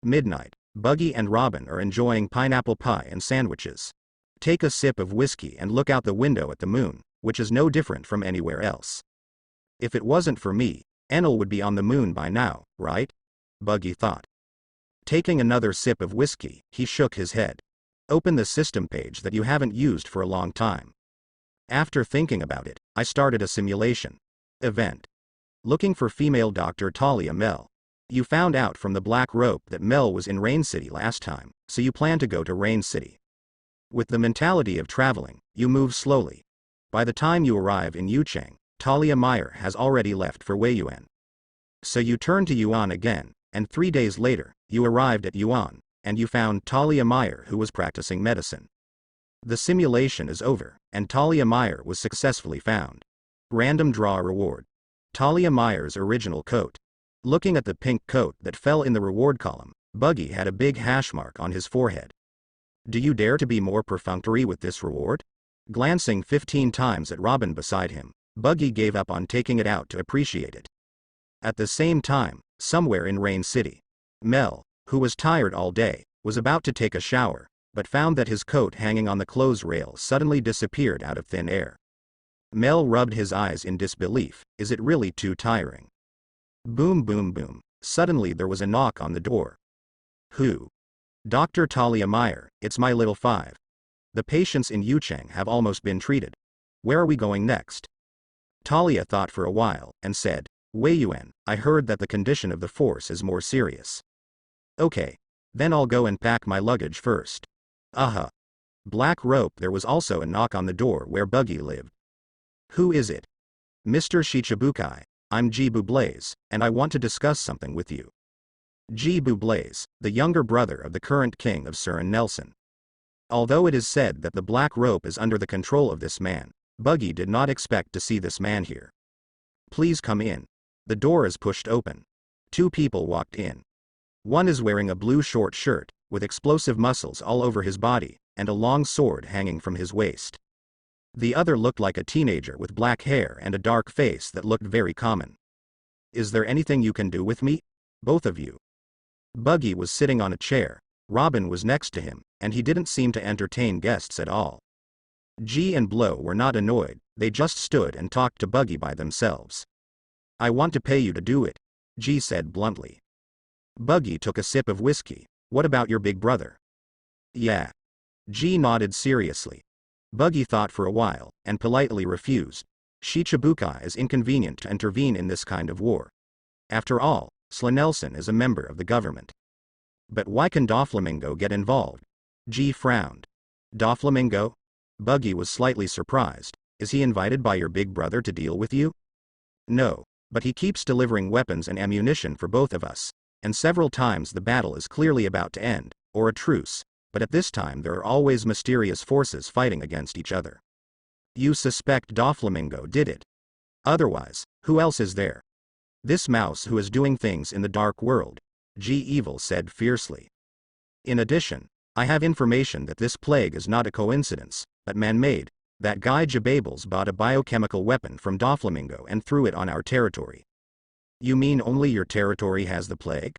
Midnight. Buggy and Robin are enjoying pineapple pie and sandwiches. Take a sip of whiskey and look out the window at the moon, which is no different from anywhere else. If it wasn't for me, Enel would be on the moon by now, right? Buggy thought. Taking another sip of whiskey, he shook his head. Open the system page that you haven't used for a long time. After thinking about it, I started a simulation. Event. Looking for female Dr. Talia Mel. You found out from the black rope that Mel was in Rain City last time, so you plan to go to Rain City. With the mentality of traveling, you move slowly. By the time you arrive in Yuchang, Talia Meyer has already left for Weiyuan. So you turn to Yuan again, and 3 days later, you arrived at Yuan, and you found Talia Meyer who was practicing medicine. The simulation is over, and Talia Meyer was successfully found. Random draw reward. Talia Meyer's original coat. Looking at the pink coat that fell in the reward column, Buggy had a big hash mark on his forehead. Do you dare to be more perfunctory with this reward? Glancing 15 times at Robin beside him, Buggy gave up on taking it out to appreciate it. At the same time, somewhere in Rain City, Mel, who was tired all day, was about to take a shower, but found that his coat hanging on the clothes rail suddenly disappeared out of thin air. Mel rubbed his eyes in disbelief. Is it really too tiring? Boom boom boom. Suddenly there was a knock on the door. Who? Dr. Talia Meyer, it's my little five. The patients in Yuchang have almost been treated. Where are we going next? Talia thought for a while, and said, Weiyuan, I heard that the condition of the force is more serious. Okay. Then I'll go and pack my luggage first. Black rope. There was also a knock on the door where Buggy lived. Who is it? Mr. Shicibukai, I'm Jibu Blaze, and I want to discuss something with you. Jibu Blaze, the younger brother of the current king of Surin Nelson. Although it is said that the black rope is under the control of this man, Buggy did not expect to see this man here. Please come in. The door is pushed open. 2 people walked in. One is wearing a blue short shirt, with explosive muscles all over his body, and a long sword hanging from his waist. The other looked like a teenager with black hair and a dark face that looked very common. Is there anything you can do with me? Both of you. Buggy was sitting on a chair, Robin was next to him, and he didn't seem to entertain guests at all. G and Blow were not annoyed, they just stood and talked to Buggy by themselves. I want to pay you to do it, G said bluntly. Buggy took a sip of whiskey. What about your big brother? Yeah. G nodded seriously. Buggy thought for a while, and politely refused. Shicibukai is inconvenient to intervene in this kind of war. After all, Slanelson is a member of the government. But why can Doflamingo get involved? G frowned. Doflamingo? Buggy was slightly surprised. Is he invited by your big brother to deal with you? No, but he keeps delivering weapons and ammunition for both of us, and several times the battle is clearly about to end, or a truce. But at this time there are always mysterious forces fighting against each other. You suspect Doflamingo did it. Otherwise, who else is there? This mouse who is doing things in the dark world, G Evil said fiercely. In addition, I have information that this plague is not a coincidence, but man-made. That guy Jabables bought a biochemical weapon from Doflamingo and threw it on our territory. You mean only your territory has the plague?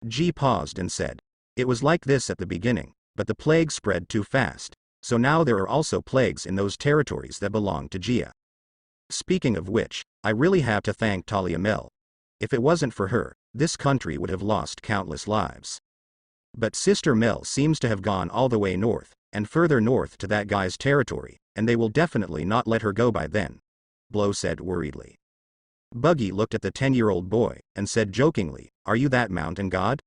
G paused and said, it was like this at the beginning. But the plague spread too fast, so now there are also plagues in those territories that belong to Jia. Speaking of which, I really have to thank Talia Mel. If it wasn't for her, this country would have lost countless lives. But Sister Mel seems to have gone all the way north, and further north to that guy's territory, and they will definitely not let her go by then, Blow said worriedly. Buggy looked at the 10-year-old boy, and said jokingly, are you that mountain god?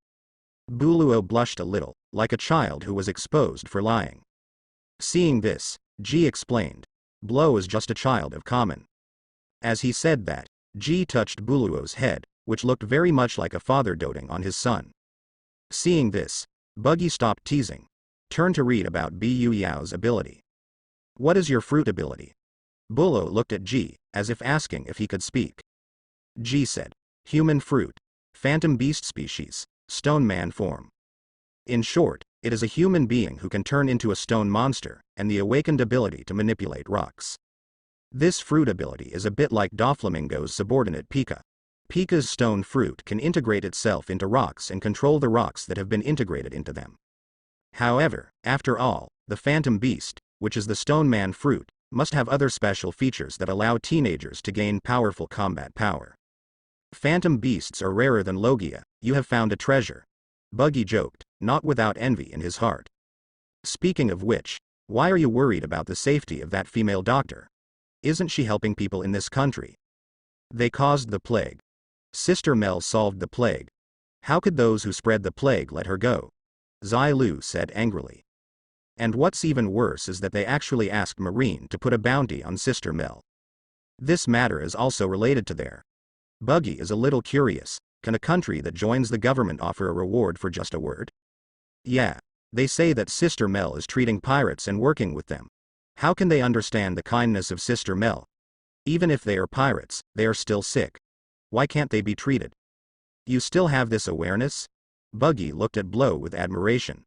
Buluo blushed a little, like a child who was exposed for lying. Seeing this, G explained, Blow is just a child of common. As he said that, G touched Buluo's head, which looked very much like a father doting on his son. Seeing this, Buggy stopped teasing. Turned to read about Bu Yao's ability. What is your fruit ability? Buluo looked at G, as if asking if he could speak. G said, human fruit, phantom beast species, stone man form. In short, it is a human being who can turn into a stone monster, and the awakened ability to manipulate rocks. This fruit ability is a bit like Doflamingo's subordinate Pika. Pika's stone fruit can integrate itself into rocks and control the rocks that have been integrated into them. However, after all, the Phantom Beast, which is the Stone Man fruit, must have other special features that allow teenagers to gain powerful combat power. Phantom Beasts are rarer than Logia. You have found a treasure. Buggy joked, not without envy in his heart. Speaking of which, why are you worried about the safety of that female doctor? Isn't she helping people in this country? They caused the plague. Sister Mel solved the plague. How could those who spread the plague let her go? Zai Lu said angrily. And what's even worse is that they actually asked Marine to put a bounty on Sister Mel. This matter is also related to their. Buggy is a little curious. Can a country that joins the government offer a reward for just a word? Yeah. They say that Sister Mel is treating pirates and working with them. How can they understand the kindness of Sister Mel? Even if they are pirates, they are still sick. Why can't they be treated? You still have this awareness? Buggy looked at Blow with admiration.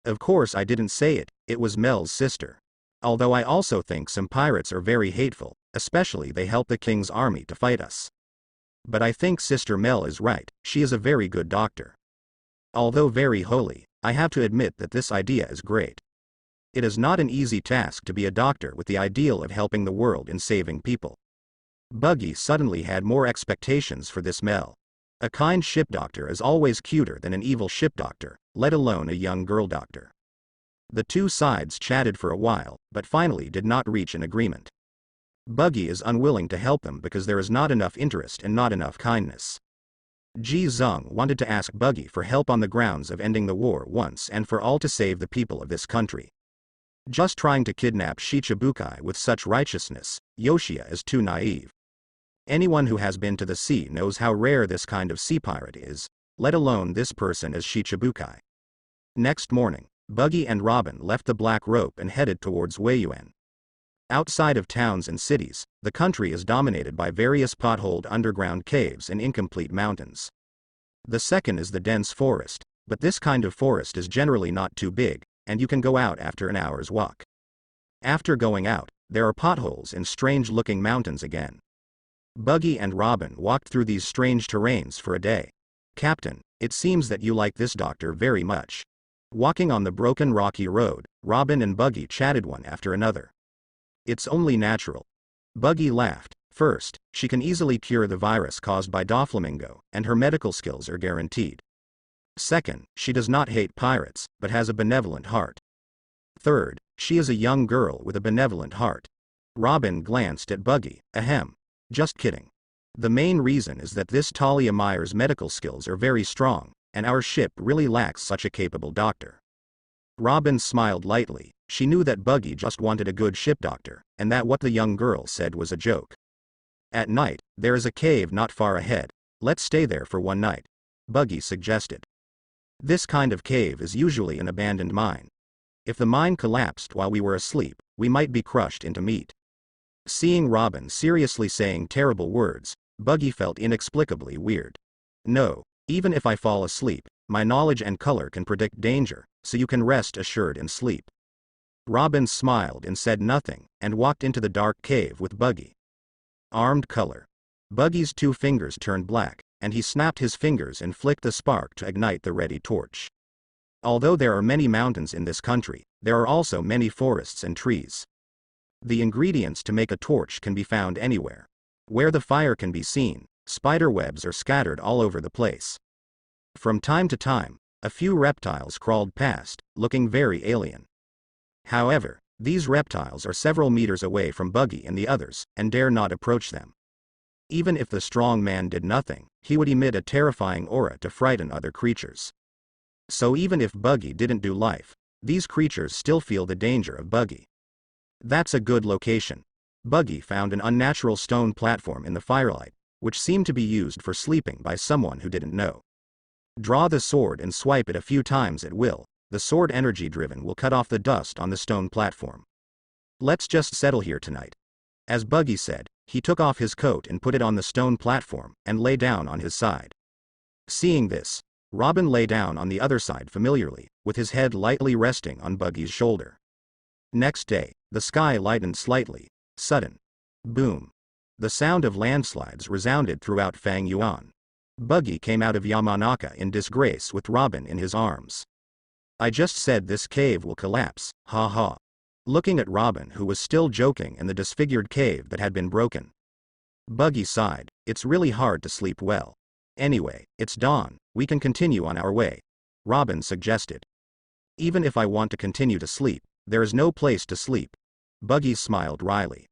Of course I didn't say it, it was Mel's sister. Although I also think some pirates are very hateful, especially they help the king's army to fight us. But I think Sister Mel is right, she is a very good doctor. Although very holy, I have to admit that this idea is great. It is not an easy task to be a doctor with the ideal of helping the world and saving people. Buggy suddenly had more expectations for this Mel. A kind ship doctor is always cuter than an evil ship doctor, let alone a young girl doctor. The two sides chatted for a while, but finally did not reach an agreement. Buggy is unwilling to help them because there is not enough interest and not enough kindness. Ji Zheng wanted to ask Buggy for help on the grounds of ending the war once and for all to save the people of this country. Just trying to kidnap Shicibukai with such righteousness, Yoshia is too naive. Anyone who has been to the sea knows how rare this kind of sea pirate is, let alone this person as Shicibukai. Next morning, Buggy and Robin left the Black Rope and headed towards Weiyuan. Outside of towns and cities, the country is dominated by various potholed underground caves and incomplete mountains. The second is the dense forest, but this kind of forest is generally not too big, and you can go out after an hour's walk. After going out, there are potholes and strange-looking mountains again. Buggy and Robin walked through these strange terrains for a day. Captain, it seems that you like this doctor very much. Walking on the broken rocky road, Robin and Buggy chatted one after another. It's only natural. Buggy laughed. First, she can easily cure the virus caused by Doflamingo, and her medical skills are guaranteed. Second, she does not hate pirates, but has a benevolent heart. Third, she is a young girl with a benevolent heart. Robin glanced at Buggy. Ahem. Just kidding. The main reason is that this Talia Meyer's medical skills are very strong, and our ship really lacks such a capable doctor. Robin smiled lightly. She knew that Buggy just wanted a good ship doctor, and that what the young girl said was a joke. At night, there is a cave not far ahead. Let's stay there for one night, Buggy suggested. This kind of cave is usually an abandoned mine. If the mine collapsed while we were asleep, we might be crushed into meat. Seeing Robin seriously saying terrible words, Buggy felt inexplicably weird. No, even if I fall asleep, my knowledge and color can predict danger, so you can rest assured and sleep. Robin smiled and said nothing, and walked into the dark cave with Buggy. Armed color. Buggy's 2 fingers turned black, and he snapped his fingers and flicked the spark to ignite the ready torch. Although there are many mountains in this country, there are also many forests and trees. The ingredients to make a torch can be found anywhere. Where the fire can be seen, spider webs are scattered all over the place. From time to time, a few reptiles crawled past, looking very alien. However, these reptiles are several meters away from Buggy and the others, and dare not approach them. Even if the strong man did nothing, he would emit a terrifying aura to frighten other creatures. So even if Buggy didn't do life, these creatures still feel the danger of Buggy. That's a good location. Buggy found an unnatural stone platform in the firelight, which seemed to be used for sleeping by someone who didn't know. Draw the sword and swipe it a few times at will. The sword energy-driven will cut off the dust on the stone platform. Let's just settle here tonight. As Buggy said, he took off his coat and put it on the stone platform, and lay down on his side. Seeing this, Robin lay down on the other side familiarly, with his head lightly resting on Buggy's shoulder. Next day, the sky lightened slightly. Sudden. Boom. The sound of landslides resounded throughout Fang Yuan. Buggy came out of Yamanaka in disgrace with Robin in his arms. I just said this cave will collapse, ha ha. Looking at Robin, who was still joking, and the disfigured cave that had been broken. Buggy sighed. It's really hard to sleep well. Anyway, it's dawn, we can continue on our way. Robin suggested. Even if I want to continue to sleep, there is no place to sleep. Buggy smiled wryly.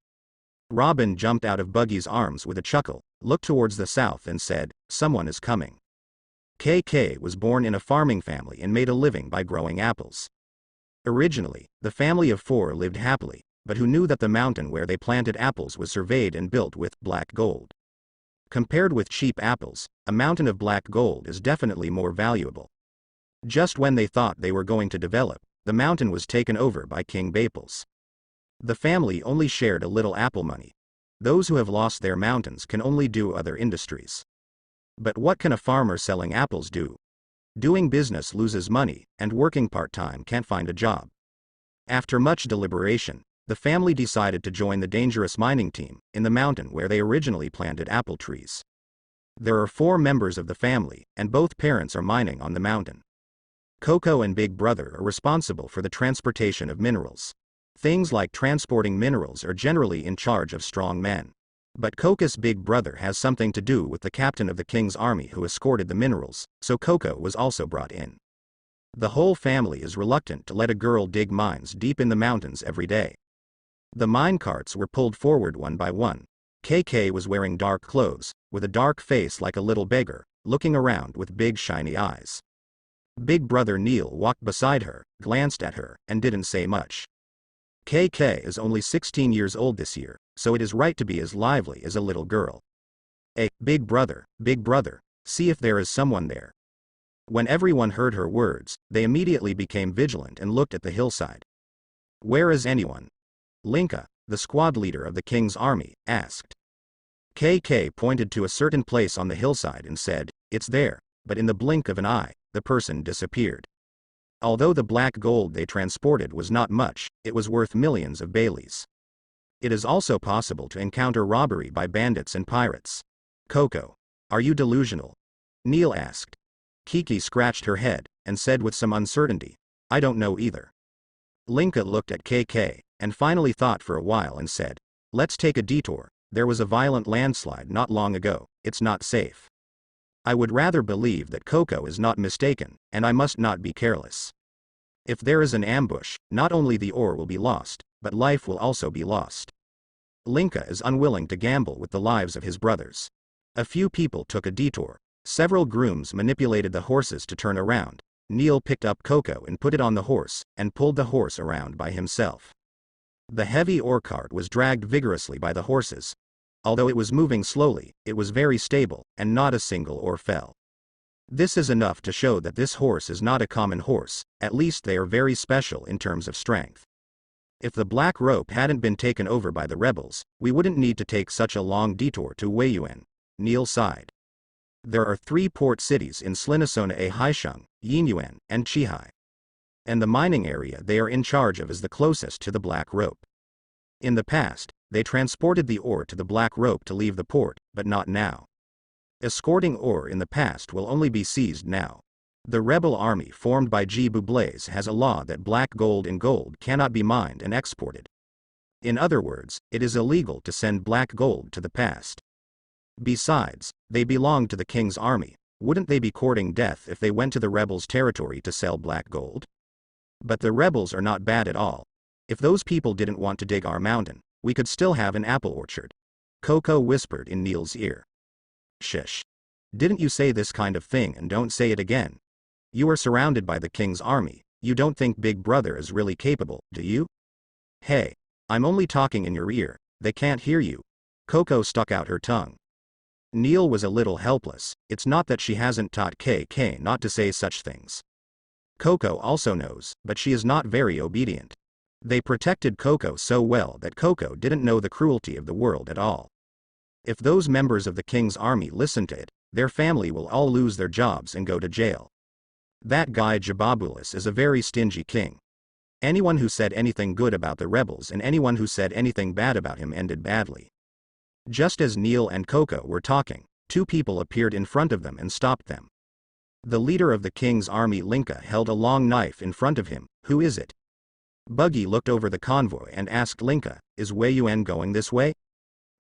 Robin jumped out of Buggy's arms with a chuckle, looked towards the south and said, someone is coming. KK was born in a farming family and made a living by growing apples. Originally, the family of 4 lived happily, but who knew that the mountain where they planted apples was surveyed and built with black gold. Compared with cheap apples, a mountain of black gold is definitely more valuable. Just when they thought they were going to develop, the mountain was taken over by King Baples. The family only shared a little apple money. Those who have lost their mountains can only do other industries. But what can a farmer selling apples do? Doing business loses money, and working part-time can't find a job. After much deliberation, the family decided to join the dangerous mining team in the mountain where they originally planted apple trees. There are 4 members of the family, and both parents are mining on the mountain. Coco and Big Brother are responsible for the transportation of minerals. Things like transporting minerals are generally in charge of strong men. But Coco's big brother has something to do with the captain of the king's army who escorted the minerals, so Coco was also brought in. The whole family is reluctant to let a girl dig mines deep in the mountains every day. The mine carts were pulled forward one by one. KK was wearing dark clothes, with a dark face like a little beggar, looking around with big shiny eyes. Big brother Neil walked beside her, glanced at her, and didn't say much. KK is only 16 years old this year, so it is right to be as lively as a little girl. Big brother, see if there is someone there. When everyone heard her words, they immediately became vigilant and looked at the hillside. Where is anyone? Linka, the squad leader of the king's army, asked. KK pointed to a certain place on the hillside and said, it's there, but in the blink of an eye, the person disappeared. Although the black gold they transported was not much, it was worth millions of Baileys. It is also possible to encounter robbery by bandits and pirates. Coco, are you delusional? Neil asked. Kiki scratched her head, and said with some uncertainty, I don't know either. Linka looked at KK, and finally thought for a while and said, let's take a detour, there was a violent landslide not long ago, it's not safe. I would rather believe that Coco is not mistaken, and I must not be careless. If there is an ambush, not only the ore will be lost, but life will also be lost. Linka is unwilling to gamble with the lives of his brothers. A few people took a detour. Several grooms manipulated the horses to turn around. Neil picked up Coco and put it on the horse, and pulled the horse around by himself. The heavy ore cart was dragged vigorously by the horses. Although it was moving slowly, it was very stable, and not a single ore fell. This is enough to show that this horse is not a common horse, at least they are very special in terms of strength. If the black rope hadn't been taken over by the rebels, we wouldn't need to take such a long detour to Weiyuan. Neil sighed. There are 3 port cities in Slinosona Haisheng, Yinyuan, and Qiwuhai. And the mining area they are in charge of is the closest to the black rope. In the past, they transported the ore to the black rope to leave the port, but not now. Escorting ore in the past will only be seized now. The rebel army formed by Qiwuhai has a law that black gold in gold cannot be mined and exported. In other words, it is illegal to send black gold to the past. Besides, they belong to the king's army. Wouldn't they be courting death if they went to the rebels' territory to sell black gold? But the rebels are not bad at all. If those people didn't want to dig our mountain, we could still have an apple orchard. Coco whispered in Neil's ear. Shish. Didn't you say this kind of thing, and don't say it again? You are surrounded by the king's army. You don't think Big Brother is really capable, do you? Hey, I'm only talking in your ear, they can't hear you. Coco stuck out her tongue. Neil was a little helpless. It's not that she hasn't taught KK not to say such things. Coco also knows, but she is not very obedient. They protected Coco so well that Coco didn't know the cruelty of the world at all. If those members of the king's army listen to it, their family will all lose their jobs and go to jail. That guy Jababulus is a very stingy king. Anyone who said anything good about the rebels and anyone who said anything bad about him ended badly. Just as Neil and Coco were talking, two people appeared in front of them and stopped them. The leader of the king's army, Linka, held a long knife in front of him. Who is it? Buggy looked over the convoy and asked Linka, is Wei Yuan going this way?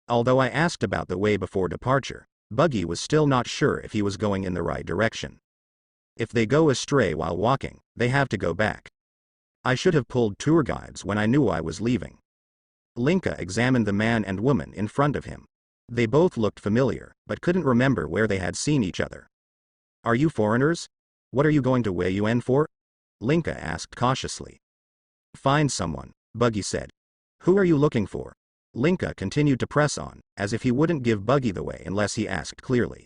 Although I asked about the way before departure, Buggy was still not sure if he was going in the right direction. If they go astray while walking, they have to go back. I should have pulled tour guides when I knew I was leaving. Linka examined the man and woman in front of him. They both looked familiar, but couldn't remember where they had seen each other. Are you foreigners? What are you going to Wei Yuan for? Linka asked cautiously. Find someone, Buggy said. Who are you looking for? Linka continued to press on, as if he wouldn't give Buggy the way unless he asked clearly.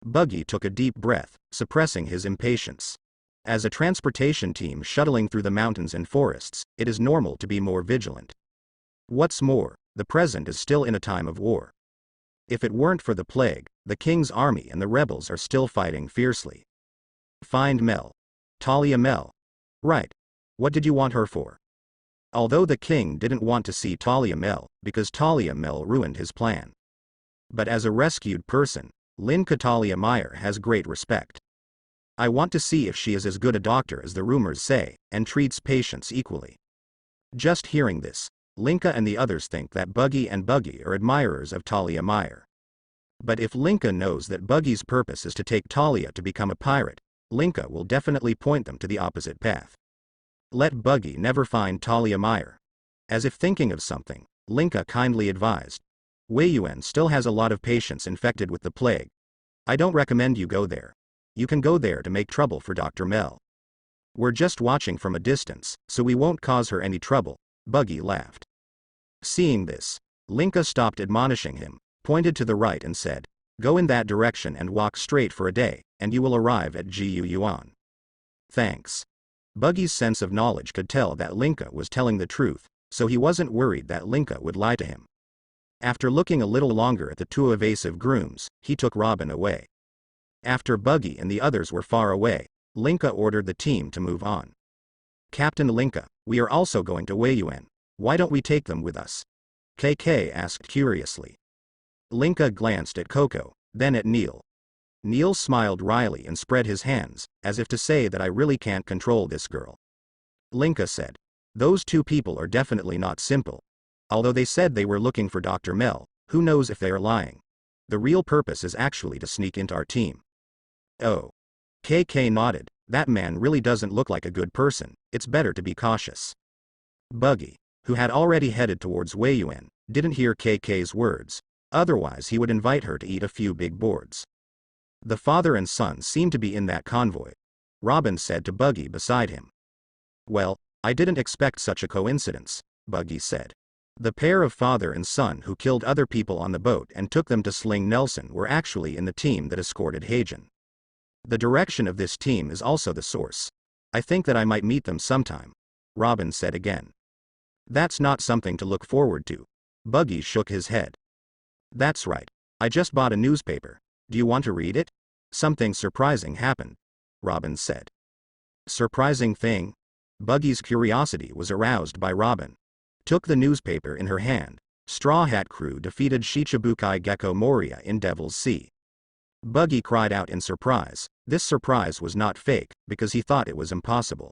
Buggy took a deep breath, suppressing his impatience. As a transportation team shuttling through the mountains and forests, it is normal to be more vigilant. What's more, the present is still in a time of war. If it weren't for the plague, the king's army and the rebels are still fighting fiercely. Find Mel. Talia Mel. Right. What did you want her for? Although the king didn't want to see Talia Mel, because Talia Mel ruined his plan. But as a rescued person, Linka Talia Meyer has great respect. I want to see if she is as good a doctor as the rumors say, and treats patients equally. Just hearing this, Linka and the others think that Buggy and Buggy are admirers of Talia Meyer. But if Linka knows that Buggy's purpose is to take Talia to become a pirate, Linka will definitely point them to the opposite path. Let Buggy never find Talia Meyer. As if thinking of something, Linka kindly advised. Wei Yuan still has a lot of patients infected with the plague. I don't recommend you go there. You can go there to make trouble for Dr. Mel. We're just watching from a distance, so we won't cause her any trouble, Buggy laughed. Seeing this, Linka stopped admonishing him, pointed to the right and said, go in that direction and walk straight for a day, and you will arrive at Qiwuhai. Thanks. Buggy's sense of knowledge could tell that Linka was telling the truth, so he wasn't worried that Linka would lie to him. After looking a little longer at the two evasive grooms, he took Robin away. After Buggy and the others were far away, Linka ordered the team to move on. Captain Linka, we are also going to Wei Yuan. Why don't we take them with us? KK asked curiously. Linka glanced at Coco, then at Neil. Neil smiled wryly and spread his hands, as if to say that I really can't control this girl. Linka said, those two people are definitely not simple. Although they said they were looking for Dr. Mel, who knows if they are lying. The real purpose is actually to sneak into our team. Oh. KK nodded, that man really doesn't look like a good person, it's better to be cautious. Buggy, who had already headed towards Wei Yuan, didn't hear KK's words, otherwise he would invite her to eat a few big boards. The father and son seemed to be in that convoy, Robin said to Buggy beside him. Well, I didn't expect such a coincidence, Buggy said. The pair of father and son who killed other people on the boat and took them to Sling Nelson were actually in the team that escorted Jhin. The direction of this team is also the source. I think that I might meet them sometime, Robin said again. That's not something to look forward to. Buggy shook his head. That's right. I just bought a newspaper. Do you want to read it? Something surprising happened, Robin said. Surprising thing? Buggy's curiosity was aroused by Robin. Took the newspaper in her hand. Straw Hat Crew defeated Shicibukai Gecko Moria in Devil's Sea. Buggy cried out in surprise. This surprise was not fake, because he thought it was impossible.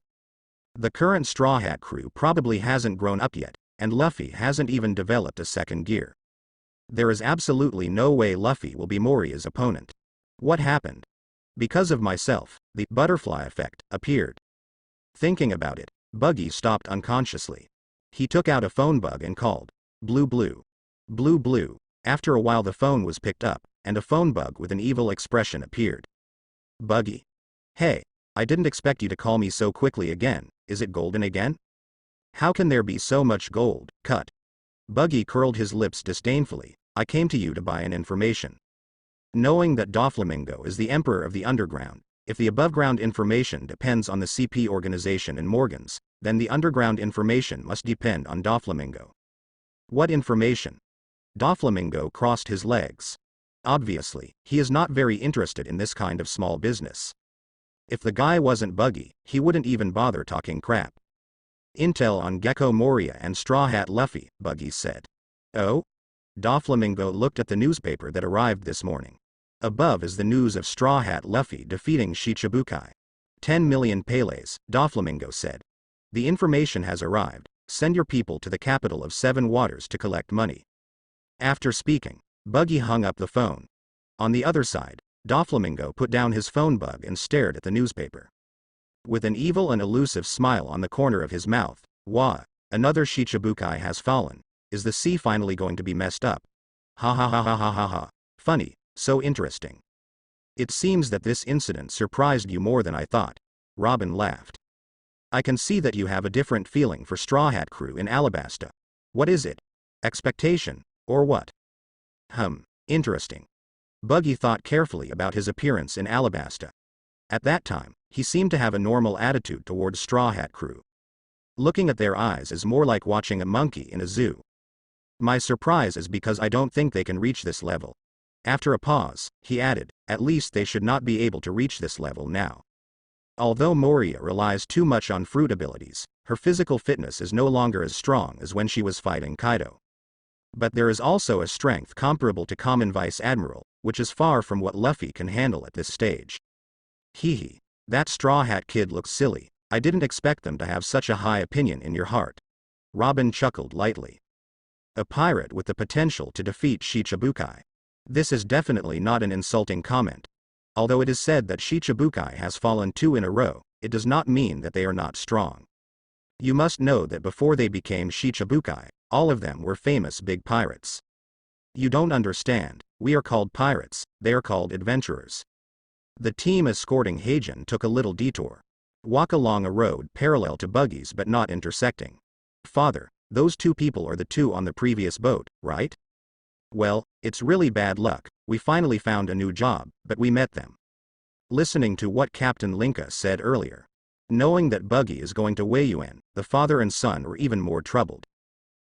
The current Straw Hat Crew probably hasn't grown up yet, and Luffy hasn't even developed a second gear. There is absolutely no way Luffy will be Moria's opponent. What happened? Because of myself, the butterfly effect appeared. Thinking about it, Buggy stopped unconsciously. He took out a phone bug and called. Blue blue. Blue blue. After a while the phone was picked up, and a phone bug with an evil expression appeared. Buggy. Hey, I didn't expect you to call me so quickly again, is it golden again? How can there be so much gold, cut? Buggy curled his lips disdainfully. I came to you to buy an information. Knowing that Doflamingo is the emperor of the underground, if the above-ground information depends on the CP organization and Morgans, then the underground information must depend on Doflamingo. What information? Doflamingo crossed his legs. Obviously, he is not very interested in this kind of small business. If the guy wasn't Buggy, he wouldn't even bother talking crap. Intel on Gecko Moria and Straw Hat Luffy, Buggy said. Oh? Doflamingo looked at the newspaper that arrived this morning. Above is the news of Straw Hat Luffy defeating Shicibukai. 10 million Pele's, Doflamingo said. The information has arrived. Send your people to the capital of Seven Waters to collect money. After speaking, Buggy hung up the phone. On the other side, Doflamingo put down his phone bug and stared at the newspaper. With an evil and elusive smile on the corner of his mouth, wah, another Shichibukai has fallen. Is the sea finally going to be messed up? Ha ha ha ha ha ha ha. Funny, so interesting. It seems that this incident surprised you more than I thought. Robin laughed. I can see that you have a different feeling for Straw Hat Crew in Alabasta. What is it? Expectation, or what? Interesting. Buggy thought carefully about his appearance in Alabasta. At that time, he seemed to have a normal attitude towards Straw Hat Crew. Looking at their eyes is more like watching a monkey in a zoo. My surprise is because I don't think they can reach this level. After a pause, he added, at least they should not be able to reach this level now. Although Moria relies too much on fruit abilities, her physical fitness is no longer as strong as when she was fighting Kaido. But there is also a strength comparable to Common Vice Admiral, which is far from what Luffy can handle at this stage. Hee, that Straw Hat kid looks silly. I didn't expect them to have such a high opinion in your heart. Robin chuckled lightly. A pirate with the potential to defeat Shichibukai. This is definitely not an insulting comment. Although it is said that Shichibukai has fallen 2 in a row, it does not mean that they are not strong. You must know that before they became Shichibukai, all of them were famous big pirates. You don't understand, we are called pirates, they are called adventurers. The team escorting Jhin took a little detour. Walk along a road parallel to Buggy's but not intersecting. Father, those 2 people are the 2 on the previous boat, right? Well, it's really bad luck, we finally found a new job, but we met them. Listening to what Captain Linka said earlier. Knowing that Buggy is going to Qiwuhai, the father and son were even more troubled.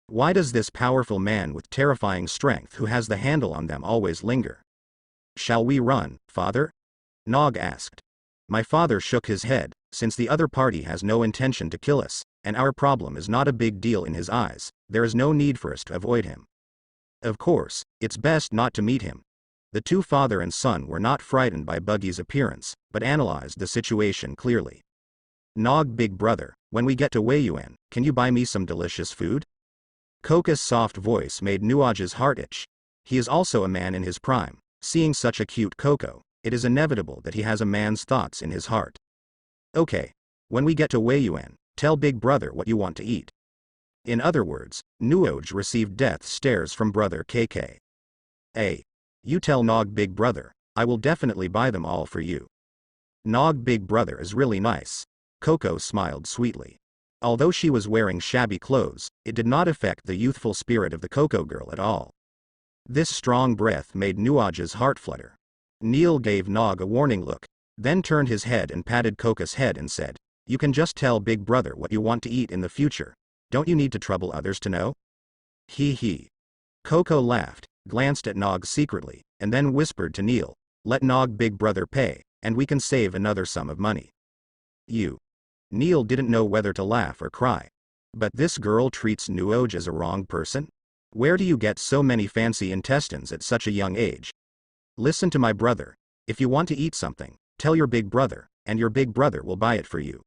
Why does this powerful man with terrifying strength who has the handle on them always linger? Shall we run, father? Nog asked. My father shook his head, since the other party has no intention to kill us, and our problem is not a big deal in his eyes, there is no need for us to avoid him. Of course, it's best not to meet him. The 2 father and son were not frightened by Buggy's appearance, but analyzed the situation clearly. Nog big brother, when we get to Qiwuhai, can you buy me some delicious food? Koka's soft voice made Nuoq's heart itch. He is also a man in his prime. Seeing such a cute Koko, it is inevitable that he has a man's thoughts in his heart. Okay. When we get to Qiwuhai, tell big brother what you want to eat. In other words, Nuoq received death stares from brother KK. Hey. You tell Nog big brother, I will definitely buy them all for you. Nog big brother is really nice. Koko smiled sweetly. Although she was wearing shabby clothes, it did not affect the youthful spirit of the Koko girl at all. This strong breath made Nuoq's heart flutter. Neil gave Nog a warning look, then turned his head and patted Koka's head and said, you can just tell big brother what you want to eat in the future. Don't you need to trouble others to know? Hee. Koko laughed, glanced at Nog secretly, and then whispered to Neil, let Nog big brother pay, and we can save another sum of money. You. Neil didn't know whether to laugh or cry. But this girl treats Nuoq as a wrong person? Where do you get so many fancy intestines at such a young age? Listen to my brother. If you want to eat something, tell your big brother, and your big brother will buy it for you.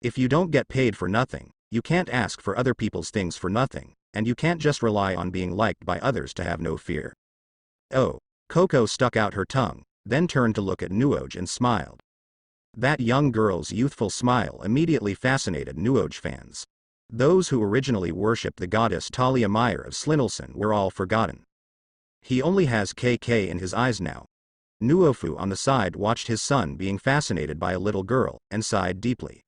If you don't get paid for nothing, you can't ask for other people's things for nothing, and you can't just rely on being liked by others to have no fear. Oh, Koko stuck out her tongue, then turned to look at Nuoq and smiled. That young girl's youthful smile immediately fascinated Nuoq fans. Those who originally worshipped the goddess Talia Meyer of Slinelson were all forgotten. He only has KK in his eyes now. Nuofu on the side watched his son being fascinated by a little girl, and sighed deeply.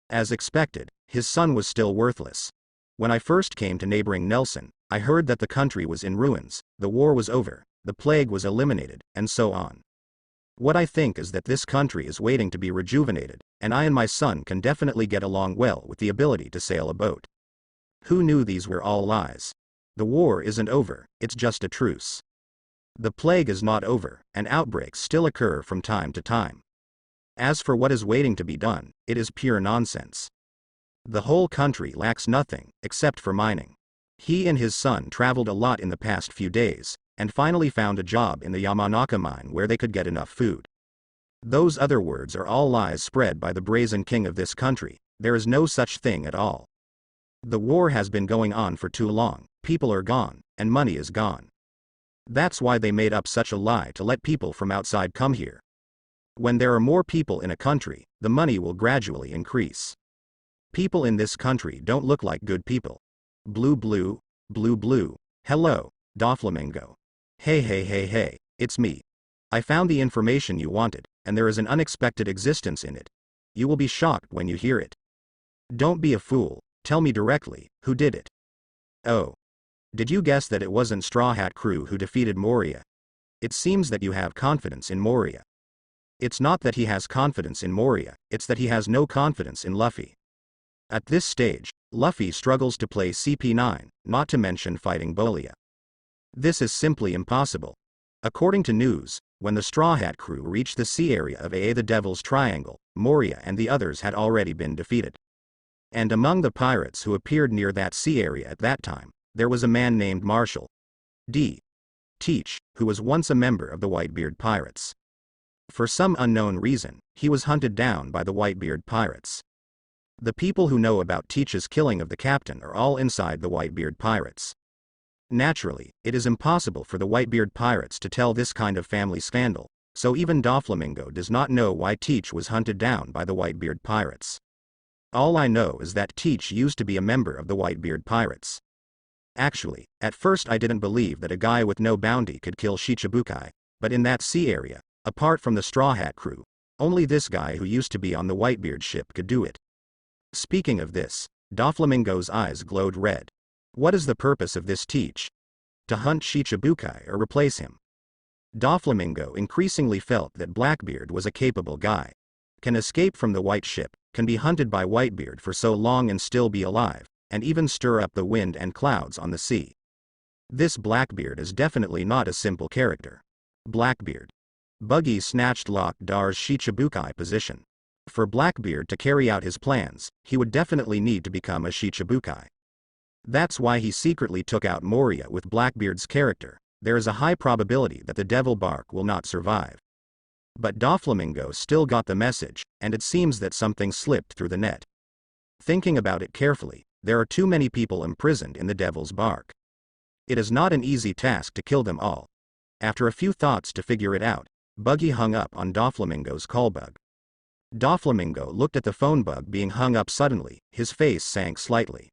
As expected, his son was still worthless. When I first came to neighboring Nelson, I heard that the country was in ruins, the war was over, the plague was eliminated, and so on. What I think is that this country is waiting to be rejuvenated, and I and my son can definitely get along well with the ability to sail a boat. Who knew these were all lies? The war isn't over, it's just a truce. The plague is not over, and outbreaks still occur from time to time. As for what is waiting to be done, it is pure nonsense. The whole country lacks nothing, except for mining. He and his son traveled a lot in the past few days, and finally found a job in the Yamanaka mine where they could get enough food. Those other words are all lies spread by the brazen king of this country. There is no such thing at all. The war has been going on for too long, people are gone, and money is gone. That's why they made up such a lie to let people from outside come here. When there are more people in a country, the money will gradually increase. People in this country don't look like good people. Blue blue, blue blue, hello, Doflamingo. Hey, it's me. I found the information you wanted, and there is an unexpected existence in it. You will be shocked when you hear it. Don't be a fool, tell me directly, who did it? Oh. Did you guess that it wasn't Straw Hat Crew who defeated Moria? It seems that you have confidence in Moria. It's not that he has confidence in Moria, it's that he has no confidence in Luffy. At this stage, Luffy struggles to play CP9, not to mention fighting Bolia. This is simply impossible. According to news, when the Straw Hat Crew reached the sea area of Aa the Devil's Triangle, Moria and the others had already been defeated. And among the pirates who appeared near that sea area at that time, there was a man named Marshall D. Teach, who was once a member of the Whitebeard Pirates. For some unknown reason, he was hunted down by the Whitebeard Pirates. The people who know about Teach's killing of the captain are all inside the Whitebeard Pirates. Naturally, it is impossible for the Whitebeard Pirates to tell this kind of family scandal, so even Doflamingo does not know why Teach was hunted down by the Whitebeard Pirates. All I know is that Teach used to be a member of the Whitebeard Pirates. Actually, at first I didn't believe that a guy with no bounty could kill Shicibukai, but in that sea area, apart from the Straw Hat Crew, only this guy who used to be on the Whitebeard ship could do it. Speaking of this, Doflamingo's eyes glowed red. What is the purpose of this Teach? To hunt Shicibukai or replace him? Doflamingo increasingly felt that Blackbeard was a capable guy. Can escape from the white ship, can be hunted by Whitebeard for so long and still be alive, and even stir up the wind and clouds on the sea. This Blackbeard is definitely not a simple character. Blackbeard. Buggy snatched Lock Dar's Shichibukai position. For Blackbeard to carry out his plans, he would definitely need to become a Shichibukai. That's why he secretly took out Moria with Blackbeard's character. There is a high probability that the Devil Bark will not survive. But Doflamingo still got the message, and it seems that something slipped through the net. Thinking about it carefully, there are too many people imprisoned in the Devil's Bark. It is not an easy task to kill them all. After a few thoughts to figure it out, Buggy hung up on Doflamingo's call bug. Doflamingo looked at the phone bug being hung up suddenly, his face sank slightly.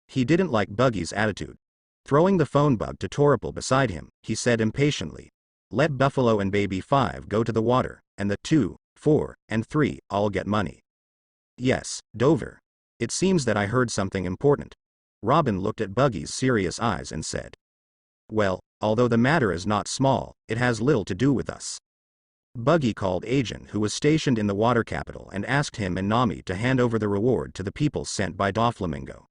He didn't like Buggy's attitude. Throwing the phone bug to Toripal beside him, he said impatiently, "Let Buffalo and Baby 5 go to the water, and the 2, 4, and 3 all get money." "Yes, Dover. It seems that I heard something important." Robin looked at Buggy's serious eyes and said, "Well, although the matter is not small, it has little to do with us." Buggy called Jhin, who was stationed in the water capital, and asked him and Nami to hand over the reward to the people sent by Doflamingo.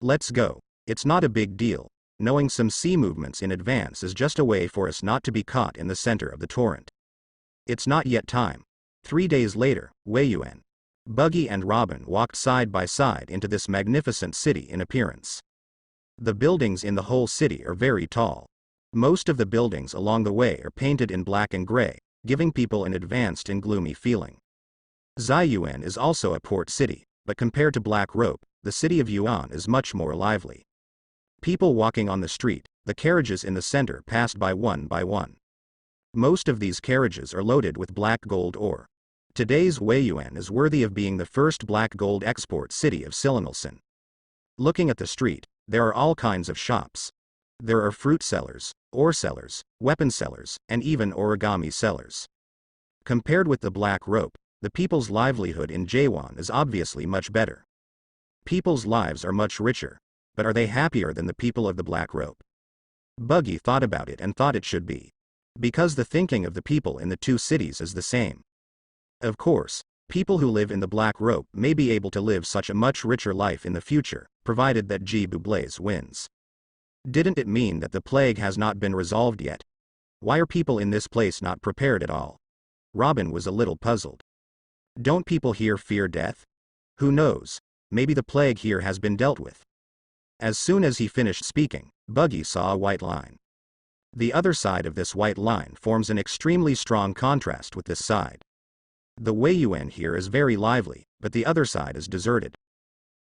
"Let's go. It's not a big deal. Knowing some sea movements in advance is just a way for us not to be caught in the center of the torrent. It's not yet time." 3 days later, Weiyuan. Buggy and Robin walked side by side into this magnificent city in appearance. The buildings in the whole city are very tall. Most of the buildings along the way are painted in black and gray, giving people an advanced and gloomy feeling. Ziyuan is also a port city, but compared to Black Rope, the city of Yuan is much more lively. People walking on the street, the carriages in the center passed by one by one. Most of these carriages are loaded with black gold ore. Today's Weiyuan is worthy of being the first black gold export city of Silinalson. Looking at the street, there are all kinds of shops. There are fruit sellers, ore sellers, weapon sellers, and even origami sellers. Compared with the Black Rope, the people's livelihood in Jaywan is obviously much better. People's lives are much richer, but are they happier than the people of the Black Rope? Buggy thought about it and thought it should be. Because the thinking of the people in the two cities is the same. Of course, people who live in the Black Rope may be able to live such a much richer life in the future, provided that Jibu Blaze wins. Didn't it mean that the plague has not been resolved yet? Why are people in this place not prepared at all? Robin was a little puzzled. Don't people here fear death? Who knows, maybe the plague here has been dealt with. As soon as he finished speaking, Buggy saw a white line. The other side of this white line forms an extremely strong contrast with this side. The Weiyuan here is very lively, but the other side is deserted.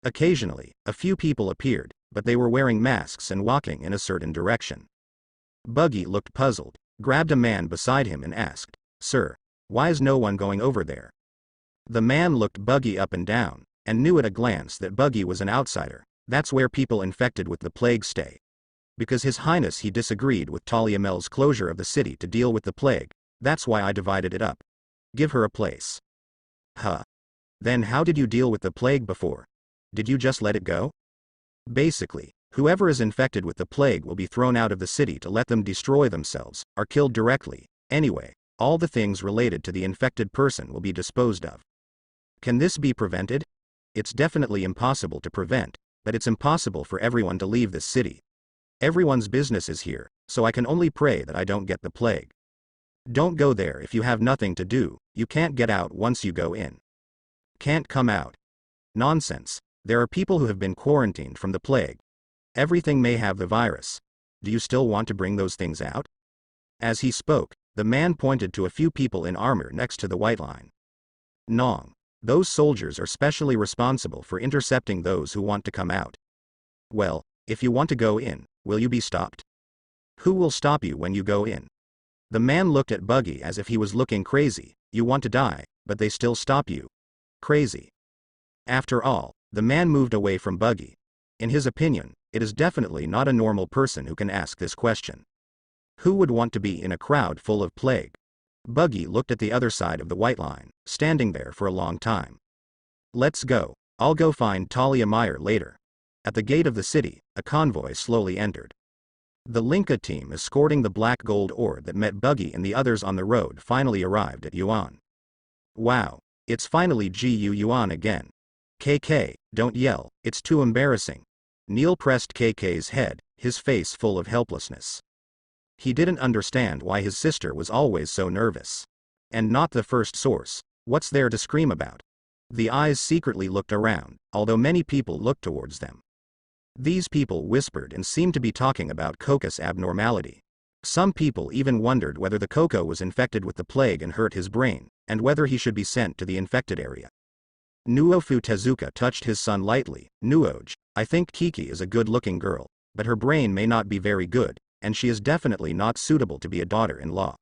Occasionally, a few people appeared, but they were wearing masks and walking in a certain direction. Buggy looked puzzled, grabbed a man beside him and asked, "Sir, why is no one going over there?" The man looked Buggy up and down, and knew at a glance that Buggy was an outsider. That's where people infected with the plague stay. Because His Highness he disagreed with Talia Mel's closure of the city to deal with the plague, that's why I divided it up. Give her a place. Huh. Then how did you deal with the plague before? Did you just let it go? Basically, whoever is infected with the plague will be thrown out of the city to let them destroy themselves, or killed directly. Anyway, all the things related to the infected person will be disposed of. Can this be prevented? It's definitely impossible to prevent, but it's impossible for everyone to leave this city. Everyone's business is here, so I can only pray that I don't get the plague. Don't go there if you have nothing to do. You can't get out once you go in. Can't come out. Nonsense. There are people who have been quarantined from the plague. Everything may have the virus. Do you still want to bring those things out? As he spoke, the man pointed to a few people in armor next to the white line. Nong. Those soldiers are specially responsible for intercepting those who want to come out. Well, if you want to go in, will you be stopped? Who will stop you when you go in? The man looked at Buggy as if he was looking crazy. You want to die, but they still stop you. Crazy. After all, the man moved away from Buggy. In his opinion, it is definitely not a normal person who can ask this question. Who would want to be in a crowd full of plague? Buggy looked at the other side of the white line, standing there for a long time. Let's go. I'll go find Talia Meyer later. At the gate of the city, a convoy slowly entered. The Linka team escorting the black gold ore that met Buggy and the others on the road finally arrived at Yuan. Wow, it's finally Qiwuhai again. KK, don't yell, it's too embarrassing. Neil pressed KK's head, his face full of helplessness. He didn't understand why his sister was always so nervous. And not the first source. What's there to scream about? The eyes secretly looked around, although many people looked towards them. These people whispered and seemed to be talking about Koko's abnormality. Some people even wondered whether the Koko was infected with the plague and hurt his brain, and whether he should be sent to the infected area. Nuofu Tezuka touched his son lightly. Nuoj, I think Kiki is a good-looking girl, but her brain may not be very good, and she is definitely not suitable to be a daughter-in-law.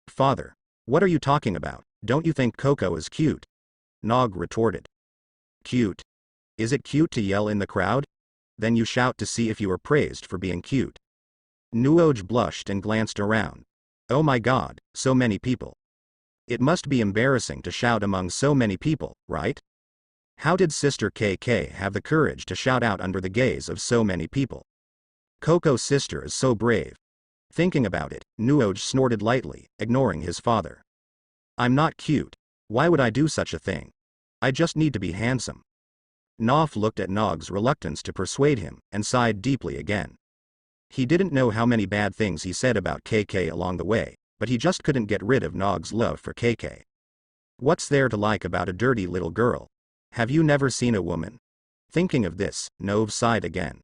Father, what are you talking about? Don't you think Koko is cute? Nog retorted. Cute? Is it cute to yell in the crowd? Then you shout to see if you are praised for being cute. Nuoj blushed and glanced around. Oh my god, so many people. It must be embarrassing to shout among so many people, right? How did Sister KK have the courage to shout out under the gaze of so many people? Koko's sister is so brave. Thinking about it, Nuoj snorted lightly, ignoring his father. I'm not cute. Why would I do such a thing? I just need to be handsome. Nof looked at Nog's reluctance to persuade him, and sighed deeply again. He didn't know how many bad things he said about KK along the way, but he just couldn't get rid of Nog's love for KK. What's there to like about a dirty little girl? Have you never seen a woman? Thinking of this, Nov sighed again.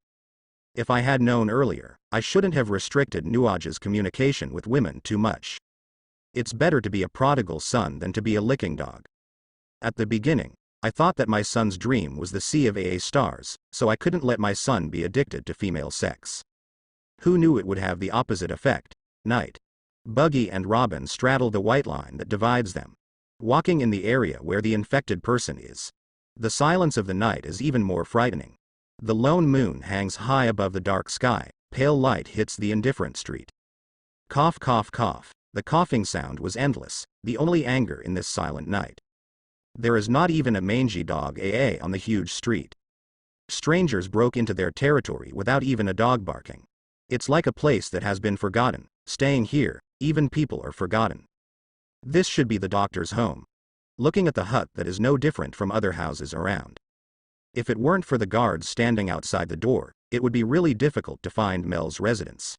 If I had known earlier, I shouldn't have restricted Nuoj's communication with women too much. It's better to be a prodigal son than to be a licking dog. At the beginning, I thought that my son's dream was the sea of AA stars, so I couldn't let my son be addicted to female sex. Who knew it would have the opposite effect? Night. Buggy and Robin straddle the white line that divides them, walking in the area where the infected person is. The silence of the night is even more frightening. The lone moon hangs high above the dark sky, pale light hits the indifferent street. Cough cough cough. The coughing sound was endless, the only anger in this silent night. There is not even a mangy dog AA on the huge street. Strangers broke into their territory without even a dog barking. It's like a place that has been forgotten. Staying here, even people are forgotten. This should be the doctor's home. Looking at the hut that is no different from other houses around. If it weren't for the guards standing outside the door, it would be really difficult to find Mel's residence.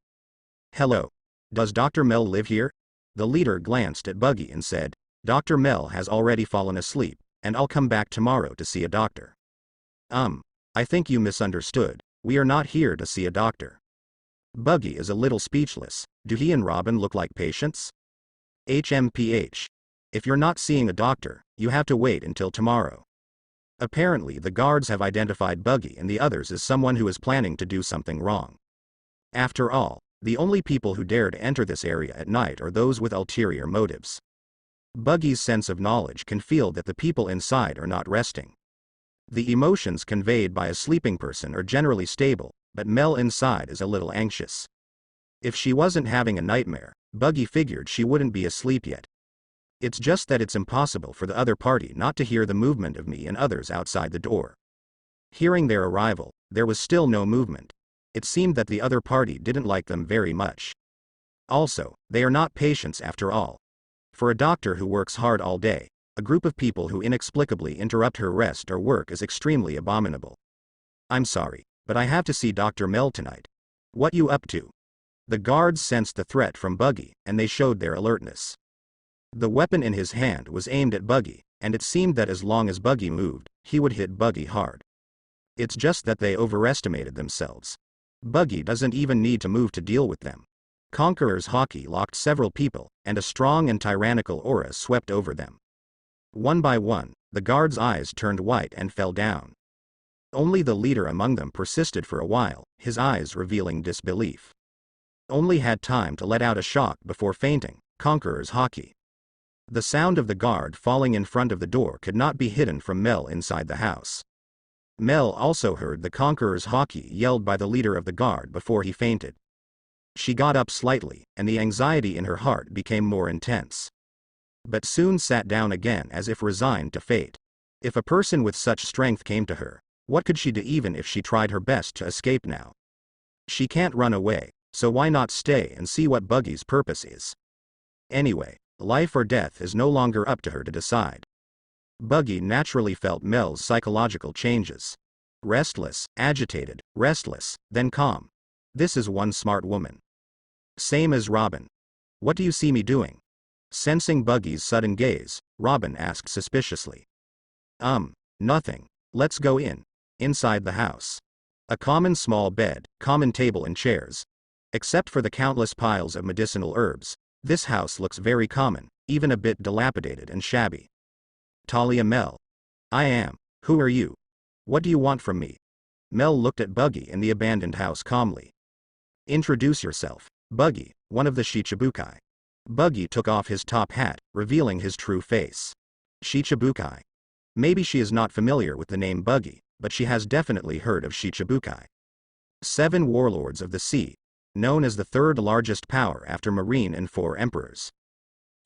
Hello. Does Dr. Mel live here? The leader glanced at Buggy and said, Dr. Mel has already fallen asleep, and I'll come back tomorrow to see a doctor. I think you misunderstood. We are not here to see a doctor. Buggy is a little speechless. Do he and Robin look like patients? HMPH. If you're not seeing a doctor, you have to wait until tomorrow. Apparently the guards have identified Buggy and the others as someone who is planning to do something wrong. After all, the only people who dare to enter this area at night are those with ulterior motives. Buggy's sense of knowledge can feel that the people inside are not resting. The emotions conveyed by a sleeping person are generally stable, but Mel inside is a little anxious. If she wasn't having a nightmare, Buggy figured she wouldn't be asleep yet. It's just that it's impossible for the other party not to hear the movement of me and others outside the door. Hearing their arrival, there was still no movement. It seemed that the other party didn't like them very much. Also, they are not patients after all. For a doctor who works hard all day, a group of people who inexplicably interrupt her rest or work is extremely abominable. I'm sorry, but I have to see Dr. Mel tonight. What you up to? The guards sensed the threat from Buggy, and they showed their alertness. The weapon in his hand was aimed at Buggy, and it seemed that as long as Buggy moved, he would hit Buggy hard. It's just that they overestimated themselves. Buggy doesn't even need to move to deal with them. Conqueror's Haki locked several people, and a strong and tyrannical aura swept over them. One by one, the guards' eyes turned white and fell down. Only the leader among them persisted for a while, his eyes revealing disbelief. Only had time to let out a shock before fainting, Conqueror's Haki. The sound of the guard falling in front of the door could not be hidden from Mel inside the house. Mel also heard the Conqueror's Haki yelled by the leader of the guard before he fainted. She got up slightly, and the anxiety in her heart became more intense. But soon sat down again as if resigned to fate. If a person with such strength came to her, what could she do even if she tried her best to escape now? She can't run away, so why not stay and see what Buggy's purpose is? Anyway, life or death is no longer up to her to decide. Buggy naturally felt Mel's psychological changes. Restless, agitated, restless, then calm. This is one smart woman. Same as Robin. What do you see me doing? Sensing Buggy's sudden gaze, Robin asked suspiciously. Nothing. Let's go in. Inside the house. A common small bed, common table and chairs. Except for the countless piles of medicinal herbs, this house looks very common, even a bit dilapidated and shabby. Talia Mel. I am. Who are you? What do you want from me? Mel looked at Buggy in the abandoned house calmly. Introduce yourself, Buggy, one of the Shichibukai. Buggy took off his top hat, revealing his true face. Shichibukai. Maybe she is not familiar with the name Buggy, but she has definitely heard of Shichibukai. 7 warlords of the sea, known as the third largest power after Marine and 4 emperors.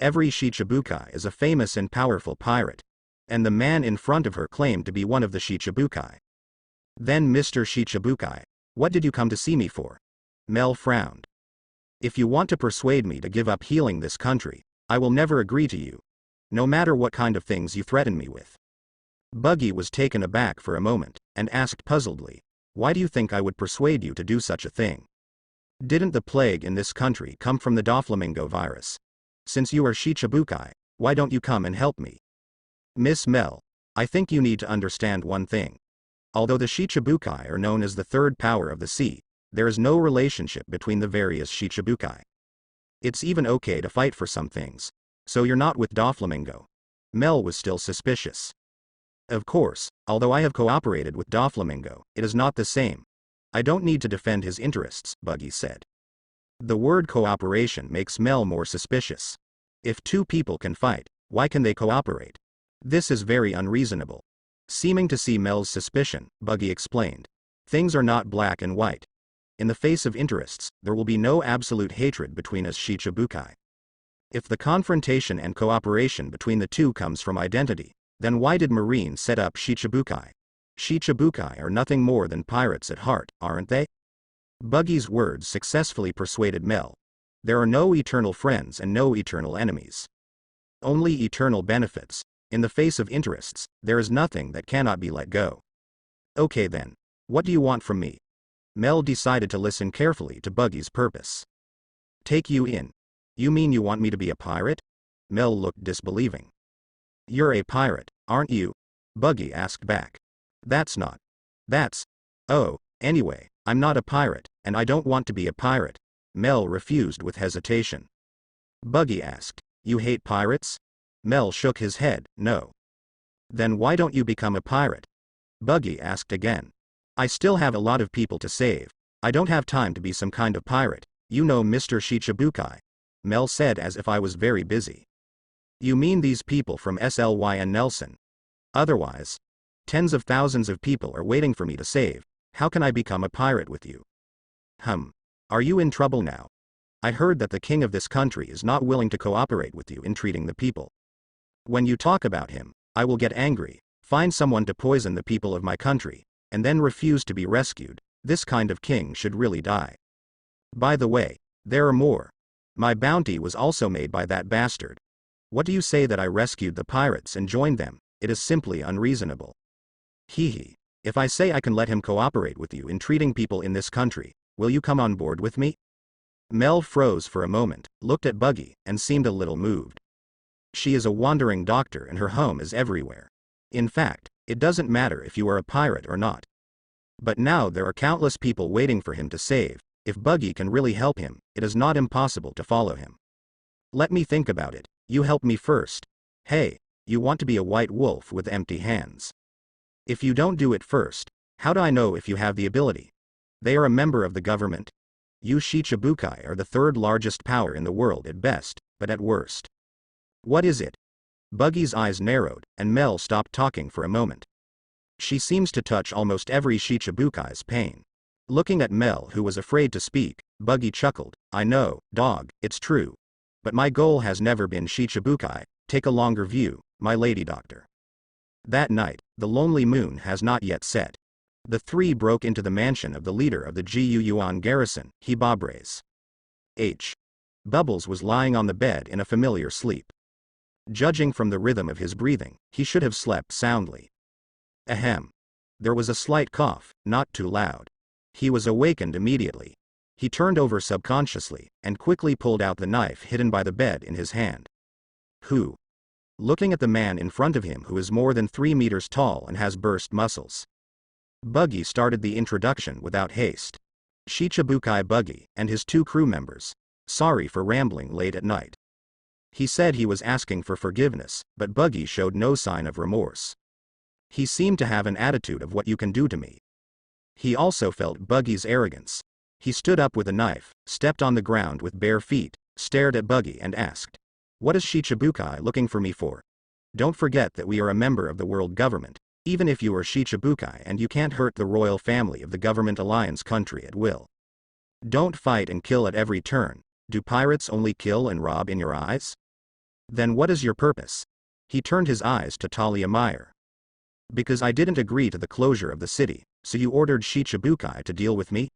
Every Shichibukai is a famous and powerful pirate, and the man in front of her claimed to be one of the Shichibukai. Then Mr. Shichibukai, what did you come to see me for? Mel frowned. If you want to persuade me to give up healing this country, I will never agree to you, no matter what kind of things you threaten me with. Buggy was taken aback for a moment, and asked puzzledly, why do you think I would persuade you to do such a thing? Didn't the plague in this country come from the Doflamingo virus? Since you are Shichibukai, why don't you come and help me? Miss Mel, I think you need to understand one thing. Although the Shichibukai are known as the third power of the sea, there is no relationship between the various Shichibukai. It's even okay to fight for some things. So you're not with Doflamingo. Mel was still suspicious. Of course, although I have cooperated with Doflamingo, it is not the same. I don't need to defend his interests, Buggy said. The word cooperation makes Mel more suspicious. If 2 people can fight, why can they cooperate? This is very unreasonable. Seeming to see Mel's suspicion, Buggy explained. Things are not black and white. In the face of interests, there will be no absolute hatred between us Shichibukai. If the confrontation and cooperation between the 2 comes from identity, then why did Marine set up Shichibukai? Shichibukai are nothing more than pirates at heart, aren't they? Buggy's words successfully persuaded Mel. There are no eternal friends and no eternal enemies. Only eternal benefits. In the face of interests, there is nothing that cannot be let go. Okay then. What do you want from me? Mel decided to listen carefully to Buggy's purpose. Take you in. You mean you want me to be a pirate? Mel looked disbelieving. You're a pirate, aren't you? Buggy asked back. That's. Oh, anyway, I'm not a pirate, and I don't want to be a pirate. Mel refused with hesitation. Buggy asked, you hate pirates? Mel shook his head, no. Then why don't you become a pirate? Buggy asked again. I still have a lot of people to save. I don't have time to be some kind of pirate, you know, Mr. Shicibukai. Mel said as if I was very busy. You mean these people from SLY and Nelson? Otherwise, tens of thousands of people are waiting for me to save. How can I become a pirate with you? Are you in trouble now? I heard that the king of this country is not willing to cooperate with you in treating the people. When you talk about him, I will get angry, find someone to poison the people of my country, and then refuse to be rescued. This kind of king should really die. By the way, there are more. My bounty was also made by that bastard. What do you say that I rescued the pirates and joined them? It is simply unreasonable. Hee. If I say I can let him cooperate with you in treating people in this country, will you come on board with me? Mel froze for a moment, looked at Buggy, and seemed a little moved. She is a wandering doctor and her home is everywhere. In fact, it doesn't matter if you are a pirate or not. But now there are countless people waiting for him to save. If Buggy can really help him, it is not impossible to follow him. Let me think about it. You help me first. Hey, you want to be a white wolf with empty hands. If you don't do it first, how do I know if you have the ability? They are a member of the government. You Shicibukai are the third largest power in the world at best, but at worst. What is it? Buggy's eyes narrowed, and Mel stopped talking for a moment. She seems to touch almost every Shicibukai's pain. Looking at Mel, who was afraid to speak, Buggy chuckled. I know, dog, it's true. But my goal has never been Shicibukai. Take a longer view, my lady doctor. That night, the lonely moon has not yet set. The three broke into the mansion of the leader of the Qiwuhai garrison, Hibabres. Bubbles was lying on the bed in a familiar sleep. Judging from the rhythm of his breathing, he should have slept soundly. Ahem. There was a slight cough, not too loud. He was awakened immediately. He turned over subconsciously, and quickly pulled out the knife hidden by the bed in his hand. Who? Looking at the man in front of him who is more than 3 meters tall and has burst muscles. Buggy started the introduction without haste. Shicibukai Buggy, and his 2 crew members. Sorry for rambling late at night. He said he was asking for forgiveness, but Buggy showed no sign of remorse. He seemed to have an attitude of what you can do to me. He also felt Buggy's arrogance. He stood up with a knife, stepped on the ground with bare feet, stared at Buggy and asked, what is Shicibukai looking for me for? Don't forget that we are a member of the world government, even if you are Shicibukai and you can't hurt the royal family of the government alliance country at will. Don't fight and kill at every turn. Do pirates only kill and rob in your eyes? Then what is your purpose? He turned his eyes to Talia Meyer. Because I didn't agree to the closure of the city, so you ordered Shicibukai to deal with me?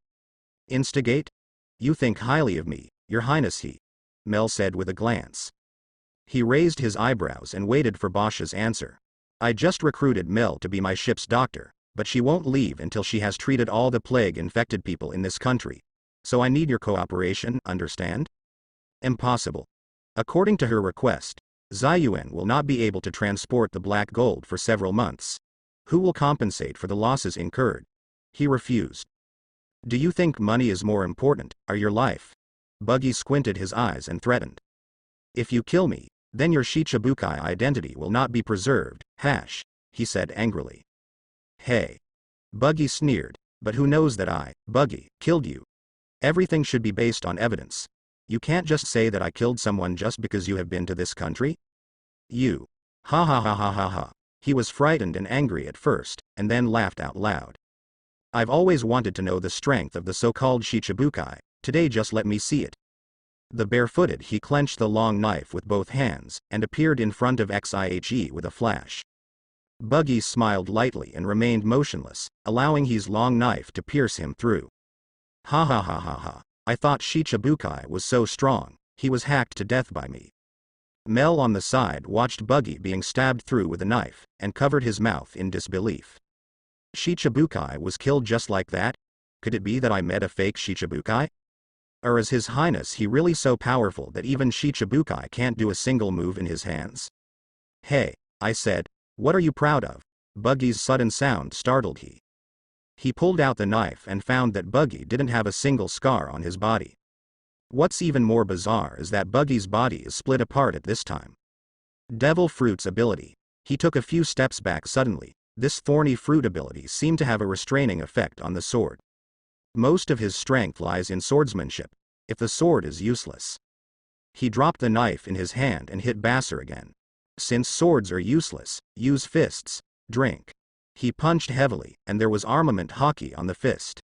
Instigate? You think highly of me, Your Highness, Mel said with a glance. He raised his eyebrows and waited for Bosch's answer. I just recruited Mel to be my ship's doctor, but she won't leave until she has treated all the plague-infected people in this country. So I need your cooperation, understand? Impossible. According to her request, Ziyuan will not be able to transport the black gold for several months. Who will compensate for the losses incurred? He refused. Do you think money is more important, or your life? Buggy squinted his eyes and threatened. If you kill me, then your Shicibukai identity will not be preserved, he said angrily. Hey. Buggy sneered, but who knows that I, Buggy, killed you? Everything should be based on evidence. You can't just say that I killed someone just because you have been to this country? You. Ha ha ha ha ha ha. He was frightened and angry at first, and then laughed out loud. I've always wanted to know the strength of the so-called Shicibukai, today just let me see it. The barefooted he clenched the long knife with both hands, and appeared in front of Qihe with a flash. Buggy smiled lightly and remained motionless, allowing his long knife to pierce him through. Ha ha ha ha ha, I thought Shicibukai was so strong, he was hacked to death by me. Mel on the side watched Buggy being stabbed through with a knife, and covered his mouth in disbelief. Shicibukai was killed just like that? Could it be that I met a fake Shicibukai? Or is His Highness he really so powerful that even Shicibukai can't do a single move in his hands? Hey, I said, what are you proud of? Buggy's sudden sound startled he. He pulled out the knife and found that Buggy didn't have a single scar on his body. What's even more bizarre is that Buggy's body is split apart at this time. Devil Fruit's ability. He took a few steps back suddenly. This thorny fruit ability seemed to have a restraining effect on the sword. Most of his strength lies in swordsmanship, if the sword is useless. He dropped the knife in his hand and hit Basser again. Since swords are useless, use fists. Drink. He punched heavily, and there was armament hockey on the fist.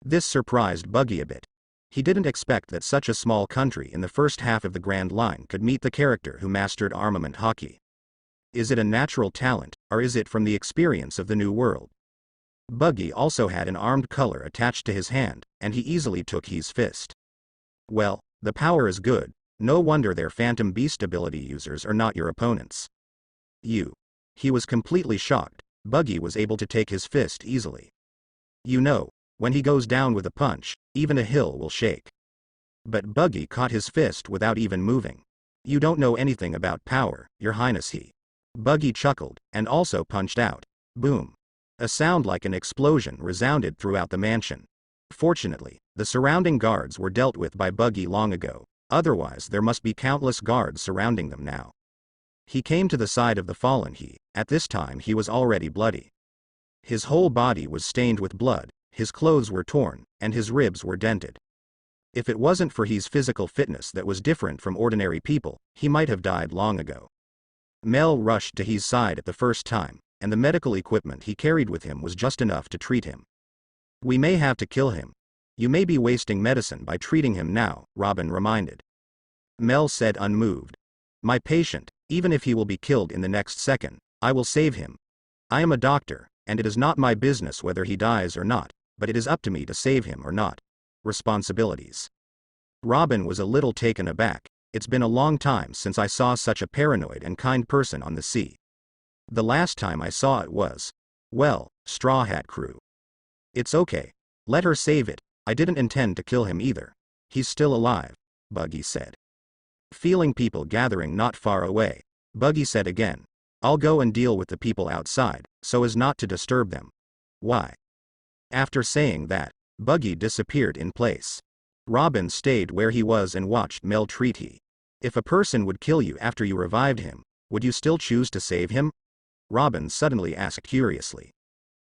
This surprised Buggy a bit. He didn't expect that such a small country in the first half of the Grand Line could meet the character who mastered armament hockey. Is it a natural talent, or is it from the experience of the New World? Buggy also had an armed color attached to his hand, and he easily took his fist. Well, the power is good. No wonder their Phantom Beast ability users are not your opponents. He was completely shocked. Buggy was able to take his fist easily. When he goes down with a punch, even a hill will shake. But Buggy caught his fist without even moving. You don't know anything about power, Your Highness. Buggy chuckled, and also punched out. Boom. A sound like an explosion resounded throughout the mansion. Fortunately, the surrounding guards were dealt with by Buggy long ago, otherwise there must be countless guards surrounding them now. He came to the side of the fallen. At this time he was already bloody. His whole body was stained with blood, his clothes were torn, and his ribs were dented. If it wasn't for his physical fitness that was different from ordinary people, he might have died long ago. Mel rushed to his side at the first time, and the medical equipment he carried with him was just enough to treat him. We may have to kill him. You may be wasting medicine by treating him now, Robin reminded. Mel said unmoved. My patient, even if he will be killed in the next second, I will save him. I am a doctor, and it is not my business whether he dies or not, but it is up to me to save him or not. Responsibilities. Robin was a little taken aback. It's been a long time since I saw such a paranoid and kind person on the sea. The last time I saw it was, well, Straw Hat Crew. It's okay. Let her save it. I didn't intend to kill him either. He's still alive, Buggy said. Feeling people gathering not far away, Buggy said again, I'll go and deal with the people outside, so as not to disturb them. Why? After saying that, Buggy disappeared in place. Robin stayed where he was and watched Mel treat he. If a person would kill you after you revived him, would you still choose to save him? Robin suddenly asked curiously.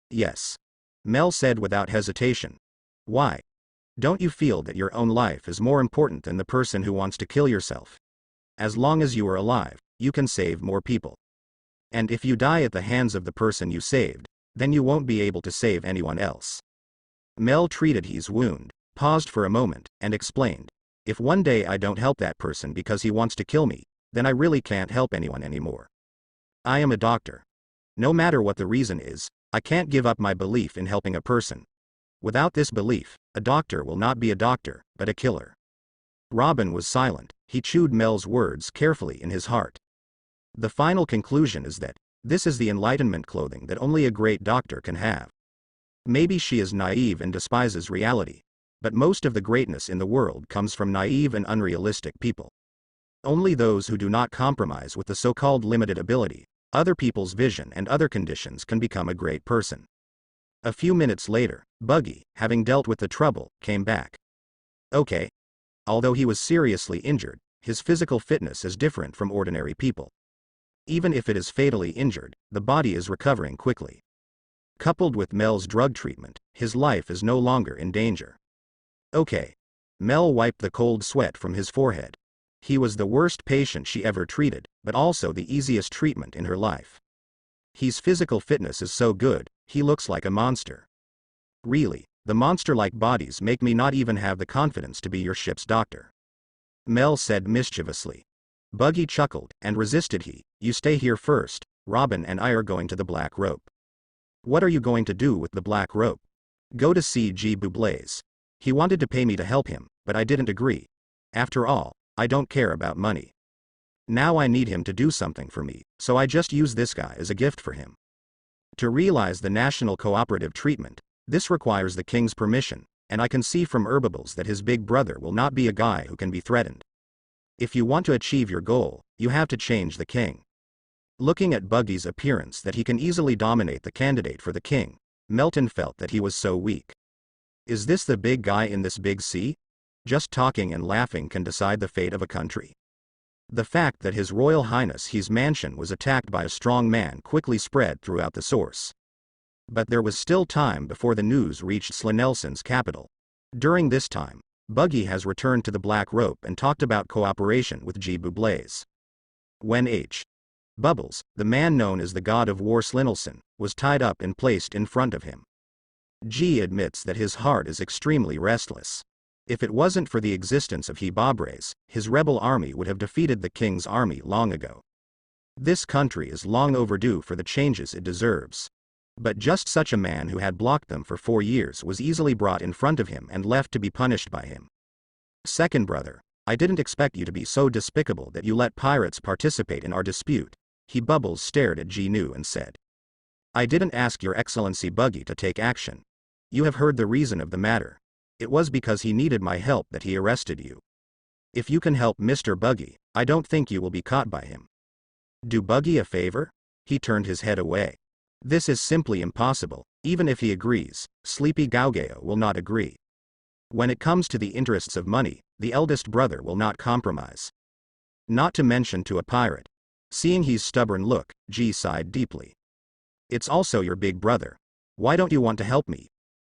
Yes. Mel said without hesitation. Why? Don't you feel that your own life is more important than the person who wants to kill yourself? As long as you are alive, you can save more people. And if you die at the hands of the person you saved, then you won't be able to save anyone else. Mel treated his wound, paused for a moment, and explained. If one day I don't help that person because he wants to kill me, then I really can't help anyone anymore. I am a doctor. No matter what the reason is, I can't give up my belief in helping a person. Without this belief, a doctor will not be a doctor, but a killer. Robin was silent. He chewed Mel's words carefully in his heart. The final conclusion is that this is the enlightenment clothing that only a great doctor can have. Maybe she is naive and despises reality, but most of the greatness in the world comes from naive and unrealistic people. Only those who do not compromise with the so-called limited ability, other people's vision and other conditions can become a great person. A few minutes later, Buggy, having dealt with the trouble, came back. Okay. Although he was seriously injured, his physical fitness is different from ordinary people. Even if it is fatally injured, the body is recovering quickly. Coupled with Mel's drug treatment, his life is no longer in danger. Okay. Mel wiped the cold sweat from his forehead. He was the worst patient she ever treated, but also the easiest treatment in her life. His physical fitness is so good, he looks like a monster. Really, the monster-like bodies make me not even have the confidence to be your ship's doctor. Mel said mischievously. Buggy chuckled and resisted. You stay here first, Robin and I are going to the black rope. What are you going to do with the black rope? Go to see Qiwuhai. He wanted to pay me to help him, but I didn't agree. After all, I don't care about money. Now I need him to do something for me, so I just use this guy as a gift for him. To realize the national cooperative treatment, this requires the king's permission, and I can see from Herbables that his big brother will not be a guy who can be threatened. If you want to achieve your goal, you have to change the king. Looking at Buggy's appearance that he can easily dominate the candidate for the king, Melton felt that he was so weak. Is this the big guy in this big sea? Just talking and laughing can decide the fate of a country. The fact that His Royal Highness He's mansion was attacked by a strong man quickly spread throughout the source. But there was still time before the news reached Slanelson's capital. During this time, Buggy has returned to the Black Rope and talked about cooperation with Qiwuhai. When H. Bubbles, the man known as the god of war Slanelson, was tied up and placed in front of him. G admits that his heart is extremely restless. If it wasn't for the existence of Hebabres, his rebel army would have defeated the king's army long ago. This country is long overdue for the changes it deserves. But just such a man who had blocked them for 4 years was easily brought in front of him and left to be punished by him. Second brother, I didn't expect you to be so despicable that you let pirates participate in our dispute. He Bubbles stared at Jhin and said. I didn't ask your excellency Buggy to take action. You have heard the reason of the matter. It was because he needed my help that he arrested you. If you can help Mr. Buggy, I don't think you will be caught by him. Do Buggy a favor? He turned his head away. This is simply impossible. Even if he agrees, Sleepy Gaugeo will not agree. When it comes to the interests of money, the eldest brother will not compromise. Not to mention to a pirate. Seeing his stubborn look, G sighed deeply. It's also your big brother. Why don't you want to help me?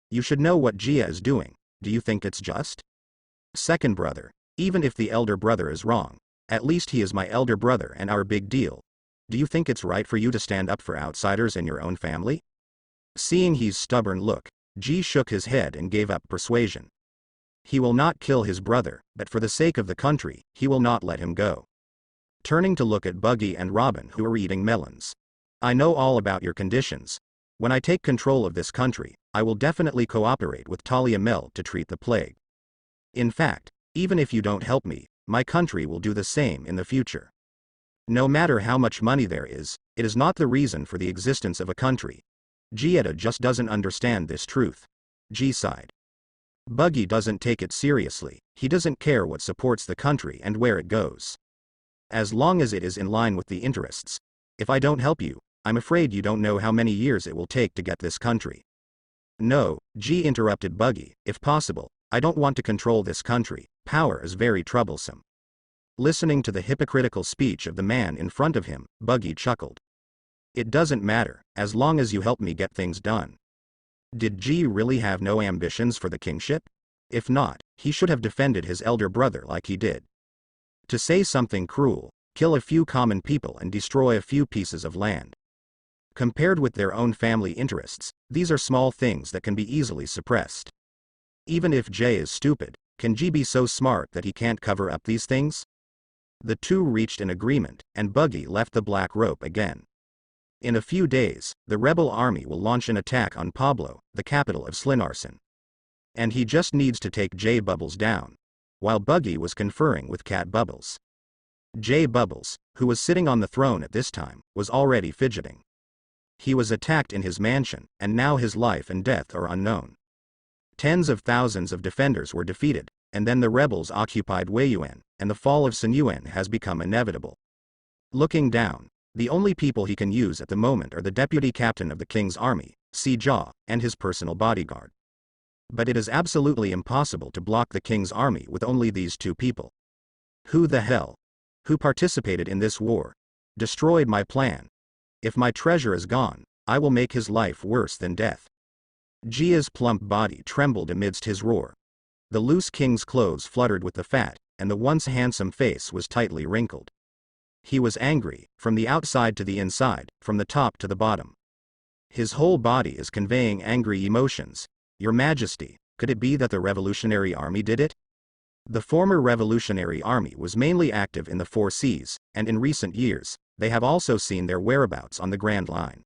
You should know what Gia is doing. Do you think it's just? Second brother, even if the elder brother is wrong, at least he is my elder brother and our big deal. Do you think it's right for you to stand up for outsiders in your own family? Seeing his stubborn look, G shook his head and gave up persuasion. He will not kill his brother, but for the sake of the country, he will not let him go. Turning to look at Buggy and Robin who are eating melons. I know all about your conditions. When I take control of this country, I will definitely cooperate with Talia Mel to treat the plague. In fact, even if you don't help me, my country will do the same in the future. No matter how much money there is, it is not the reason for the existence of a country. Gietta just doesn't understand this truth. G sighed. Buggy doesn't take it seriously. He doesn't care what supports the country and where it goes. As long as it is in line with the interests. If I don't help you, I'm afraid you don't know how many years it will take to get this country. No, G interrupted Buggy, if possible, I don't want to control this country. Power is very troublesome. Listening to the hypocritical speech of the man in front of him, Buggy chuckled. It doesn't matter, as long as you help me get things done. Did G really have no ambitions for the kingship? If not, he should have defended his elder brother like he did. To say something cruel, kill a few common people and destroy a few pieces of land. Compared with their own family interests, these are small things that can be easily suppressed. Even if J is stupid, can G be so smart that he can't cover up these things? The two reached an agreement, and Buggy left the Black Rope again. In a few days, the rebel army will launch an attack on Pablo, the capital of Slinarson. And he just needs to take J Bubbles down. While Buggy was conferring with Cat Bubbles. J Bubbles, who was sitting on the throne at this time, was already fidgeting. He was attacked in his mansion, and now his life and death are unknown. Tens of thousands of defenders were defeated, and then the rebels occupied Weiyuan, and the fall of Sinyuan has become inevitable. Looking down, the only people he can use at the moment are the deputy captain of the king's army, Si Jia, and his personal bodyguard. But it is absolutely impossible to block the king's army with only these two people. Who the hell? Who participated in this war? Destroyed my plan. If my treasure is gone, I will make his life worse than death. Jia's plump body trembled amidst his roar. The loose king's clothes fluttered with the fat, and the once handsome face was tightly wrinkled. He was angry, from the outside to the inside, from the top to the bottom. His whole body is conveying angry emotions. Your Majesty, could it be that the Revolutionary Army did it? The former Revolutionary Army was mainly active in the Four Seas, and in recent years, they have also seen their whereabouts on the Grand Line.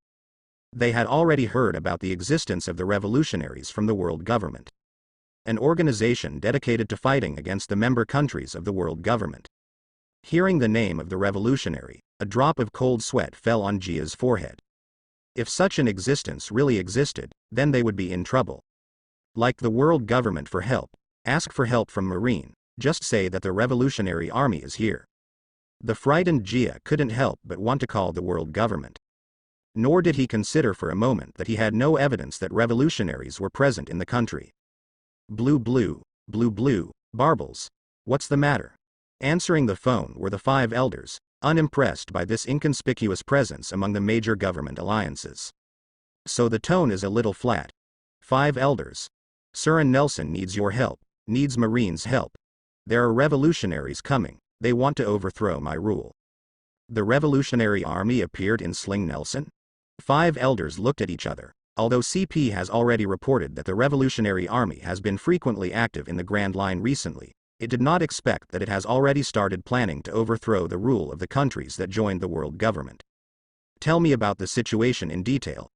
They had already heard about the existence of the revolutionaries from the world government. An organization dedicated to fighting against the member countries of the world government. Hearing the name of the revolutionary, a drop of cold sweat fell on Jia's forehead. If such an existence really existed, then they would be in trouble. Like the world government for help, ask for help from Marine, just say that the revolutionary army is here. The frightened Jia couldn't help but want to call the world government. Nor did he consider for a moment that he had no evidence that revolutionaries were present in the country. Blue blue, blue blue, Barbles. What's the matter? Answering the phone were the 5 elders, unimpressed by this inconspicuous presence among the major government alliances. So the tone is a little flat. 5 elders. Surin Nelson needs your help, needs Marines' help. There are revolutionaries coming, they want to overthrow my rule. The revolutionary army appeared in Sling Nelson? 5 elders looked at each other. Although CP has already reported that the revolutionary army has been frequently active in the Grand Line recently, it did not expect that it has already started planning to overthrow the rule of the countries that joined the world government. Tell me about the situation in detail.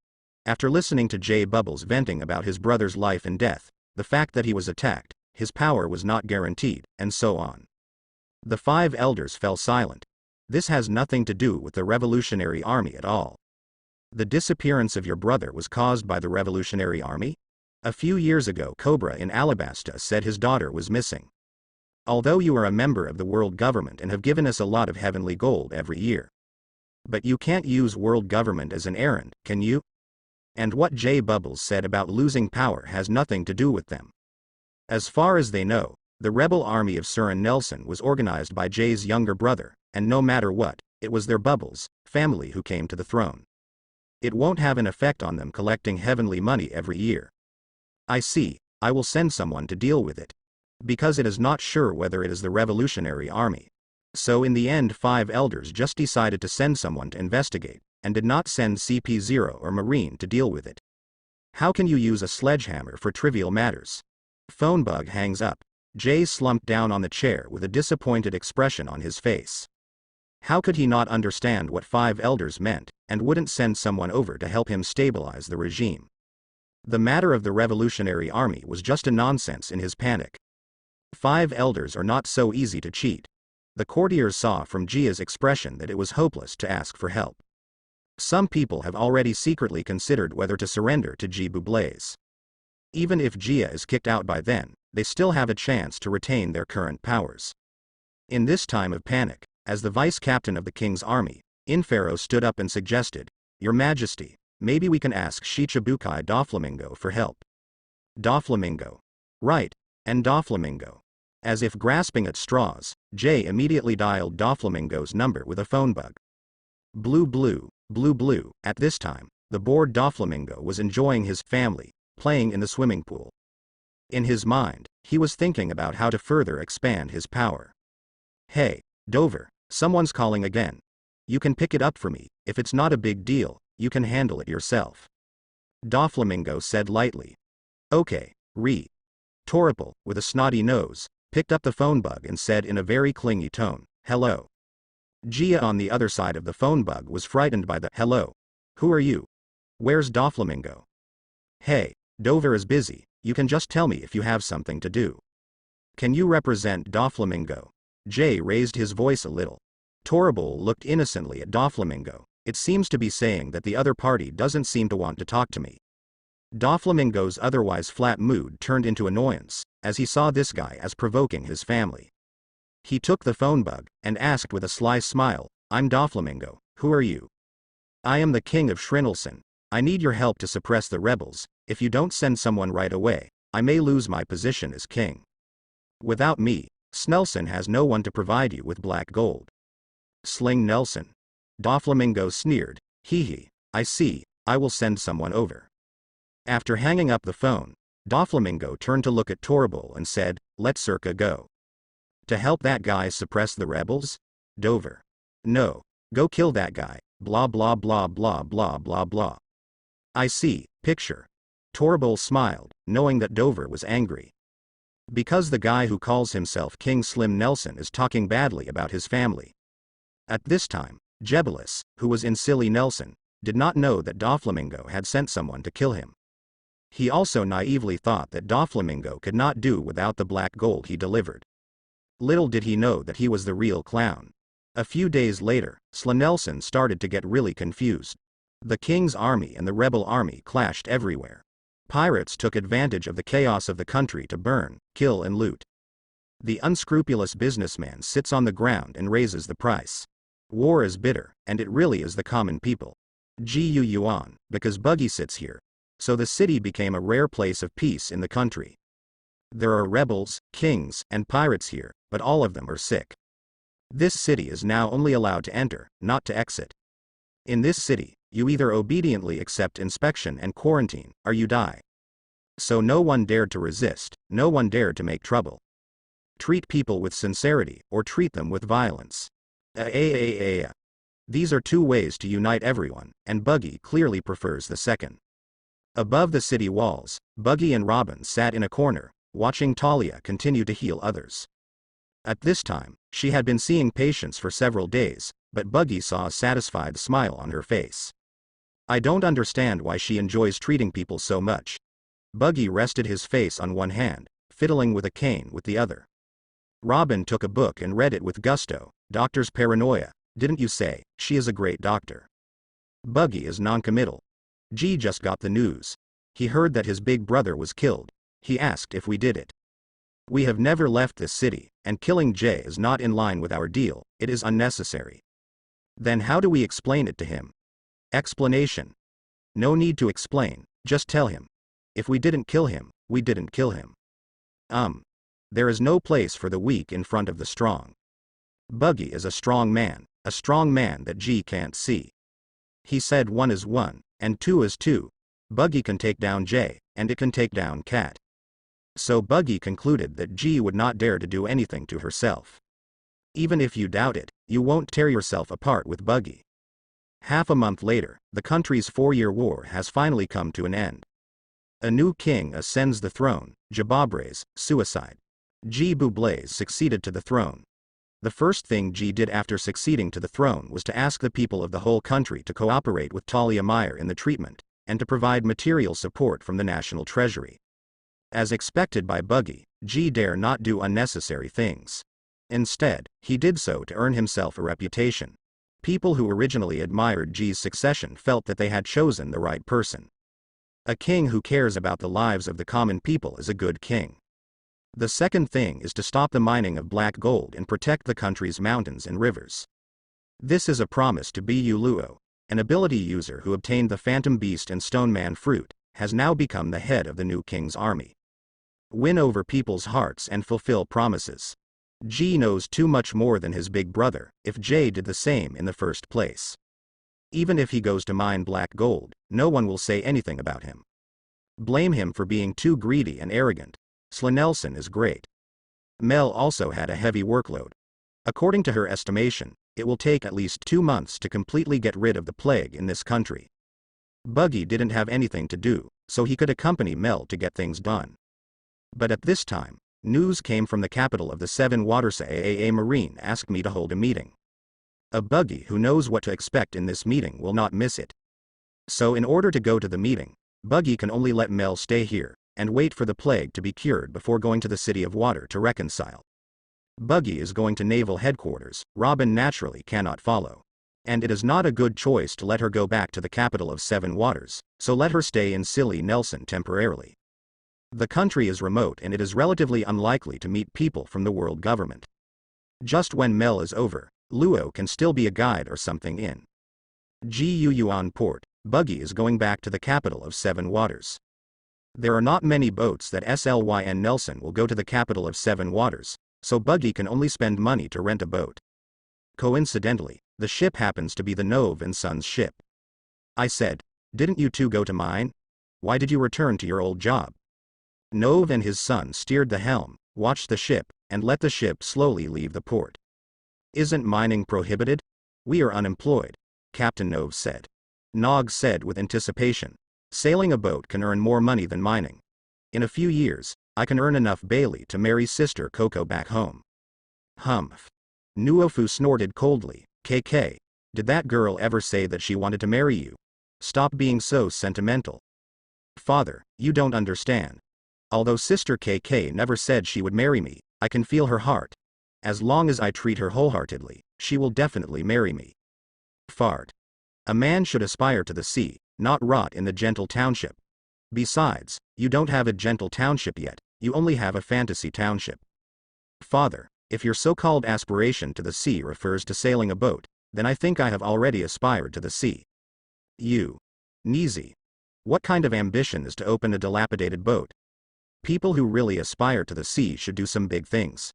After listening to J. Bubbles venting about his brother's life and death, the fact that he was attacked, his power was not guaranteed, and so on. The 5 elders fell silent. This has nothing to do with the revolutionary army at all. The disappearance of your brother was caused by the revolutionary army? A few years ago Cobra in Alabasta said his daughter was missing. Although you are a member of the world government and have given us a lot of heavenly gold every year. But you can't use world government as an errand, can you? And what J. Bubbles said about losing power has nothing to do with them. As far as they know, the rebel army of Surin Nelson was organized by Jay's younger brother, and no matter what, it was their Bubbles family who came to the throne. It won't have an effect on them collecting heavenly money every year. I see, I will send someone to deal with it. Because it is not sure whether it is the revolutionary army. So in the end 5 elders just decided to send someone to investigate, and did not send CP0 or Marine to deal with it. How can you use a sledgehammer for trivial matters? Phone bug hangs up. Jay slumped down on the chair with a disappointed expression on his face. How could he not understand what 5 elders meant, and wouldn't send someone over to help him stabilize the regime? The matter of the revolutionary army was just a nonsense in his panic. 5 elders are not so easy to cheat. The courtiers saw from Jia's expression that it was hopeless to ask for help. Some people have already secretly considered whether to surrender to Jibu Blaze. Even if Jia is kicked out by then, they still have a chance to retain their current powers. In this time of panic, as the vice captain of the king's army, Infero stood up and suggested, Your Majesty, maybe we can ask Shicibukai Doflamingo for help. Doflamingo. Right, and Doflamingo. As if grasping at straws, Jay immediately dialed Doflamingo's number with a phone bug. Blue blue, blue blue. At this time, the bored Doflamingo was enjoying his family, playing in the swimming pool. In his mind, he was thinking about how to further expand his power. Hey, Dover, someone's calling again. You can pick it up for me, if it's not a big deal, you can handle it yourself. Doflamingo said lightly. Okay, Toripal, with a snotty nose, picked up the phone bug and said in a very clingy tone, Hello. Jia on the other side of the phone bug was frightened by the hello. Who are you? Where's Doflamingo? Hey, Dover is busy, you can just tell me if you have something to do. Can you represent Doflamingo? Jay raised his voice a little. Toribal looked innocently at Doflamingo. It seems to be saying that the other party doesn't seem to want to talk to me. Doflamingo's otherwise flat mood turned into annoyance, as he saw this guy as provoking his family. He took the phone bug, and asked with a sly smile, I'm Doflamingo, who are you? I am the king of Shrinelson. I need your help to suppress the rebels. If you don't send someone right away, I may lose my position as king. Without me, Snelson has no one to provide you with black gold. Sling Nelson. Doflamingo sneered, hee, I see, I will send someone over. After hanging up the phone, Doflamingo turned to look at Toribal and said, let Circa go. To help that guy suppress the rebels? Dover. No, go kill that guy, blah blah blah blah blah blah blah. I see, picture. Toribal smiled, knowing that Dover was angry. Because the guy who calls himself King Slim Nelson is talking badly about his family. At this time, Jebalus, who was in Silly Nelson, did not know that Doflamingo had sent someone to kill him. He also naively thought that Doflamingo could not do without the black gold he delivered. Little did he know that he was the real clown. A few days later, Slanelson started to get really confused. The king's army and the rebel army clashed everywhere. Pirates took advantage of the chaos of the country to burn, kill and loot. The unscrupulous businessman sits on the ground and raises the price. War is bitter, and it really is the common people. Qiwuhai, because Buggy sits here. So the city became a rare place of peace in the country. There are rebels, kings, and pirates here, but all of them are sick. This city is now only allowed to enter, not to exit. In this city, you either obediently accept inspection and quarantine, or you die. So no one dared to resist, no one dared to make trouble. Treat people with sincerity, or treat them with violence. These are two ways to unite everyone, and Buggy clearly prefers the second. Above the city walls, Buggy and Robin sat in a corner, watching Talia continue to heal others. At this time, she had been seeing patients for several days, but Buggy saw a satisfied smile on her face. I don't understand why she enjoys treating people so much. Buggy rested his face on one hand, fiddling with a cane with the other. Robin took a book and read it with gusto. Doctor's paranoia, didn't you say? She is a great doctor. Buggy is non-committal. G just got the news. He heard that his big brother was killed. He asked if we did it. We have never left this city, and killing Jay is not in line with our deal, it is unnecessary. Then how do we explain it to him? Explanation. No need to explain, just tell him. If we didn't kill him, we didn't kill him. There is no place for the weak in front of the strong. Buggy is a strong man that G can't see. He said 1 is 1, and 2 is 2. Buggy can take down J, and it can take down Cat. So Buggy concluded that G would not dare to do anything to herself. Even if you doubt it, you won't tear yourself apart with Buggy. Half a month later, the country's 4-year war has finally come to an end. A new king ascends the throne, Jababre's suicide. G Bublaze succeeded to the throne. The first thing G did after succeeding to the throne was to ask the people of the whole country to cooperate with Talia Meyer in the treatment, and to provide material support from the national treasury. As expected by Buggy, G dare not do unnecessary things. Instead, he did so to earn himself a reputation. People who originally admired G's succession felt that they had chosen the right person. A king who cares about the lives of the common people is a good king. The second thing is to stop the mining of black gold and protect the country's mountains and rivers. This is a promise to Bu Luo, an ability user who obtained the Phantom Beast and Stone Man fruit, has now become the head of the new king's army. Win over people's hearts and fulfill promises. G knows too much more than his big brother, if J did the same in the first place. Even if he goes to mine black gold, no one will say anything about him. Blame him for being too greedy and arrogant. Slanelson is great. Mel also had a heavy workload. According to her estimation, it will take at least 2 months to completely get rid of the plague in this country. Buggy didn't have anything to do, so he could accompany Mel to get things done. But at this time, news came from the capital of the 7 Waters. A Marine asked me to hold a meeting. A Buggy who knows what to expect in this meeting will not miss it. So in order to go to the meeting, Buggy can only let Mel stay here, and wait for the plague to be cured before going to the City of Water to reconcile. Buggy is going to naval headquarters. Robin naturally cannot follow. And it is not a good choice to let her go back to the capital of 7 Waters, so let her stay in Silly Nelson temporarily. The country is remote and it is relatively unlikely to meet people from the world government. Just when Mel is over, Luo can still be a guide or something in Qiwuhai port. Buggy is going back to the capital of 7 Waters. There are not many boats that Slyn Nelson will go to the capital of 7 Waters, so Buggy can only spend money to rent a boat. Coincidentally, the ship happens to be the Nov and Sons ship. I said, didn't you two go to mine? Why did you return to your old job? Nov and his son steered the helm, watched the ship, and let the ship slowly leave the port. Isn't mining prohibited? We are unemployed, Captain Nov said. Nog said with anticipation. Sailing a boat can earn more money than mining. In a few years, I can earn enough Bailey to marry sister Coco back home. Humph. Nuofu snorted coldly. KK, did that girl ever say that she wanted to marry you? Stop being so sentimental. Father, you don't understand. Although sister KK never said she would marry me, I can feel her heart. As long as I treat her wholeheartedly, she will definitely marry me. Fart. A man should aspire to the sea, not rot in the gentle township. Besides, you don't have a gentle township yet, you only have a fantasy township. Father, if your so-called aspiration to the sea refers to sailing a boat, then I think I have already aspired to the sea. You. Nizi. What kind of ambition is to open a dilapidated boat? People who really aspire to the sea should do some big things.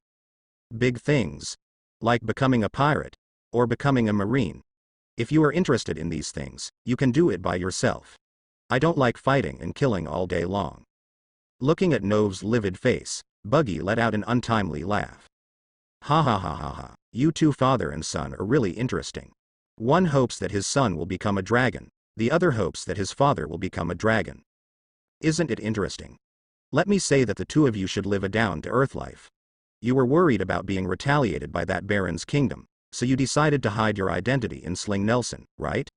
Big things? Like becoming a pirate. Or becoming a marine. If you are interested in these things, you can do it by yourself. I don't like fighting and killing all day long. Looking at Nov's livid face, Buggy let out an untimely laugh. Ha ha ha ha ha, you two father and son are really interesting. One hopes that his son will become a dragon, the other hopes that his father will become a dragon. Isn't it interesting? Let me say that the two of you should live a down-to-earth life. You were worried about being retaliated by that Baron's kingdom, so you decided to hide your identity in Sling Nelson, right?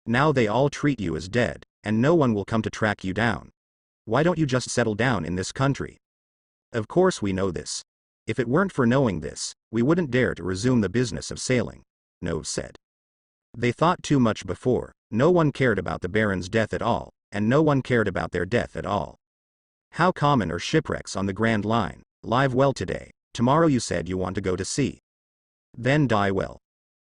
Now they all treat you as dead, and no one will come to track you down. Why don't you just settle down in this country? Of course we know this. If it weren't for knowing this, we wouldn't dare to resume the business of sailing, Nov said. They thought too much before, no one cared about the Baron's death at all, and no one cared about their death at all. How common are shipwrecks on the Grand Line? Live well today, tomorrow you said you want to go to sea. Then die well.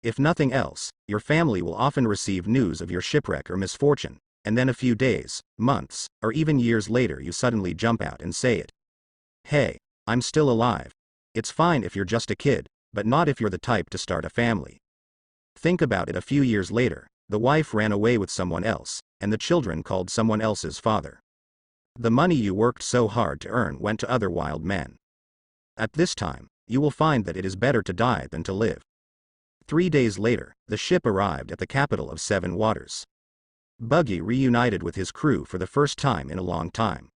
If nothing else, your family will often receive news of your shipwreck or misfortune, and then a few days, months, or even years later you suddenly jump out and say it. Hey, I'm still alive. It's fine if you're just a kid, but not if you're the type to start a family. Think about it. A few years later, the wife ran away with someone else, and the children called someone else's father. The money you worked so hard to earn went to other wild men. At this time, you will find that it is better to die than to live. 3 days later, the ship arrived at the capital of Seven Waters. Buggy reunited with his crew for the first time in a long time.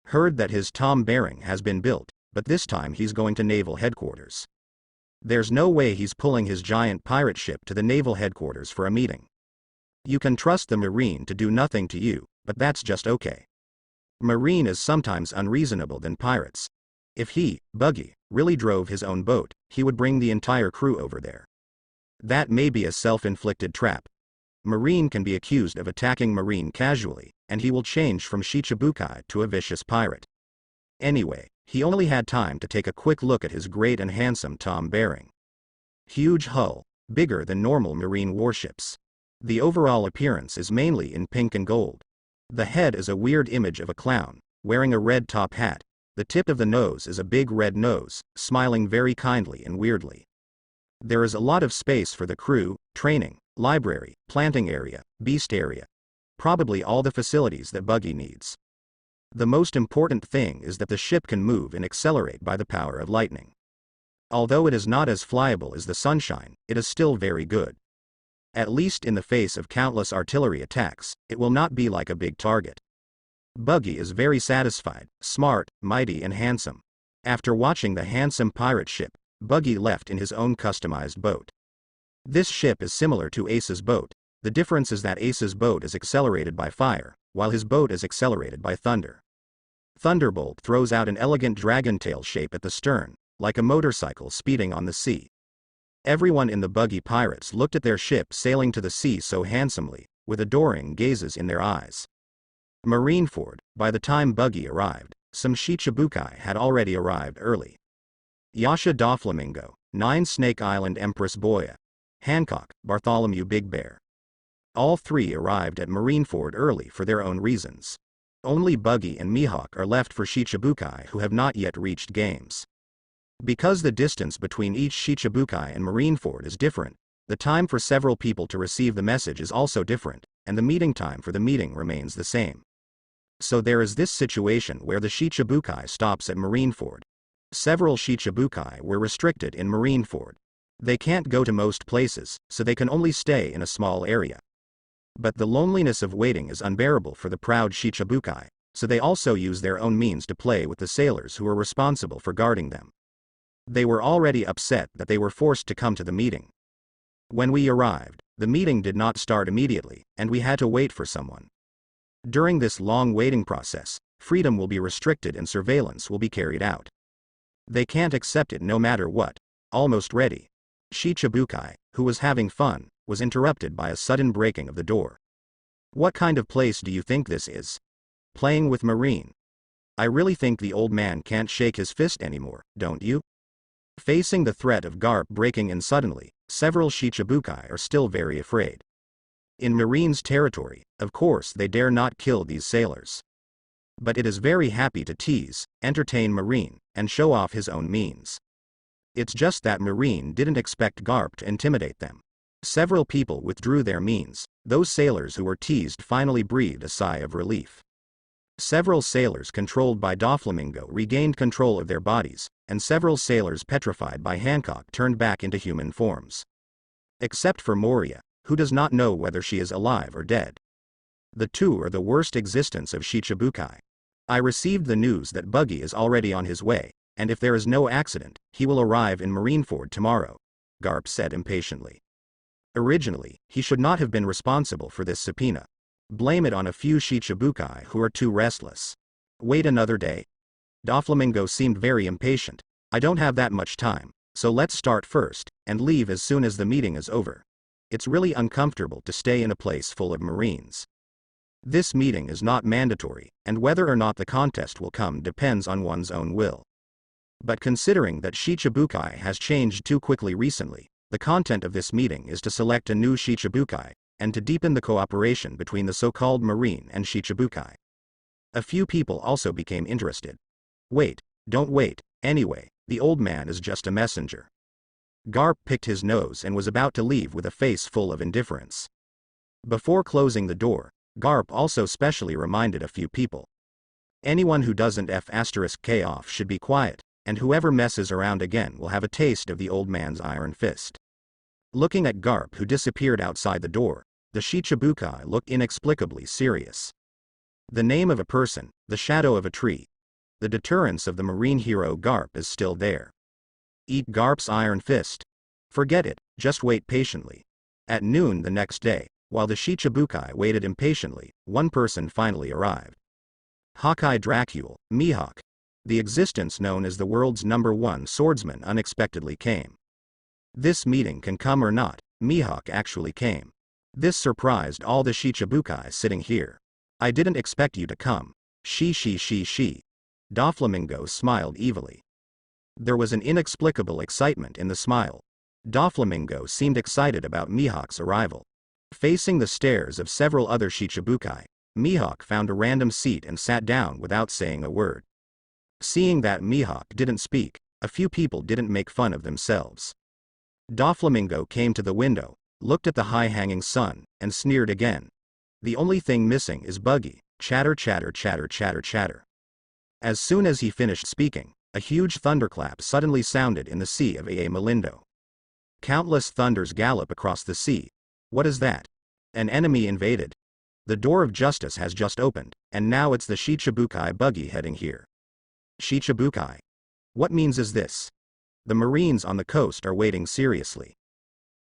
Heard that his Tom Bearing has been built, but this time he's going to naval headquarters. There's no way he's pulling his giant pirate ship to the naval headquarters for a meeting. You can trust the Marine to do nothing to you, but that's just okay. Marine is sometimes unreasonable than pirates. If he, Buggy, really drove his own boat, he would bring the entire crew over there. That may be a self-inflicted trap. Marine can be accused of attacking Marine casually, and he will change from Shicibukai to a vicious pirate. Anyway, he only had time to take a quick look at his great and handsome Tom Bearing. Huge hull, bigger than normal Marine warships. The overall appearance is mainly in pink and gold. The head is a weird image of a clown, wearing a red top hat. The tip of the nose is a big red nose, smiling very kindly and weirdly. There is a lot of space for the crew, training, library, planting area, beast area. Probably all the facilities that Buggy needs. The most important thing is that the ship can move and accelerate by the power of lightning. Although it is not as flyable as the Sunshine, it is still very good. At least in the face of countless artillery attacks, it will not be like a big target. Buggy is very satisfied, smart, mighty and handsome. After watching the handsome pirate ship, Buggy left in his own customized boat. This ship is similar to Ace's boat. The difference is that Ace's boat is accelerated by fire, while his boat is accelerated by thunder. Thunderbolt throws out an elegant dragon tail shape at the stern, like a motorcycle speeding on the sea. Everyone in the Buggy pirates looked at their ship sailing to the sea so handsomely, with adoring gazes in their eyes. Marineford, by the time Buggy arrived, some Shicibukai had already arrived early. Yasha Doflamingo, 9 Snake Island Empress Boya. Hancock, Bartholomew Big Bear. All three arrived at Marineford early for their own reasons. Only Buggy and Mihawk are left for Shicibukai who have not yet reached games. Because the distance between each Shicibukai and Marineford is different, the time for several people to receive the message is also different, and the meeting time for the meeting remains the same. So there is this situation where the Shicibukai stops at Marineford. Several Shicibukai were restricted in Marineford. They can't go to most places, so they can only stay in a small area. But the loneliness of waiting is unbearable for the proud Shicibukai, so they also use their own means to play with the sailors who are responsible for guarding them. They were already upset that they were forced to come to the meeting. When we arrived, the meeting did not start immediately, and we had to wait for someone. During this long waiting process, freedom will be restricted and surveillance will be carried out. They can't accept it no matter what. Almost ready. Shicibukai, who was having fun, was interrupted by a sudden breaking of the door. What kind of place do you think this is? Playing with Marine. I really think the old man can't shake his fist anymore, don't you? Facing the threat of Garp breaking in suddenly, several Shicibukai are still very afraid. In Marine's territory, of course they dare not kill these sailors. But it is very happy to tease, entertain Marine, and show off his own means. It's just that Marine didn't expect Garp to intimidate them. Several people withdrew their means. Those sailors who were teased finally breathed a sigh of relief. Several sailors controlled by Doflamingo regained control of their bodies, and several sailors petrified by Hancock turned back into human forms. Except for Moria, who does not know whether she is alive or dead. The two are the worst existence of Shicibukai. I received the news that Buggy is already on his way, and if there is no accident, he will arrive in Marineford tomorrow, Garp said impatiently. Originally, he should not have been responsible for this subpoena. Blame it on a few Shicibukai who are too restless. Wait another day? Doflamingo seemed very impatient. I don't have that much time, so let's start first, and leave as soon as the meeting is over. It's really uncomfortable to stay in a place full of Marines. This meeting is not mandatory, and whether or not the contest will come depends on one's own will. But considering that Shicibukai has changed too quickly recently, the content of this meeting is to select a new Shicibukai, and to deepen the cooperation between the so-called Marine and Shicibukai. A few people also became interested. Wait, don't wait, anyway, the old man is just a messenger. Garp picked his nose and was about to leave with a face full of indifference. Before closing the door, Garp also specially reminded a few people. Anyone who doesn't F*K off should be quiet, and whoever messes around again will have a taste of the old man's iron fist. Looking at Garp who disappeared outside the door, the Shicibukai looked inexplicably serious. The name of a person, the shadow of a tree. The deterrence of the marine hero Garp is still there. Eat Garp's iron fist? Forget it, just wait patiently. At noon the next day, while the Shicibukai waited impatiently, one person finally arrived. Hawkeye Dracule, Mihawk. The existence known as the world's #1 swordsman unexpectedly came. This meeting can come or not, Mihawk actually came. This surprised all the Shicibukai sitting here. I didn't expect you to come. She. Doflamingo smiled evilly. There was an inexplicable excitement in the smile. Doflamingo seemed excited about Mihawk's arrival. Facing the stares of several other Shicibukai, Mihawk found a random seat and sat down without saying a word. Seeing that Mihawk didn't speak, a few people didn't make fun of themselves. Doflamingo came to the window, looked at the high-hanging sun, and sneered again. The only thing missing is Buggy, chatter. As soon as he finished speaking, a huge thunderclap suddenly sounded in the sea of Aa Malindo. Countless thunders gallop across the sea. What is that? An enemy invaded? The door of justice has just opened, and now it's the Shicibukai Buggy heading here. Shicibukai? What means is this? The Marines on the coast are waiting seriously.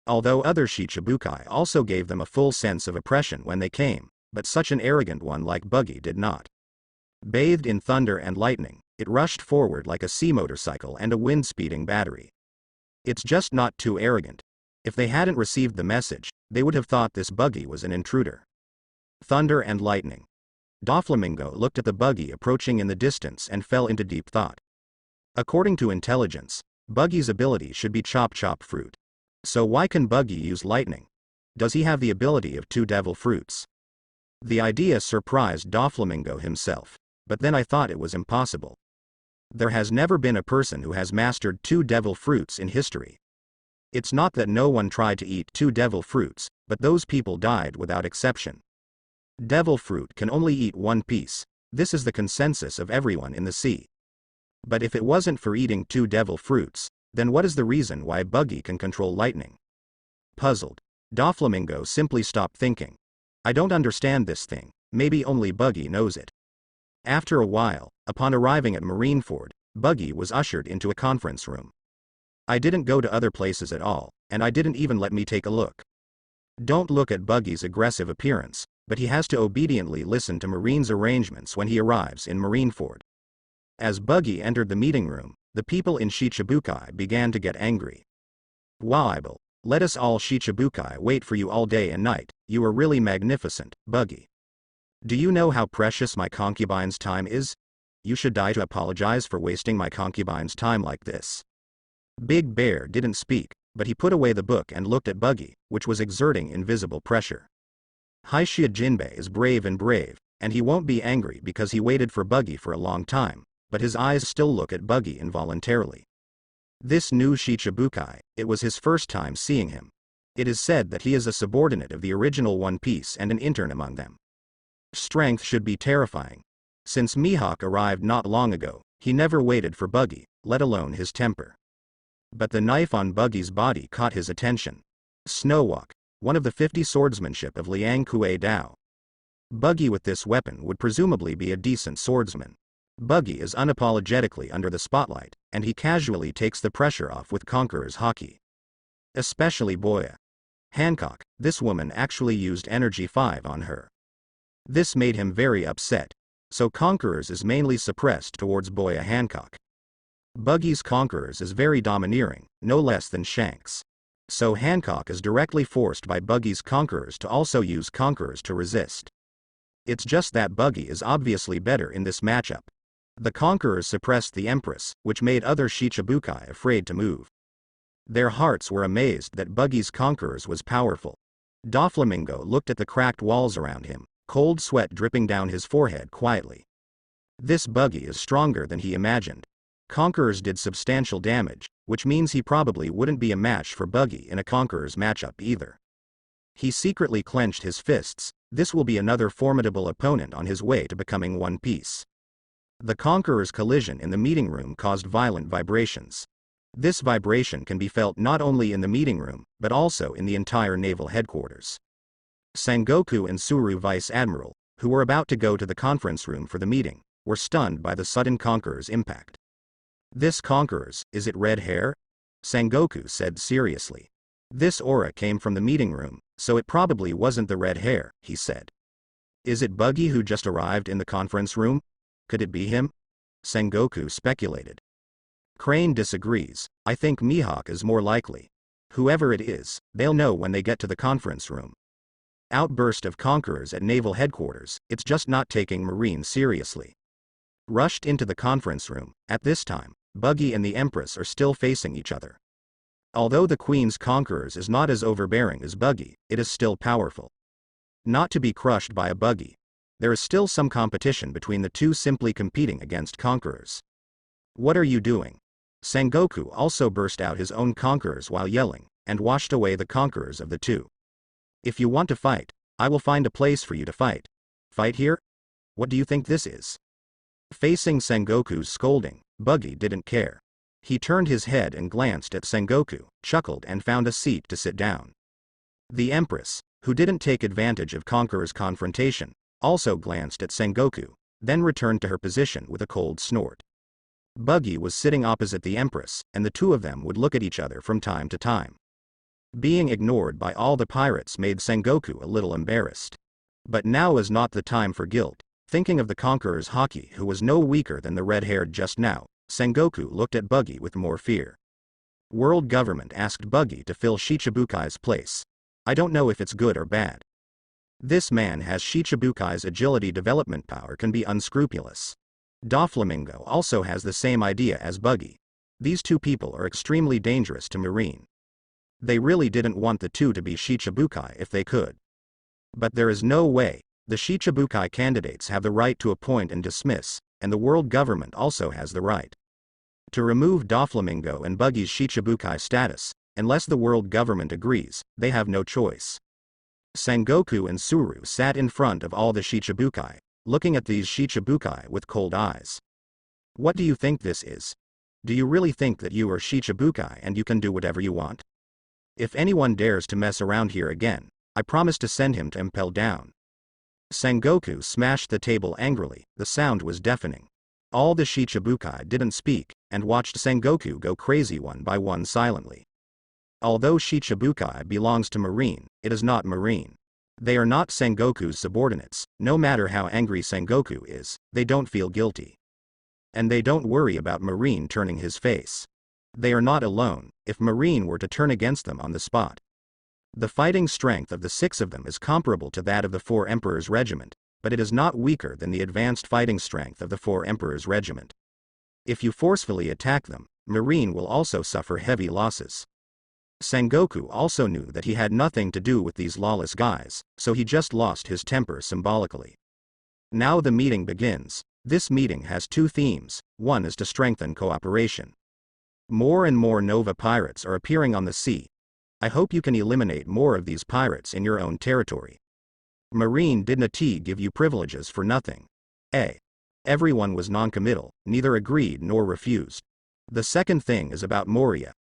Although other Shicibukai also gave them a full sense of oppression when they came, but such an arrogant one like Buggy did not. Bathed in thunder and lightning, it rushed forward like a sea motorcycle and a wind-speeding battery. It's just not too arrogant. If they hadn't received the message, they would have thought this Buggy was an intruder. Thunder and lightning. Doflamingo looked at the Buggy approaching in the distance and fell into deep thought. According to intelligence, Buggy's ability should be chop fruit. So why can Buggy use lightning? Does he have the ability of 2 devil fruits? The idea surprised Doflamingo himself, but then I thought it was impossible. There has never been a person who has mastered 2 devil fruits in history. It's not that no one tried to eat 2 devil fruits, but those people died without exception. Devil fruit can only eat 1 piece. This is the consensus of everyone in the sea. But if it wasn't for eating 2 devil fruits, then what is the reason why Buggy can control lightning? Puzzled, Doflamingo simply stopped thinking. I don't understand this thing, maybe only Buggy knows it. After a while, upon arriving at Marineford, Buggy was ushered into a conference room. I didn't go to other places at all, and I didn't even let me take a look. Don't look at Buggy's aggressive appearance, but he has to obediently listen to Marine's arrangements when he arrives in Marineford. As Buggy entered the meeting room, the people in Shicibukai began to get angry. Waible, let us all Shicibukai wait for you all day and night, you are really magnificent, Buggy. Do you know how precious my concubine's time is? You should die to apologize for wasting my concubine's time like this. Big Bear didn't speak, but he put away the book and looked at Buggy, which was exerting invisible pressure. Haishia Jinbei is brave, and he won't be angry because he waited for Buggy for a long time, but his eyes still look at Buggy involuntarily. This new Shichibukai, it was his first time seeing him. It is said that he is a subordinate of the original One Piece and an intern among them. Strength should be terrifying. Since Mihawk arrived not long ago, he never waited for Buggy, let alone his temper. But the knife on Buggy's body caught his attention. Snowwalk, one of the 50 swordsmanship of Liang Kuei Dao. Buggy with this weapon would presumably be a decent swordsman. Buggy is unapologetically under the spotlight, and he casually takes the pressure off with Conqueror's haki. Especially Boya. Hancock, this woman actually used Energy 5 on her. This made him very upset, so Conqueror's is mainly suppressed towards Boya Hancock. Buggy's Conqueror's is very domineering, no less than Shanks. So Hancock is directly forced by Buggy's Conqueror's to also use Conqueror's to resist. It's just that Buggy is obviously better in this matchup. The Conquerors suppressed the Empress, which made other Shichibukai afraid to move. Their hearts were amazed that Buggy's Conquerors was powerful. Doflamingo looked at the cracked walls around him, cold sweat dripping down his forehead quietly. This Buggy is stronger than he imagined. Conquerors did substantial damage, which means he probably wouldn't be a match for Buggy in a Conquerors matchup either. He secretly clenched his fists. This will be another formidable opponent on his way to becoming One Piece. The Conqueror's collision in the meeting room caused violent vibrations. This vibration can be felt not only in the meeting room, but also in the entire naval headquarters. Sengoku and Suru Vice Admiral, who were about to go to the conference room for the meeting, were stunned by the sudden Conqueror's impact. This Conqueror's, is it red hair? Sengoku said seriously. This aura came from the meeting room, so it probably wasn't the red hair, he said. Is it Buggy who just arrived in the conference room? Could it be him? Sengoku speculated. Crane disagrees. I think Mihawk is more likely. Whoever it is, they'll know when they get to the conference room. Outburst of Conquerors at naval headquarters, it's just not taking Marine seriously. Rushed into the conference room, at this time, Buggy and the Empress are still facing each other. Although the Queen's Conquerors is not as overbearing as Buggy, it is still powerful. Not to be crushed by a Buggy. There is still some competition between the two simply competing against Conquerors. What are you doing? Sengoku also burst out his own Conquerors while yelling, and washed away the Conquerors of the two. If you want to fight, I will find a place for you to fight. Fight here? What do you think this is? Facing Sengoku's scolding, Buggy didn't care. He turned his head and glanced at Sengoku, chuckled and found a seat to sit down. The Empress, who didn't take advantage of Conqueror's confrontation, also glanced at Sengoku, then returned to her position with a cold snort. Buggy was sitting opposite the Empress, and the two of them would look at each other from time to time. Being ignored by all the pirates made Sengoku a little embarrassed. But now is not the time for guilt. Thinking of the Conqueror's haki who was no weaker than the red-haired just now, Sengoku looked at Buggy with more fear. World government asked Buggy to fill Shichibukai's place. I don't know if it's good or bad. This man has Shichibukai's agility development power can be unscrupulous. Doflamingo also has the same idea as Buggy. These two people are extremely dangerous to Marine. They really didn't want the two to be Shichibukai if they could. But there is no way. The Shichibukai candidates have the right to appoint and dismiss, and the world government also has the right to remove Doflamingo and Buggy's Shichibukai status. Unless the world government agrees, they have no choice. Sengoku and Suru sat in front of all the Shichibukai, looking at these Shichibukai with cold eyes. What do you think this is? Do you really think that you are Shichibukai and you can do whatever you want? If anyone dares to mess around here again, I promise to send him to impel down. Sengoku smashed the table angrily. The sound was deafening. All the Shichibukai didn't speak, and watched Sengoku go crazy one by one silently. Although Shichibukai belongs to Marine, it is not Marine. They are not Sengoku's subordinates. No matter how angry Sengoku is, they don't feel guilty. And they don't worry about Marine turning his face. They are not alone, if Marine were to turn against them on the spot. The fighting strength of the 6 of them is comparable to that of the 4 Emperor's Regiment, but it is not weaker than the advanced fighting strength of the 4 Emperor's Regiment. If you forcefully attack them, Marine will also suffer heavy losses. Sengoku also knew that he had nothing to do with these lawless guys, so he just lost his temper symbolically. Now the meeting begins. This meeting has two themes. One is to strengthen cooperation. More and more Nova pirates are appearing on the sea. I hope you can eliminate more of these pirates in your own territory. Marine didn't give you privileges for nothing. Everyone was non-committal, neither agreed nor refused. The second thing is about Moria.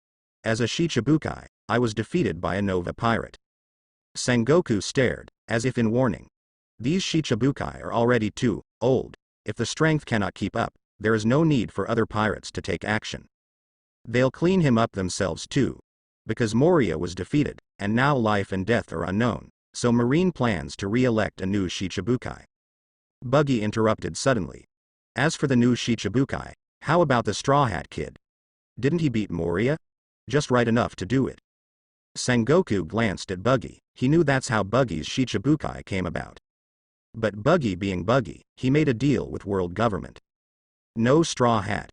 As a Shichibukai, I was defeated by a Nova pirate. Sengoku stared, as if in warning. These Shichibukai are already too old. If the strength cannot keep up, there is no need for other pirates to take action. They'll clean him up themselves too. Because Moria was defeated, and now life and death are unknown, so Marine plans to re-elect a new Shichibukai. Buggy interrupted suddenly. As for the new Shichibukai, how about the Straw Hat Kid? Didn't he beat Moria? Just right enough to do it. Sengoku glanced at Buggy. He knew that's how Buggy's Shichibukai came about. But Buggy being Buggy, he made a deal with world government. No Straw Hat.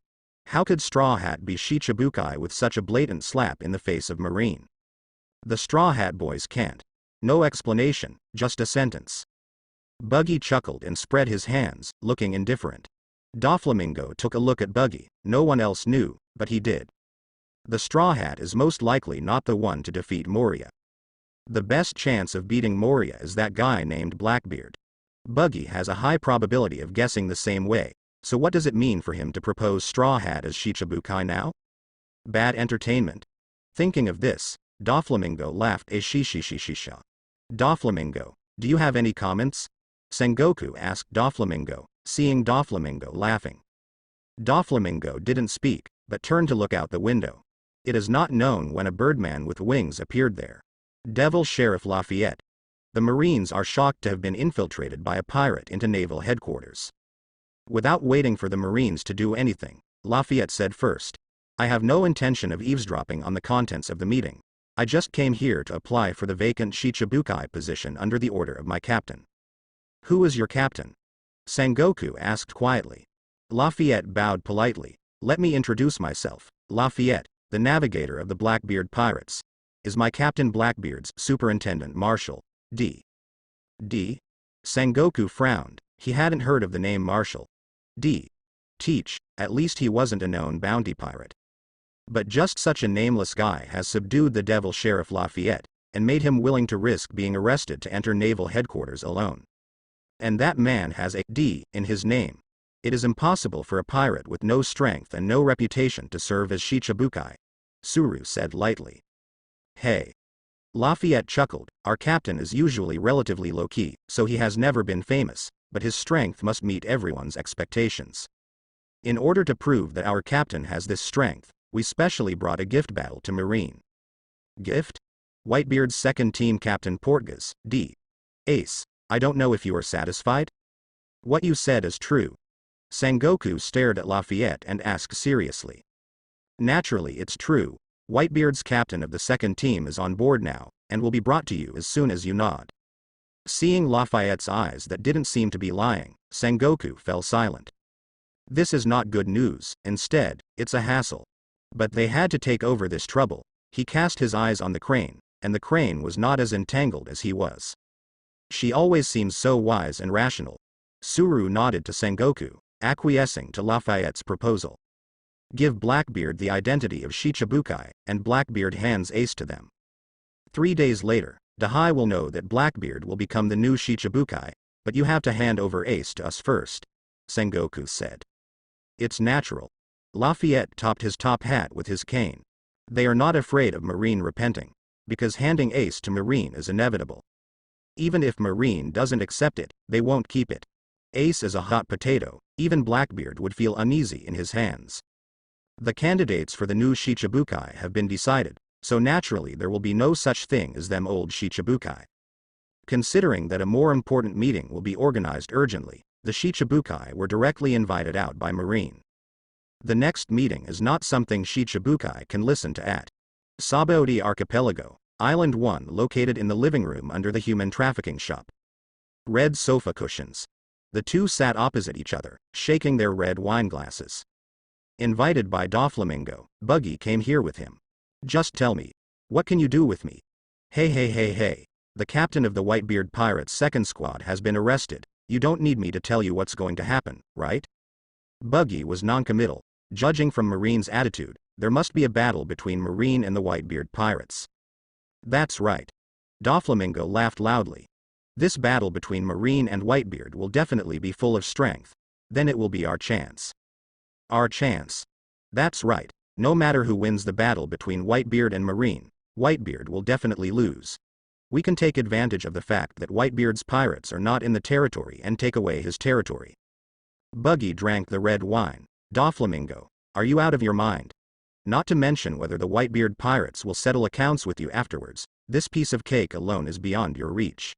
How could Straw Hat be Shichibukai with such a blatant slap in the face of Marine? The Straw Hat boys can't. No explanation, just a sentence. Buggy chuckled and spread his hands, looking indifferent. Doflamingo took a look at Buggy. No one else knew, but he did. The Straw Hat is most likely not the one to defeat Moria. The best chance of beating Moria is that guy named Blackbeard. Buggy has a high probability of guessing the same way, so what does it mean for him to propose Straw Hat as Shichibukai now? Bad entertainment. Thinking of this, Doflamingo laughed a shishishishisha. Doflamingo, do you have any comments? Sengoku asked Doflamingo, seeing Doflamingo laughing. Doflamingo didn't speak, but turned to look out the window. It is not known when a birdman with wings appeared there. Devil Sheriff Lafayette. The Marines are shocked to have been infiltrated by a pirate into naval headquarters. Without waiting for the Marines to do anything, Lafayette said first, I have no intention of eavesdropping on the contents of the meeting. I just came here to apply for the vacant Shichibukai position under the order of my captain. Who is your captain? Sengoku asked quietly. Lafayette bowed politely. Let me introduce myself. Lafayette, the navigator of the Blackbeard pirates. Is my captain Blackbeard's superintendent Marshal, D. Sengoku frowned. He hadn't heard of the name Marshal. D. Teach, at least he wasn't a known bounty pirate. But just such a nameless guy has subdued the Devil Sheriff Lafayette, and made him willing to risk being arrested to enter naval headquarters alone. And that man has a D in his name. It is impossible for a pirate with no strength and no reputation to serve as Shichibukai, Suru said lightly. Hey. Lafayette chuckled. Our captain is usually relatively low-key, so he has never been famous, but his strength must meet everyone's expectations. In order to prove that our captain has this strength, we specially brought a gift battle to Marine. Gift? Whitebeard's second team captain Portgas, D. Ace, I don't know if you are satisfied? What you said is true. Sengoku stared at Lafayette and asked seriously. Naturally it's true. Whitebeard's captain of the second team is on board now, and will be brought to you as soon as you nod. Seeing Lafayette's eyes that didn't seem to be lying, Sengoku fell silent. This is not good news, instead, it's a hassle. But they had to take over this trouble. He cast his eyes on the crane, and the crane was not as entangled as he was. She always seems so wise and rational. Suru nodded to Sengoku, acquiescing to Lafayette's proposal. Give Blackbeard the identity of Shichibukai, and Blackbeard hands Ace to them. 3 days later, Dahai will know that Blackbeard will become the new Shichibukai, but you have to hand over Ace to us first, Sengoku said. It's natural. Lafayette topped his top hat with his cane. They are not afraid of Marine repenting, because handing Ace to Marine is inevitable. Even if Marine doesn't accept it, they won't keep it. Ace is a hot potato, even Blackbeard would feel uneasy in his hands. The candidates for the new Shichibukai have been decided, so naturally there will be no such thing as them old Shichibukai. Considering that a more important meeting will be organized urgently, the Shichibukai were directly invited out by Marine. The next meeting is not something Shichibukai can listen to at Sabaody Archipelago, Island 1 located in the living room under the human trafficking shop. Red sofa cushions. The two sat opposite each other, shaking their red wine glasses. Invited by Doflamingo, Buggy came here with him. Just tell me. What can you do with me? Hey hey hey hey. The captain of the Whitebeard Pirates' second squad has been arrested. You don't need me to tell you what's going to happen, right? Buggy was noncommittal. Judging from Marine's attitude, there must be a battle between Marine and the Whitebeard Pirates. That's right. Doflamingo laughed loudly. This battle between Marine and Whitebeard will definitely be full of strength. Then it will be our chance. Our chance. That's right. No matter who wins the battle between Whitebeard and Marine, Whitebeard will definitely lose. We can take advantage of the fact that Whitebeard's pirates are not in the territory and take away his territory. Buggy drank the red wine. Doflamingo, are you out of your mind? Not to mention whether the Whitebeard pirates will settle accounts with you afterwards, this piece of cake alone is beyond your reach.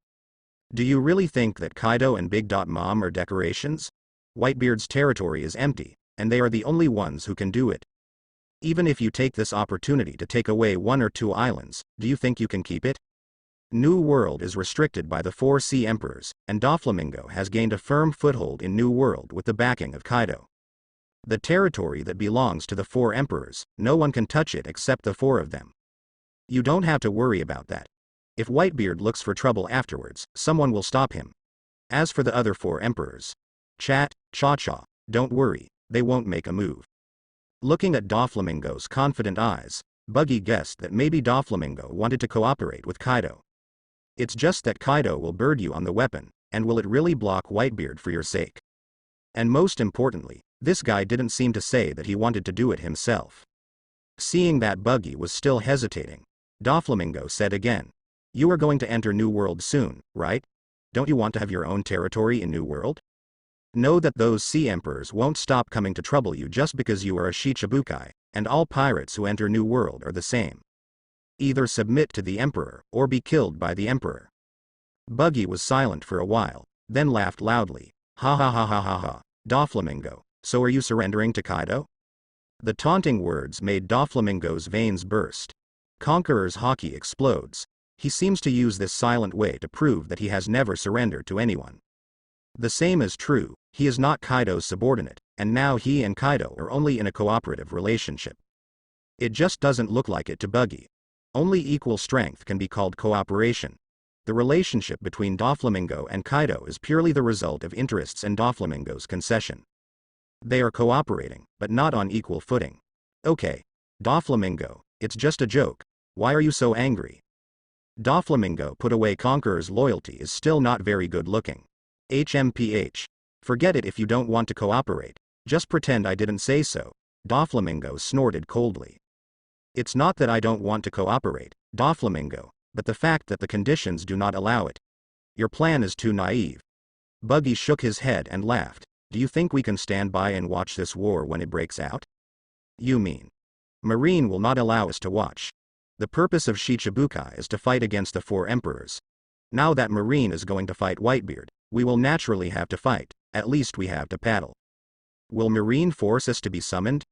Do you really think that Kaido and Big Mom are decorations? Whitebeard's territory is empty, and they are the only ones who can do it. Even if you take this opportunity to take away 1 or 2 islands, do you think you can keep it? New World is restricted by the 4 Sea Emperors, and Doflamingo has gained a firm foothold in New World with the backing of Kaido. The territory that belongs to the 4 Emperors, no one can touch it except the 4 of them. You don't have to worry about that. If Whitebeard looks for trouble afterwards, someone will stop him. As for the other 4 Emperors, Cha-Cha, don't worry, they won't make a move. Looking at Doflamingo's confident eyes, Buggy guessed that maybe Doflamingo wanted to cooperate with Kaido. It's just that Kaido will bird you on the weapon, and will it really block Whitebeard for your sake? And most importantly, this guy didn't seem to say that he wanted to do it himself. Seeing that Buggy was still hesitating, Doflamingo said again, "You are going to enter New World soon, right? Don't you want to have your own territory in New World? Know that those Sea Emperors won't stop coming to trouble you just because you are a Shicibukai, and all pirates who enter New World are the same. Either submit to the Emperor, or be killed by the Emperor." Buggy was silent for a while, then laughed loudly. Ha ha ha ha ha ha. Doflamingo, so are you surrendering to Kaido? The taunting words made Doflamingo's veins burst. Conqueror's haki explodes. He seems to use this silent way to prove that he has never surrendered to anyone. The same is true, he is not Kaido's subordinate, and now he and Kaido are only in a cooperative relationship. It just doesn't look like it to Buggy. Only equal strength can be called cooperation. The relationship between Doflamingo and Kaido is purely the result of interests and Doflamingo's concession. They are cooperating, but not on equal footing. Okay. Doflamingo, it's just a joke. Why are you so angry? Doflamingo put away. Conqueror's loyalty is still not very good looking. HMPH. Forget it if you don't want to cooperate. Just pretend I didn't say so. Doflamingo snorted coldly. It's not that I don't want to cooperate, Doflamingo, but the fact that the conditions do not allow it. Your plan is too naive. Buggy shook his head and laughed. Do you think we can stand by and watch this war when it breaks out? You mean? Marine will not allow us to watch. The purpose of Shicibukai is to fight against the 4 Emperors. Now that Marine is going to fight Whitebeard, we will naturally have to fight, at least we have to paddle. Will Marine force us to be summoned?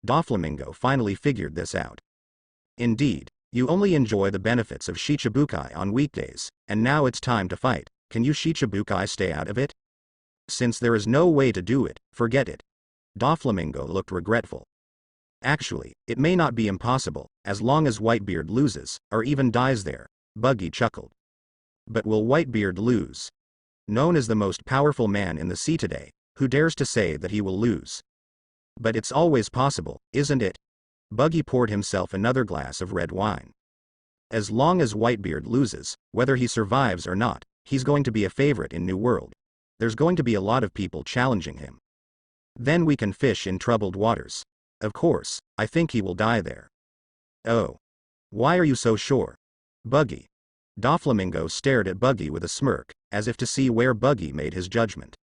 Doflamingo finally figured this out. Indeed, you only enjoy the benefits of Shicibukai on weekdays, and now it's time to fight. Can you Shicibukai stay out of it? Since there is no way to do it, forget it. Doflamingo looked regretful. Actually, it may not be impossible, as long as Whitebeard loses, or even dies there, Buggy chuckled. But will Whitebeard lose? Known as the most powerful man in the sea today, who dares to say that he will lose? But it's always possible, isn't it? Buggy poured himself another glass of red wine. As long as Whitebeard loses, whether he survives or not, he's going to be a favorite in New World. There's going to be a lot of people challenging him. Then we can fish in troubled waters. Of course, I think he will die there. Oh. Why are you so sure? Buggy. Doflamingo stared at Buggy with a smirk, as if to see where Buggy made his judgment.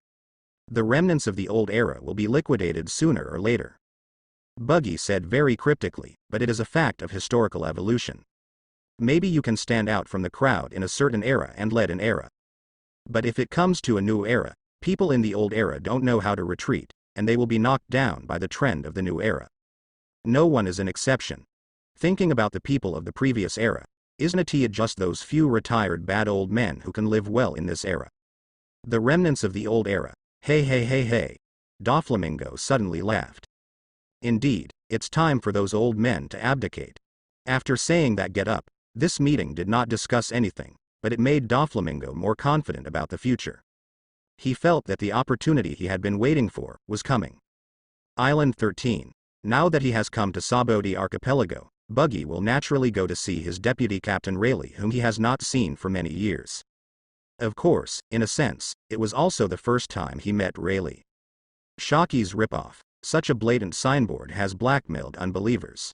The remnants of the old era will be liquidated sooner or later. Buggy said very cryptically, but it is a fact of historical evolution. Maybe you can stand out from the crowd in a certain era and lead an era. But if it comes to a new era, people in the old era don't know how to retreat, and they will be knocked down by the trend of the new era. No one is an exception. Thinking about the people of the previous era, isn't it just those few retired bad old men who can live well in this era? The remnants of the old era. Hey hey hey hey. Doflamingo suddenly laughed. Indeed, it's time for those old men to abdicate. After saying that get up, this meeting did not discuss anything, but it made Doflamingo more confident about the future. He felt that the opportunity he had been waiting for was coming. Island 13. Now that he has come to Sabodi Archipelago, Buggy will naturally go to see his deputy captain Rayleigh, whom he has not seen for many years. Of course, in a sense, it was also the first time he met Rayleigh. Shoki's ripoff. Such a blatant signboard has blackmailed unbelievers.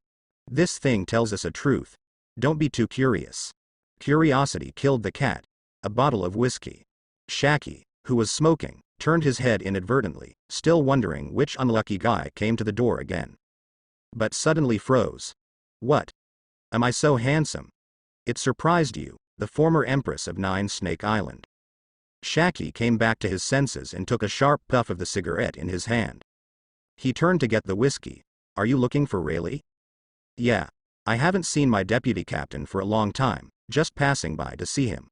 This thing tells us a truth. Don't be too curious. Curiosity killed the cat. A bottle of whiskey. Shaki, who was smoking, turned his head inadvertently, still wondering which unlucky guy came to the door again. But suddenly froze. What? Am I so handsome? It surprised you, the former empress of Nine Snake Island. Shaki came back to his senses and took a sharp puff of the cigarette in his hand. He turned to get the whiskey. Are you looking for Rayleigh? Yeah. I haven't seen my deputy captain for a long time, just passing by to see him.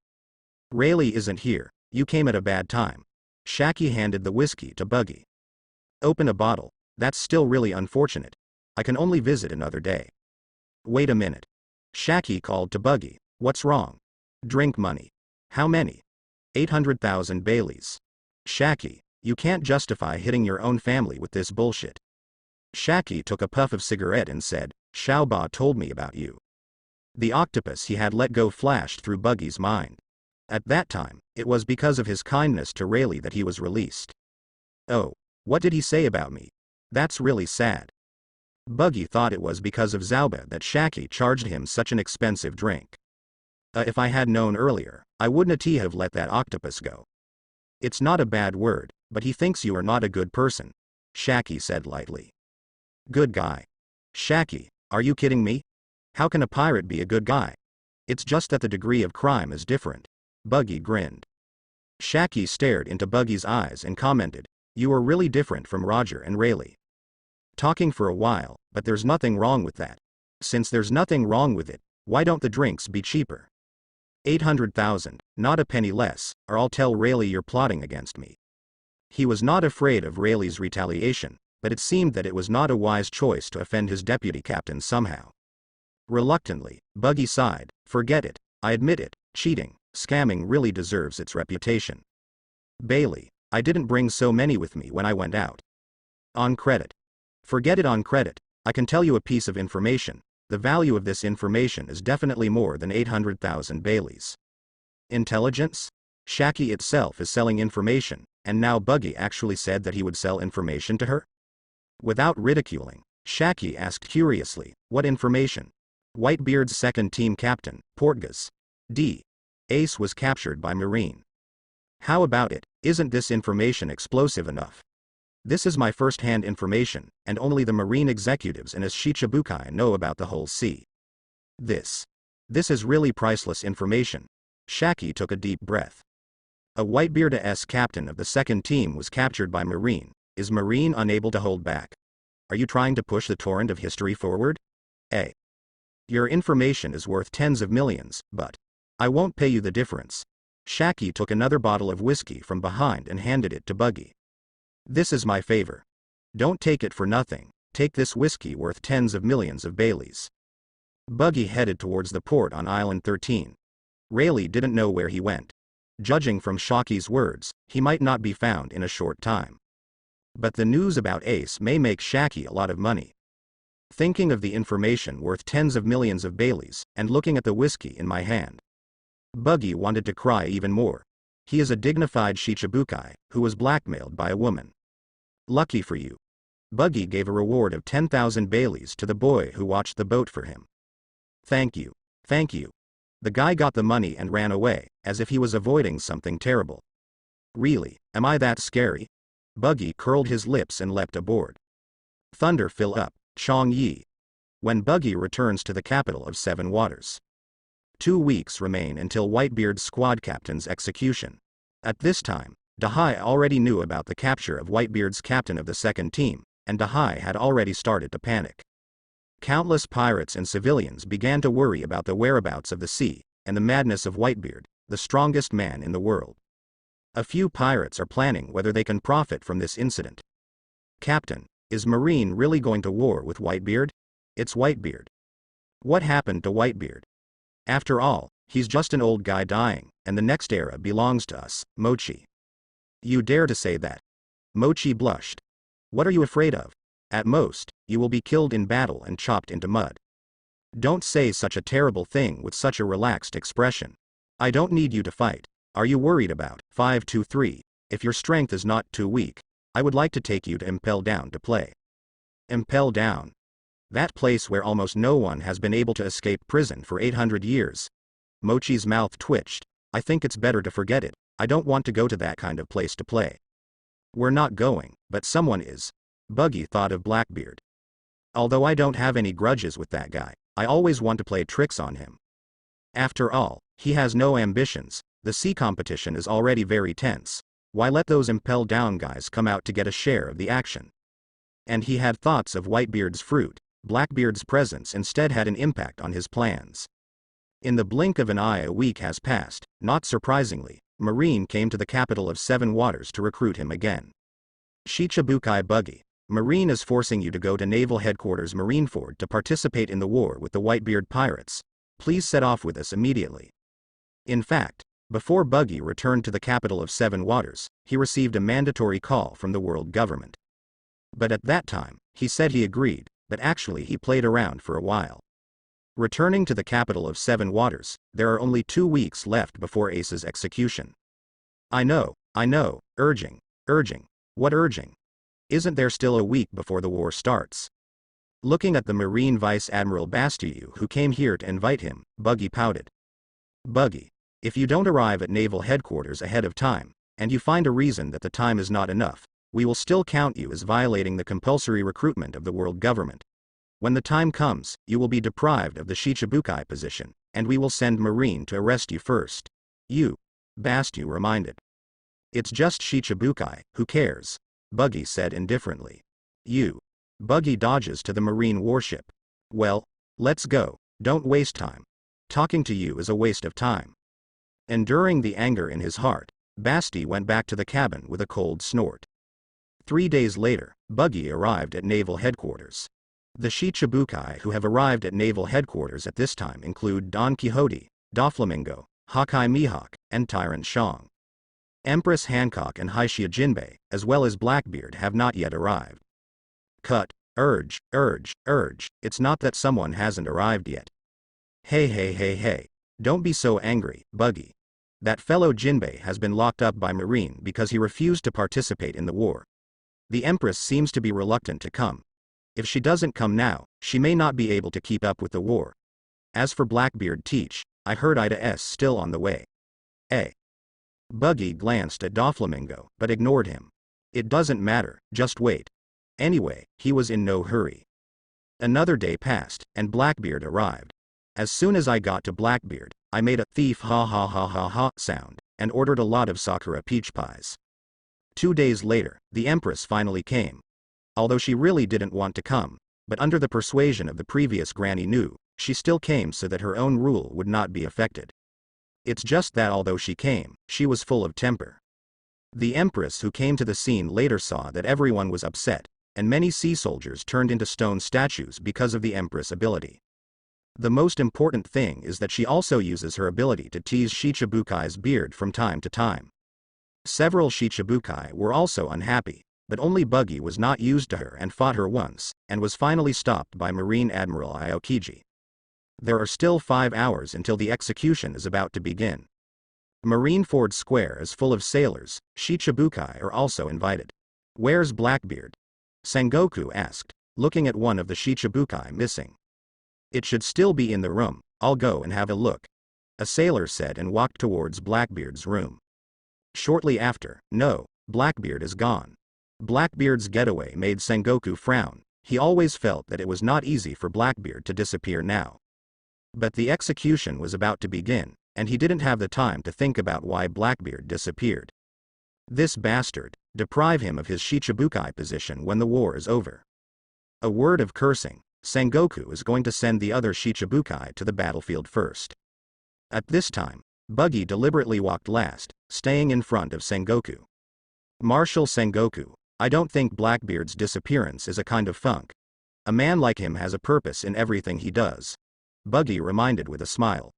Rayleigh isn't here. You came at a bad time. Shaki handed the whiskey to Buggy. Open a bottle. That's still really unfortunate. I can only visit another day. Wait a minute. Shaki called to Buggy. What's wrong? Drink money. How many? 800,000 Baileys. Shaki, you can't justify hitting your own family with this bullshit. Shaki took a puff of cigarette and said, Xiaoba told me about you. The octopus he had let go flashed through Buggy's mind. At that time, it was because of his kindness to Rayleigh that he was released. Oh, what did he say about me? That's really sad. Buggy thought it was because of Zauba that Shaki charged him such an expensive drink. If I had known earlier, I wouldn't have let that octopus go. It's not a bad word, but he thinks you are not a good person, Shaki said lightly. Good guy. Shaki, are you kidding me? How can a pirate be a good guy? It's just that the degree of crime is different. Buggy grinned. Shaki stared into Buggy's eyes and commented, you are really different from Roger and Rayleigh. Talking for a while, but there's nothing wrong with that. Since there's nothing wrong with it, why don't the drinks be cheaper? 800,000, not a penny less, or I'll tell Rayleigh you're plotting against me. He was not afraid of Rayleigh's retaliation, but it seemed that it was not a wise choice to offend his deputy captain somehow. Reluctantly, Buggy sighed, forget it, I admit it, cheating, scamming really deserves its reputation. Bailey, I didn't bring so many with me when I went out. On credit. Forget it on credit, I can tell you a piece of information. The value of this information is definitely more than 800,000 Baileys. Intelligence? Shaki itself is selling information, and now Buggy actually said that he would sell information to her? Without ridiculing, Shaki asked curiously, what information? Whitebeard's second team captain, Portgas. D. Ace was captured by Marine. How about it, isn't this information explosive enough? This is my first-hand information, and only the Marine executives and Shicibukai know about the whole sea. This is really priceless information. Shaki took a deep breath. A Whitebeard-S captain of the second team was captured by Marine. Is Marine unable to hold back? Are you trying to push the torrent of history forward? Your information is worth tens of millions, but I won't pay you the difference. Shaki took another bottle of whiskey from behind and handed it to Buggy. This is my favor. Don't take it for nothing, take this whiskey worth tens of millions of Baileys. Buggy headed towards the port on Island 13. Rayleigh didn't know where he went. Judging from Shaki's words, he might not be found in a short time. But the news about Ace may make Shaki a lot of money. Thinking of the information worth tens of millions of Baileys, and looking at the whiskey in my hand. Buggy wanted to cry even more. He is a dignified Shicibukai, who was blackmailed by a woman. Lucky for you. Buggy gave a reward of 10,000 Baileys to the boy who watched the boat for him. Thank you. Thank you. The guy got the money and ran away, as if he was avoiding something terrible. Really, am I that scary? Buggy curled his lips and leapt aboard. Thunder fill up, Chong Yi. When Buggy returns to the capital of Seven Waters. 2 weeks remain until Whitebeard's squad captain's execution. At this time, Dahai already knew about the capture of Whitebeard's captain of the second team, and Dahai had already started to panic. Countless pirates and civilians began to worry about the whereabouts of the sea, and the madness of Whitebeard, the strongest man in the world. A few pirates are planning whether they can profit from this incident. Captain, is Marine really going to war with Whitebeard? It's Whitebeard. What happened to Whitebeard? After all, he's just an old guy dying, and the next era belongs to us, Mochi. You dare to say that? Mochi blushed. What are you afraid of? At most, you will be killed in battle and chopped into mud. Don't say such a terrible thing with such a relaxed expression. I don't need you to fight. Are you worried about 523? If your strength is not too weak, I would like to take you to Impel Down to play. Impel Down. That place where almost no one has been able to escape prison for 800 years. Mochi's mouth twitched. I think it's better to forget it. I don't want to go to that kind of place to play. We're not going, but someone is. Buggy thought of Blackbeard. Although I don't have any grudges with that guy, I always want to play tricks on him. After all, he has no ambitions. The sea competition is already very tense. Why let those Impel Down guys come out to get a share of the action? And he had thoughts of Whitebeard's fruit. Blackbeard's presence instead had an impact on his plans. In the blink of an eye a week has passed. Not surprisingly, Marine came to the capital of Seven Waters to recruit him again. Shicibukai Buggy. Marine is forcing you to go to Naval Headquarters Marineford to participate in the war with the Whitebeard pirates. Please set off with us immediately. In fact, before Buggy returned to the capital of Seven Waters, he received a mandatory call from the world government. But at that time, he said he agreed, but actually he played around for a while. Returning to the capital of Seven Waters, there are only 2 weeks left before Ace's execution. I know, urging. What urging? Isn't there still a week before the war starts? Looking at the Marine Vice Admiral Bastiou who came here to invite him, Buggy pouted. Buggy, if you don't arrive at Naval Headquarters ahead of time, and you find a reason that the time is not enough, we will still count you as violating the compulsory recruitment of the world government. When the time comes, you will be deprived of the Shicibukai position, and we will send Marine to arrest you first. You, Bastiou reminded. It's just Shicibukai, who cares? Buggy said indifferently. You. Buggy dodges to the Marine warship. Well, let's go, don't waste time. Talking to you is a waste of time. Enduring the anger in his heart, Basti went back to the cabin with a cold snort. 3 days later, Buggy arrived at Naval Headquarters. The Shichibukai who have arrived at Naval Headquarters at this time include Don Quixote, Doflamingo, Hakai Mihawk, and Tyrant Shang. Empress Hancock and Haishia Jinbei, as well as Blackbeard, have not yet arrived. Cut, urge, it's not that someone hasn't arrived yet. Hey, don't be so angry, Buggy. That fellow Jinbei has been locked up by Marine because he refused to participate in the war. The Empress seems to be reluctant to come. If she doesn't come now, she may not be able to keep up with the war. As for Blackbeard Teach, I heard Ida S still on the way. Buggy glanced at Doflamingo, but ignored him. It doesn't matter, just wait. Anyway, he was in no hurry. Another day passed, and Blackbeard arrived. As soon as I got to Blackbeard, I made a thief ha sound, and ordered a lot of Sakura peach pies. 2 days later, the Empress finally came. Although she really didn't want to come, but under the persuasion of the previous Granny Nu, she still came so that her own rule would not be affected. It's just that although she came, she was full of temper. The Empress who came to the scene later saw that everyone was upset, and many sea soldiers turned into stone statues because of the Empress' ability. The most important thing is that she also uses her ability to tease Shichibukai's beard from time to time. Several Shichibukai were also unhappy, but only Buggy was not used to her and fought her once, and was finally stopped by Marine Admiral Aokiji. There are still 5 hours until the execution is about to begin. Marineford Square is full of sailors. Shichibukai are also invited. Where's Blackbeard? Sengoku asked, looking at one of the Shichibukai missing. It should still be in the room. I'll go and have a look. A sailor said and walked towards Blackbeard's room. Shortly after, no, Blackbeard is gone. Blackbeard's getaway made Sengoku frown. He always felt that it was not easy for Blackbeard to disappear now. But the execution was about to begin, and he didn't have the time to think about why Blackbeard disappeared. This bastard, deprive him of his Shichibukai position when the war is over. A word of cursing, Sengoku is going to send the other Shichibukai to the battlefield first. At this time, Buggy deliberately walked last, staying in front of Sengoku. Marshal Sengoku, I don't think Blackbeard's disappearance is a kind of funk. A man like him has a purpose in everything he does. Buggy reminded with a smile.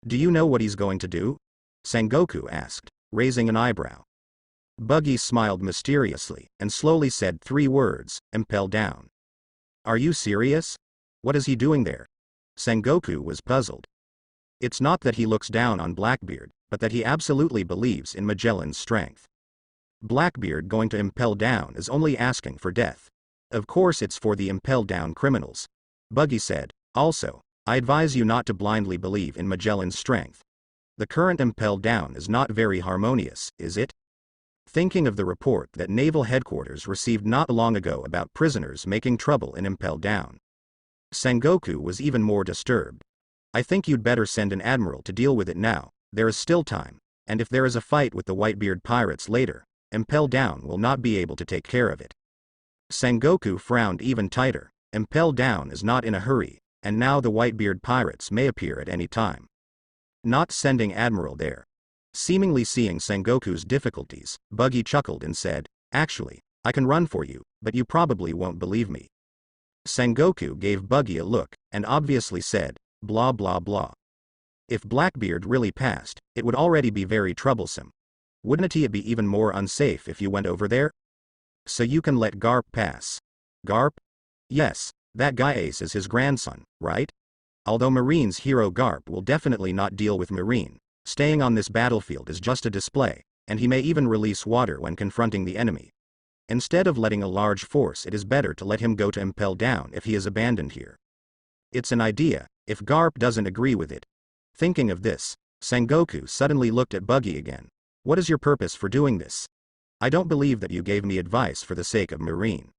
Do you know what he's going to do? Sengoku asked, raising an eyebrow. Buggy smiled mysteriously, and slowly said 3 words, impel down. Are you serious? What is he doing there? Sengoku was puzzled. It's not that he looks down on Blackbeard, but that he absolutely believes in Magellan's strength. Blackbeard going to impel down is only asking for death. Of course it's for the impel down criminals. Buggy said, also, I advise you not to blindly believe in Magellan's strength. The current impel down is not very harmonious, is it? Thinking of the report that Naval Headquarters received not long ago about prisoners making trouble in impel down, Sengoku was even more disturbed. I think you'd better send an admiral to deal with it now, there is still time, and if there is a fight with the Whitebeard pirates later, impel down will not be able to take care of it. Sengoku frowned even tighter. Impel down is not in a hurry, and now the Whitebeard pirates may appear at any time. Not sending admiral there. Seemingly seeing Sengoku's difficulties, Buggy chuckled and said, actually, I can run for you, but you probably won't believe me. Sengoku gave Buggy a look, and obviously said, blah blah blah. If Blackbeard really passed, it would already be very troublesome. Wouldn't it be even more unsafe if you went over there? So you can let Garp pass. Garp? Yes, that guy Ace is his grandson, right? Although Marine's hero Garp will definitely not deal with Marine, staying on this battlefield is just a display, and he may even release water when confronting the enemy. Instead of letting a large force, it is better to let him go to impel down if he is abandoned here. It's an idea, if Garp doesn't agree with it. Thinking of this, Sengoku suddenly looked at Buggy again. What is your purpose for doing this? I don't believe that you gave me advice for the sake of Marine.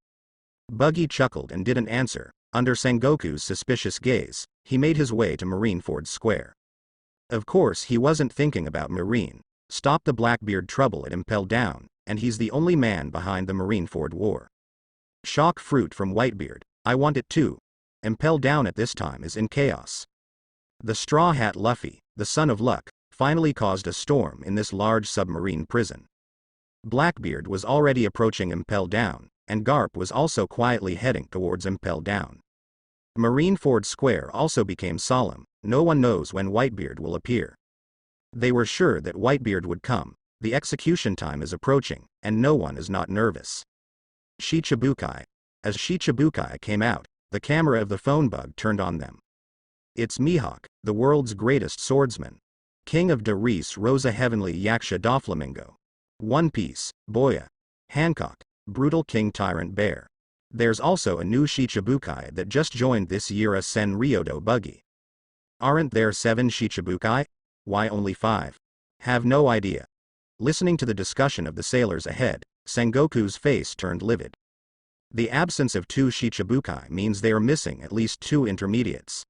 Buggy chuckled and didn't answer. Under Sengoku's suspicious gaze, he made his way to Marineford Square. Of course he wasn't thinking about Marine. Stop the Blackbeard trouble at impel down, and he's the only man behind the Marineford War. Shock fruit from Whitebeard, I want it too. Impel down at this time is in chaos. The Straw Hat Luffy, the son of Luck, finally caused a storm in this large submarine prison. Blackbeard was already approaching impel down, and Garp was also quietly heading towards impel down. Marineford Square also became solemn. No one knows when Whitebeard will appear. They were sure that Whitebeard would come. The execution time is approaching, and no one is not nervous. Shichibukai. As Shichibukai came out, the camera of the phone bug turned on them. It's Mihawk, the world's greatest swordsman. King of Darius Rosa Heavenly Yaksha Doflamingo. One Piece, Boya. Hancock, Brutal King Tyrant Bear. There's also a new Shichibukai that just joined this year, a Sen Ryodo Buggy. Aren't there 7 Shichibukai? Why only 5? Have no idea. Listening to the discussion of the sailors ahead, Sengoku's face turned livid. The absence of 2 Shichibukai means they are missing at least 2 intermediates.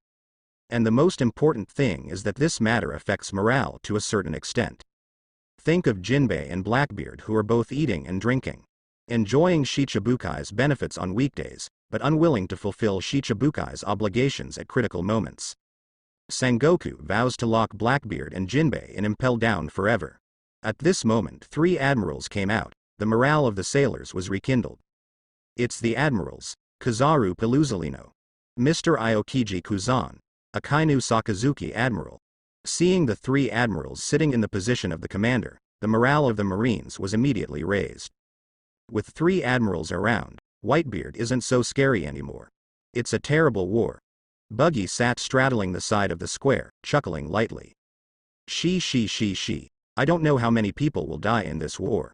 And the most important thing is that this matter affects morale to a certain extent. Think of Jinbei and Blackbeard, who are both eating and drinking, enjoying Shichibukai's benefits on weekdays, but unwilling to fulfill Shichibukai's obligations at critical moments. Sengoku vows to lock Blackbeard and Jinbei in impel down forever. At this moment 3 admirals came out. The morale of the sailors was rekindled. It's the admirals, Kizaru Peluzalino, Mr. Iokiji Kuzan, Akainu Sakazuki admiral. Seeing the 3 admirals sitting in the position of the commander, the morale of the Marines was immediately raised. With 3 admirals around, Whitebeard isn't so scary anymore. It's a terrible war. Buggy sat straddling the side of the square, chuckling lightly. She. I don't know how many people will die in this war.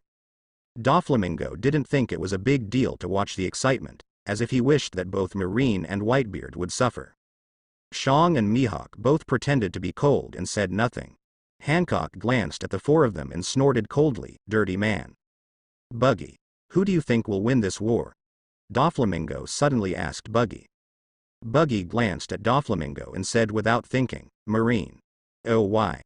Doflamingo didn't think it was a big deal to watch the excitement, as if he wished that both Marine and Whitebeard would suffer. Shang and Mihawk both pretended to be cold and said nothing. Hancock glanced at the 4 of them and snorted coldly, dirty man. Buggy, who do you think will win this war? Doflamingo suddenly asked Buggy. Buggy glanced at Doflamingo and said without thinking, Marine. Oh why?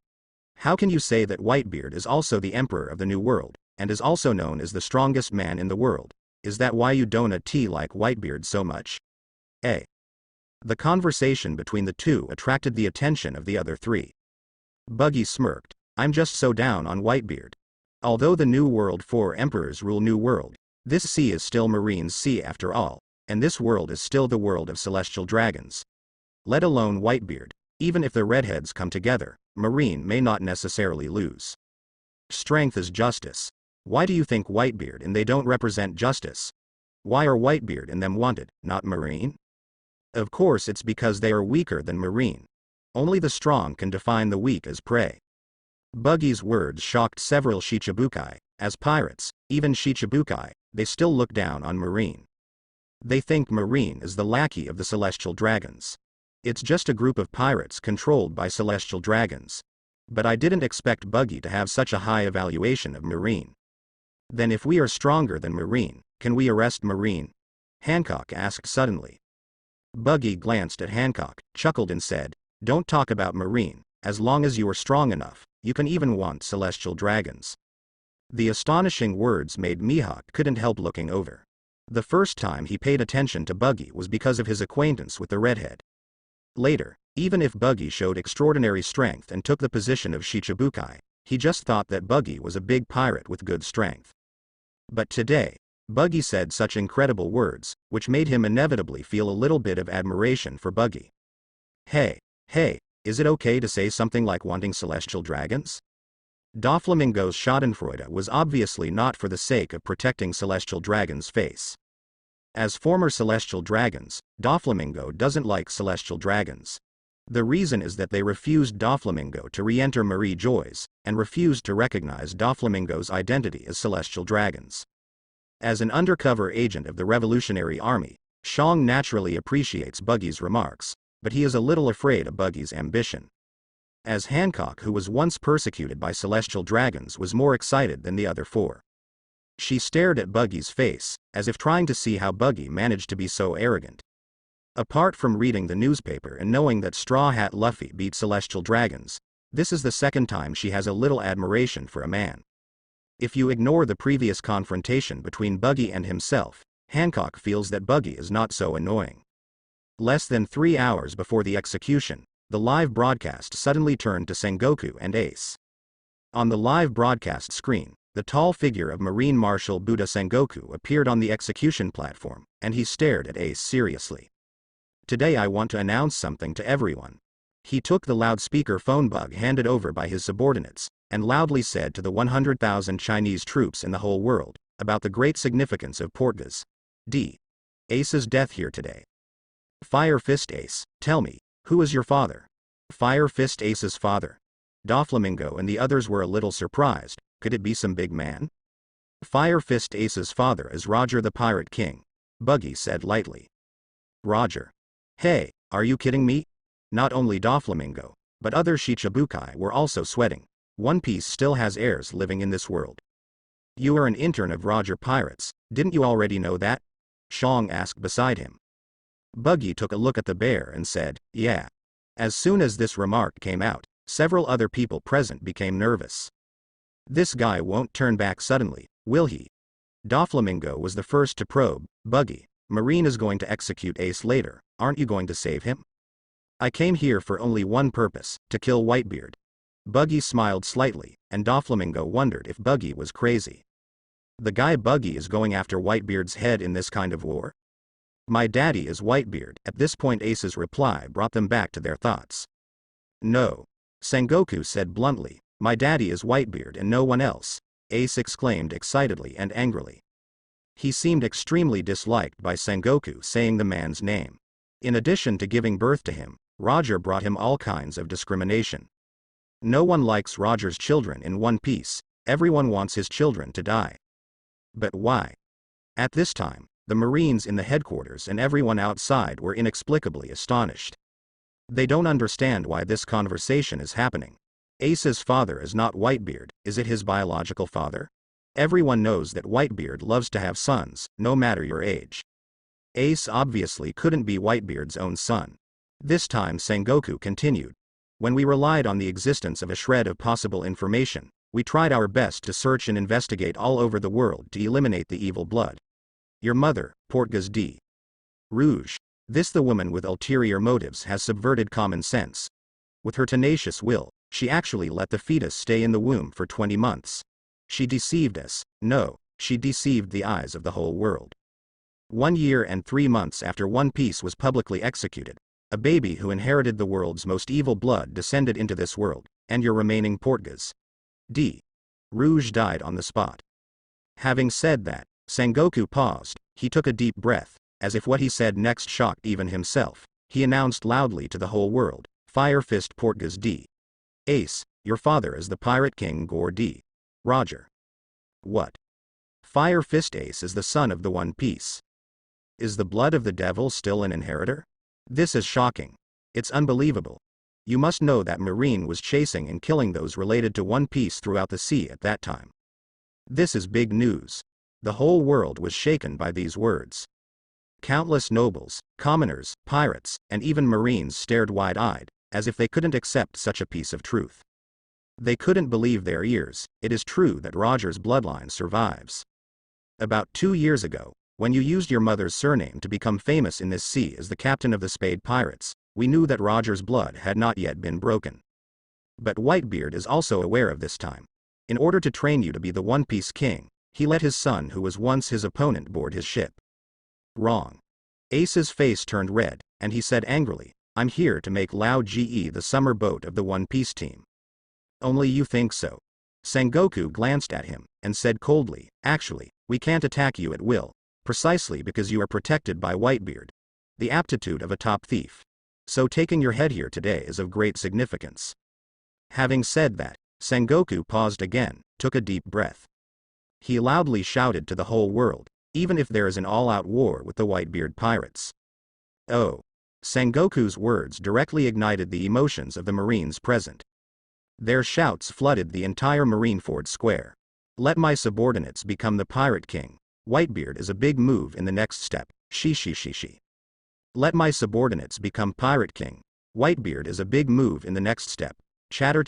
How can you say that Whitebeard is also the emperor of the New World, and is also known as the strongest man in the world? Is that why you don't like Whitebeard so much? The conversation between the 2 attracted the attention of the other 3. Buggy smirked. I'm just so down on Whitebeard. Although the New World 4 emperors rule New World, this sea is still Marine's sea after all, and this world is still the world of celestial dragons. let alone Whitebeard. Even if the redheads come together, Marine may not necessarily lose. Strength is justice. Why do you think Whitebeard and they don't represent justice? Why are Whitebeard and them wanted, not Marine? Of course it's because they are weaker than Marine. Only the strong can define the weak as prey. Buggy's words shocked several Shichibukai. As pirates, even Shichibukai, they still look down on Marine. They think Marine is the lackey of the celestial dragons. It's just a group of pirates controlled by celestial dragons. But I didn't expect Buggy to have such a high evaluation of Marine. Then if we are stronger than Marine, can we arrest Marine? Hancock asked suddenly. Buggy glanced at Hancock, chuckled and said, don't talk about Marine, as long as you are strong enough, you can even want celestial dragons. The astonishing words made Mihawk couldn't help looking over. The first time he paid attention to Buggy was because of his acquaintance with the redhead. Later, even if Buggy showed extraordinary strength and took the position of Shichibukai, he just thought that Buggy was a big pirate with good strength. But today, Buggy said such incredible words, which made him inevitably feel a little bit of admiration for Buggy. Hey, is it okay to say something like wanting celestial dragons? Doflamingo's schadenfreude was obviously not for the sake of protecting celestial dragons' face. As former celestial dragons, Doflamingo doesn't like celestial dragons. The reason is that they refused Doflamingo to re-enter Marie Joy's, and refused to recognize Doflamingo's identity as celestial dragons. As an undercover agent of the Revolutionary Army, Shang naturally appreciates Buggy's remarks, but he is a little afraid of Buggy's ambition. As Hancock, who was once persecuted by celestial dragons, was more excited than the other four. She stared at Buggy's face, as if trying to see how Buggy managed to be so arrogant. Apart from reading the newspaper and knowing that Straw Hat Luffy beat celestial dragons, this is the second time she has a little admiration for a man. If you ignore the previous confrontation between Buggy and himself, Hancock feels that Buggy is not so annoying. Less than 3 hours before the execution, the live broadcast suddenly turned to Sengoku and Ace. On the live broadcast screen, the tall figure of Marine Marshal Buddha Sengoku appeared on the execution platform, and he stared at Ace seriously. Today I want to announce something to everyone. He took the loudspeaker phone bug handed over by his subordinates, and loudly said to the 100,000 Chinese troops in the whole world, about the great significance of Portgas. Ace's death here today. Fire Fist Ace, tell me, who is your father? Fire Fist Ace's father. Doflamingo and the others were a little surprised. Could it be some big man? Fire Fist Ace's father is Roger the Pirate King, Buggy said lightly. Roger. Hey, are you kidding me? Not only Doflamingo, but other Shichibukai were also sweating. One Piece still has heirs living in this world. You are an intern of Roger Pirates, didn't you already know that? Shang asked beside him. Buggy took a look at the bear and said, yeah. As soon as this remark came out, several other people present became nervous. This guy won't turn back suddenly, will he? Doflamingo was the first to probe. Buggy, Marine is going to execute Ace later, aren't you going to save him? I came here for only one purpose, to kill Whitebeard. Buggy smiled slightly, and Doflamingo wondered if Buggy was crazy. The guy Buggy is going after Whitebeard's head in this kind of war? My daddy is Whitebeard. At this point Ace's reply brought them back to their thoughts. No. Sengoku said bluntly, my daddy is Whitebeard and no one else, Ace exclaimed excitedly and angrily. He seemed extremely disliked by Sengoku saying the man's name. In addition to giving birth to him, Roger brought him all kinds of discrimination. No one likes Roger's children in One Piece, everyone wants his children to die. But why? At this time, the Marines in the headquarters and everyone outside were inexplicably astonished. They don't understand why this conversation is happening. Ace's father is not Whitebeard, is it his biological father? Everyone knows that Whitebeard loves to have sons, no matter your age. Ace obviously couldn't be Whitebeard's own son. This time Sengoku continued. When we relied on the existence of a shred of possible information, we tried our best to search and investigate all over the world to eliminate the evil blood. Your mother, Portgas d. Rouge. This the woman with ulterior motives has subverted common sense. With her tenacious will, she actually let the fetus stay in the womb for 20 months. She deceived us. No, she deceived the eyes of the whole world. 1 year and 3 months after One Piece was publicly executed, A baby who inherited the world's most evil blood descended into this world, and your remaining Portgas. D. Rouge died on the spot. Having said that, Sengoku paused. He took a deep breath, as if what he said next shocked even himself. He announced loudly to the whole world, Fire Fist Portgas D. Ace, your father is the Pirate King Gore D. Roger. What? Fire Fist Ace is the son of the One Piece. Is the blood of the devil still an inheritor? This is shocking. It's unbelievable. You must know that Marine was chasing and killing those related to One Piece throughout the sea at that time. This is big news. The whole world was shaken by these words. Countless nobles, commoners, pirates, and even Marines stared wide-eyed, as if they couldn't accept such a piece of truth. They couldn't believe their ears. It is true that Roger's bloodline survives. About 2 years ago, when you used your mother's surname to become famous in this sea as the captain of the Spade Pirates, we knew that Roger's blood had not yet been broken. But Whitebeard is also aware of this time. In order to train you to be the One Piece King, he let his son who was once his opponent board his ship. Wrong. Ace's face turned red, and he said angrily, I'm here to make Lao Ge the summer boat of the One Piece team. Only you think so. Sengoku glanced at him, and said coldly, actually, we can't attack you at will, precisely because you are protected by Whitebeard. The aptitude of a top thief. So taking your head here today is of great significance. Having said that, Sengoku paused again, took a deep breath. He loudly shouted to the whole world, even if there is an all-out war with the Whitebeard pirates. Oh. Sengoku's words directly ignited the emotions of the Marines present. Their shouts flooded the entire Marineford Square. Let my subordinates become the Pirate King. Whitebeard is a big move in the next step. Shi. Let my subordinates become Pirate King. Whitebeard is a big move in the next step. Chatter.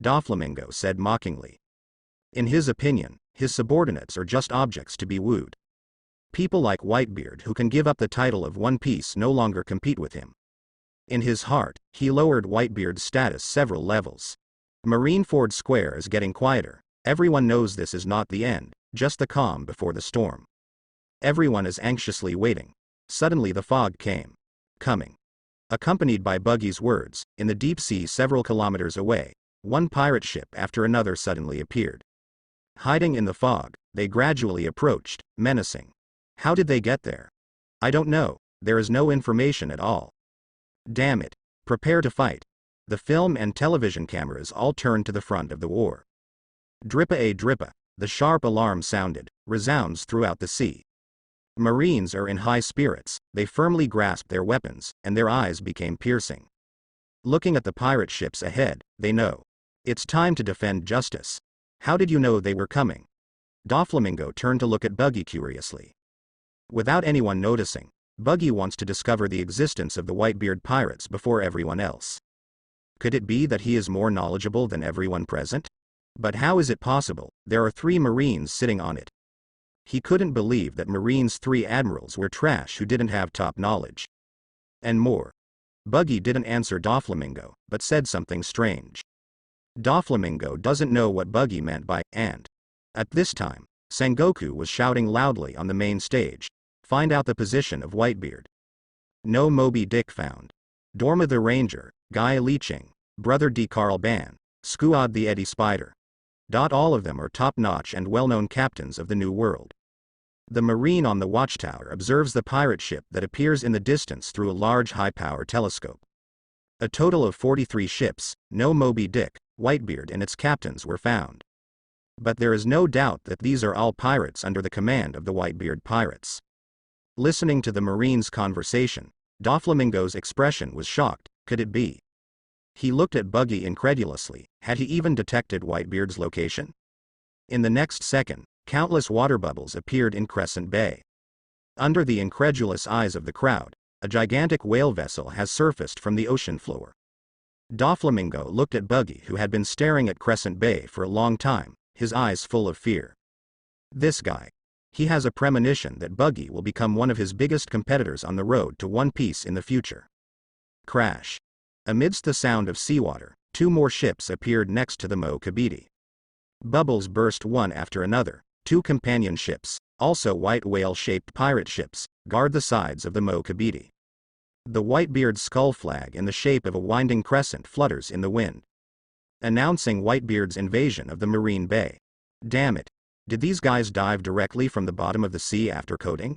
Doflamingo said mockingly. In his opinion, his subordinates are just objects to be wooed. People like Whitebeard who can give up the title of One Piece no longer compete with him. In his heart, he lowered Whitebeard's status several levels. Marineford Square is getting quieter. Everyone knows this is not the end, just the calm before the storm. Everyone is anxiously waiting. Suddenly the fog came. Coming. Accompanied by Buggy's words, in the deep sea several kilometers away, one pirate ship after another suddenly appeared. Hiding in the fog, they gradually approached, menacing. How did they get there? I don't know, there is no information at all. Damn it. Prepare to fight. The film and television cameras all turned to the front of the war. Drippa, the sharp alarm sounded, resounds throughout the sea. Marines are in high spirits, they firmly grasped their weapons, and their eyes became piercing. Looking at the pirate ships ahead, they know. It's time to defend justice. How did you know they were coming? Doflamingo turned to look at Buggy curiously. Without anyone noticing, Buggy wants to discover the existence of the Whitebeard pirates before everyone else. Could it be that he is more knowledgeable than everyone present? But how is it possible? There are 3 Marines sitting on it. He couldn't believe that Marine's 3 admirals were trash who didn't have top knowledge. And more. Buggy didn't answer Doflamingo, but said something strange. Doflamingo doesn't know what Buggy meant by and. At this time, Sengoku was shouting loudly on the main stage, find out the position of Whitebeard. No Moby Dick found. Dorma the Ranger, Guy Leeching, Brother D. Carl Ban, Squad the Eddie Spider. All of them are top-notch and well-known captains of the New World. The Marine on the watchtower observes the pirate ship that appears in the distance through a large high-power telescope. A total of 43 ships, no Moby Dick, Whitebeard and its captains were found. But there is no doubt that these are all pirates under the command of the Whitebeard pirates. Listening to the Marine's conversation, Doflamingo's expression was shocked. Could it be? He looked at Buggy incredulously. Had he even detected Whitebeard's location? In the next second, countless water bubbles appeared in Crescent Bay. Under the incredulous eyes of the crowd, a gigantic whale vessel has surfaced from the ocean floor. Doflamingo looked at Buggy, who had been staring at Crescent Bay for a long time, his eyes full of fear. This guy. He has a premonition that Buggy will become one of his biggest competitors on the road to One Piece in the future. Crash. Amidst the sound of seawater, 2 more ships appeared next to the Nuoqigao. Bubbles burst one after another. 2 companion ships, also white whale-shaped pirate ships, guard the sides of the Nuoqigao. The Whitebeard's skull flag in the shape of a winding crescent flutters in the wind, announcing Whitebeard's invasion of the marine bay. Damn it. Did these guys dive directly from the bottom of the sea after coding?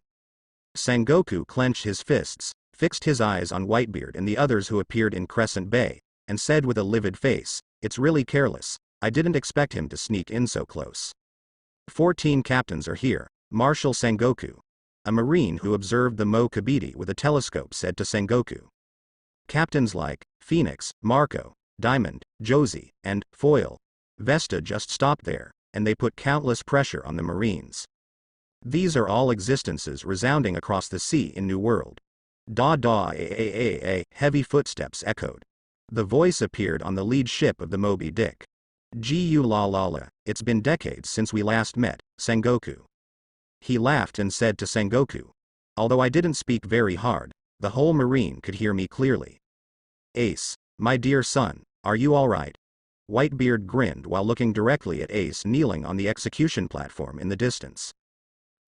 Sengoku clenched his fists, fixed his eyes on Whitebeard and the others who appeared in Crescent Bay, and said with a livid face, "It's really careless. I didn't expect him to sneak in so close." 14 captains are here, Marshal Sengoku, a marine who observed the Mo Kabiti with a telescope, said to Sengoku. Captains like Phoenix, Marco, Diamond, Josie, and Foil, Vesta just stopped there, and they put countless pressure on the marines. These are all existences resounding across the sea in New World. Heavy footsteps echoed. The voice appeared on the lead ship of the Moby Dick. It's been decades since we last met, Sengoku. He laughed and said to Sengoku, "Although I didn't speak very hard, the whole marine could hear me clearly." "Ace, my dear son, are you all right?" Whitebeard grinned while looking directly at Ace kneeling on the execution platform in the distance.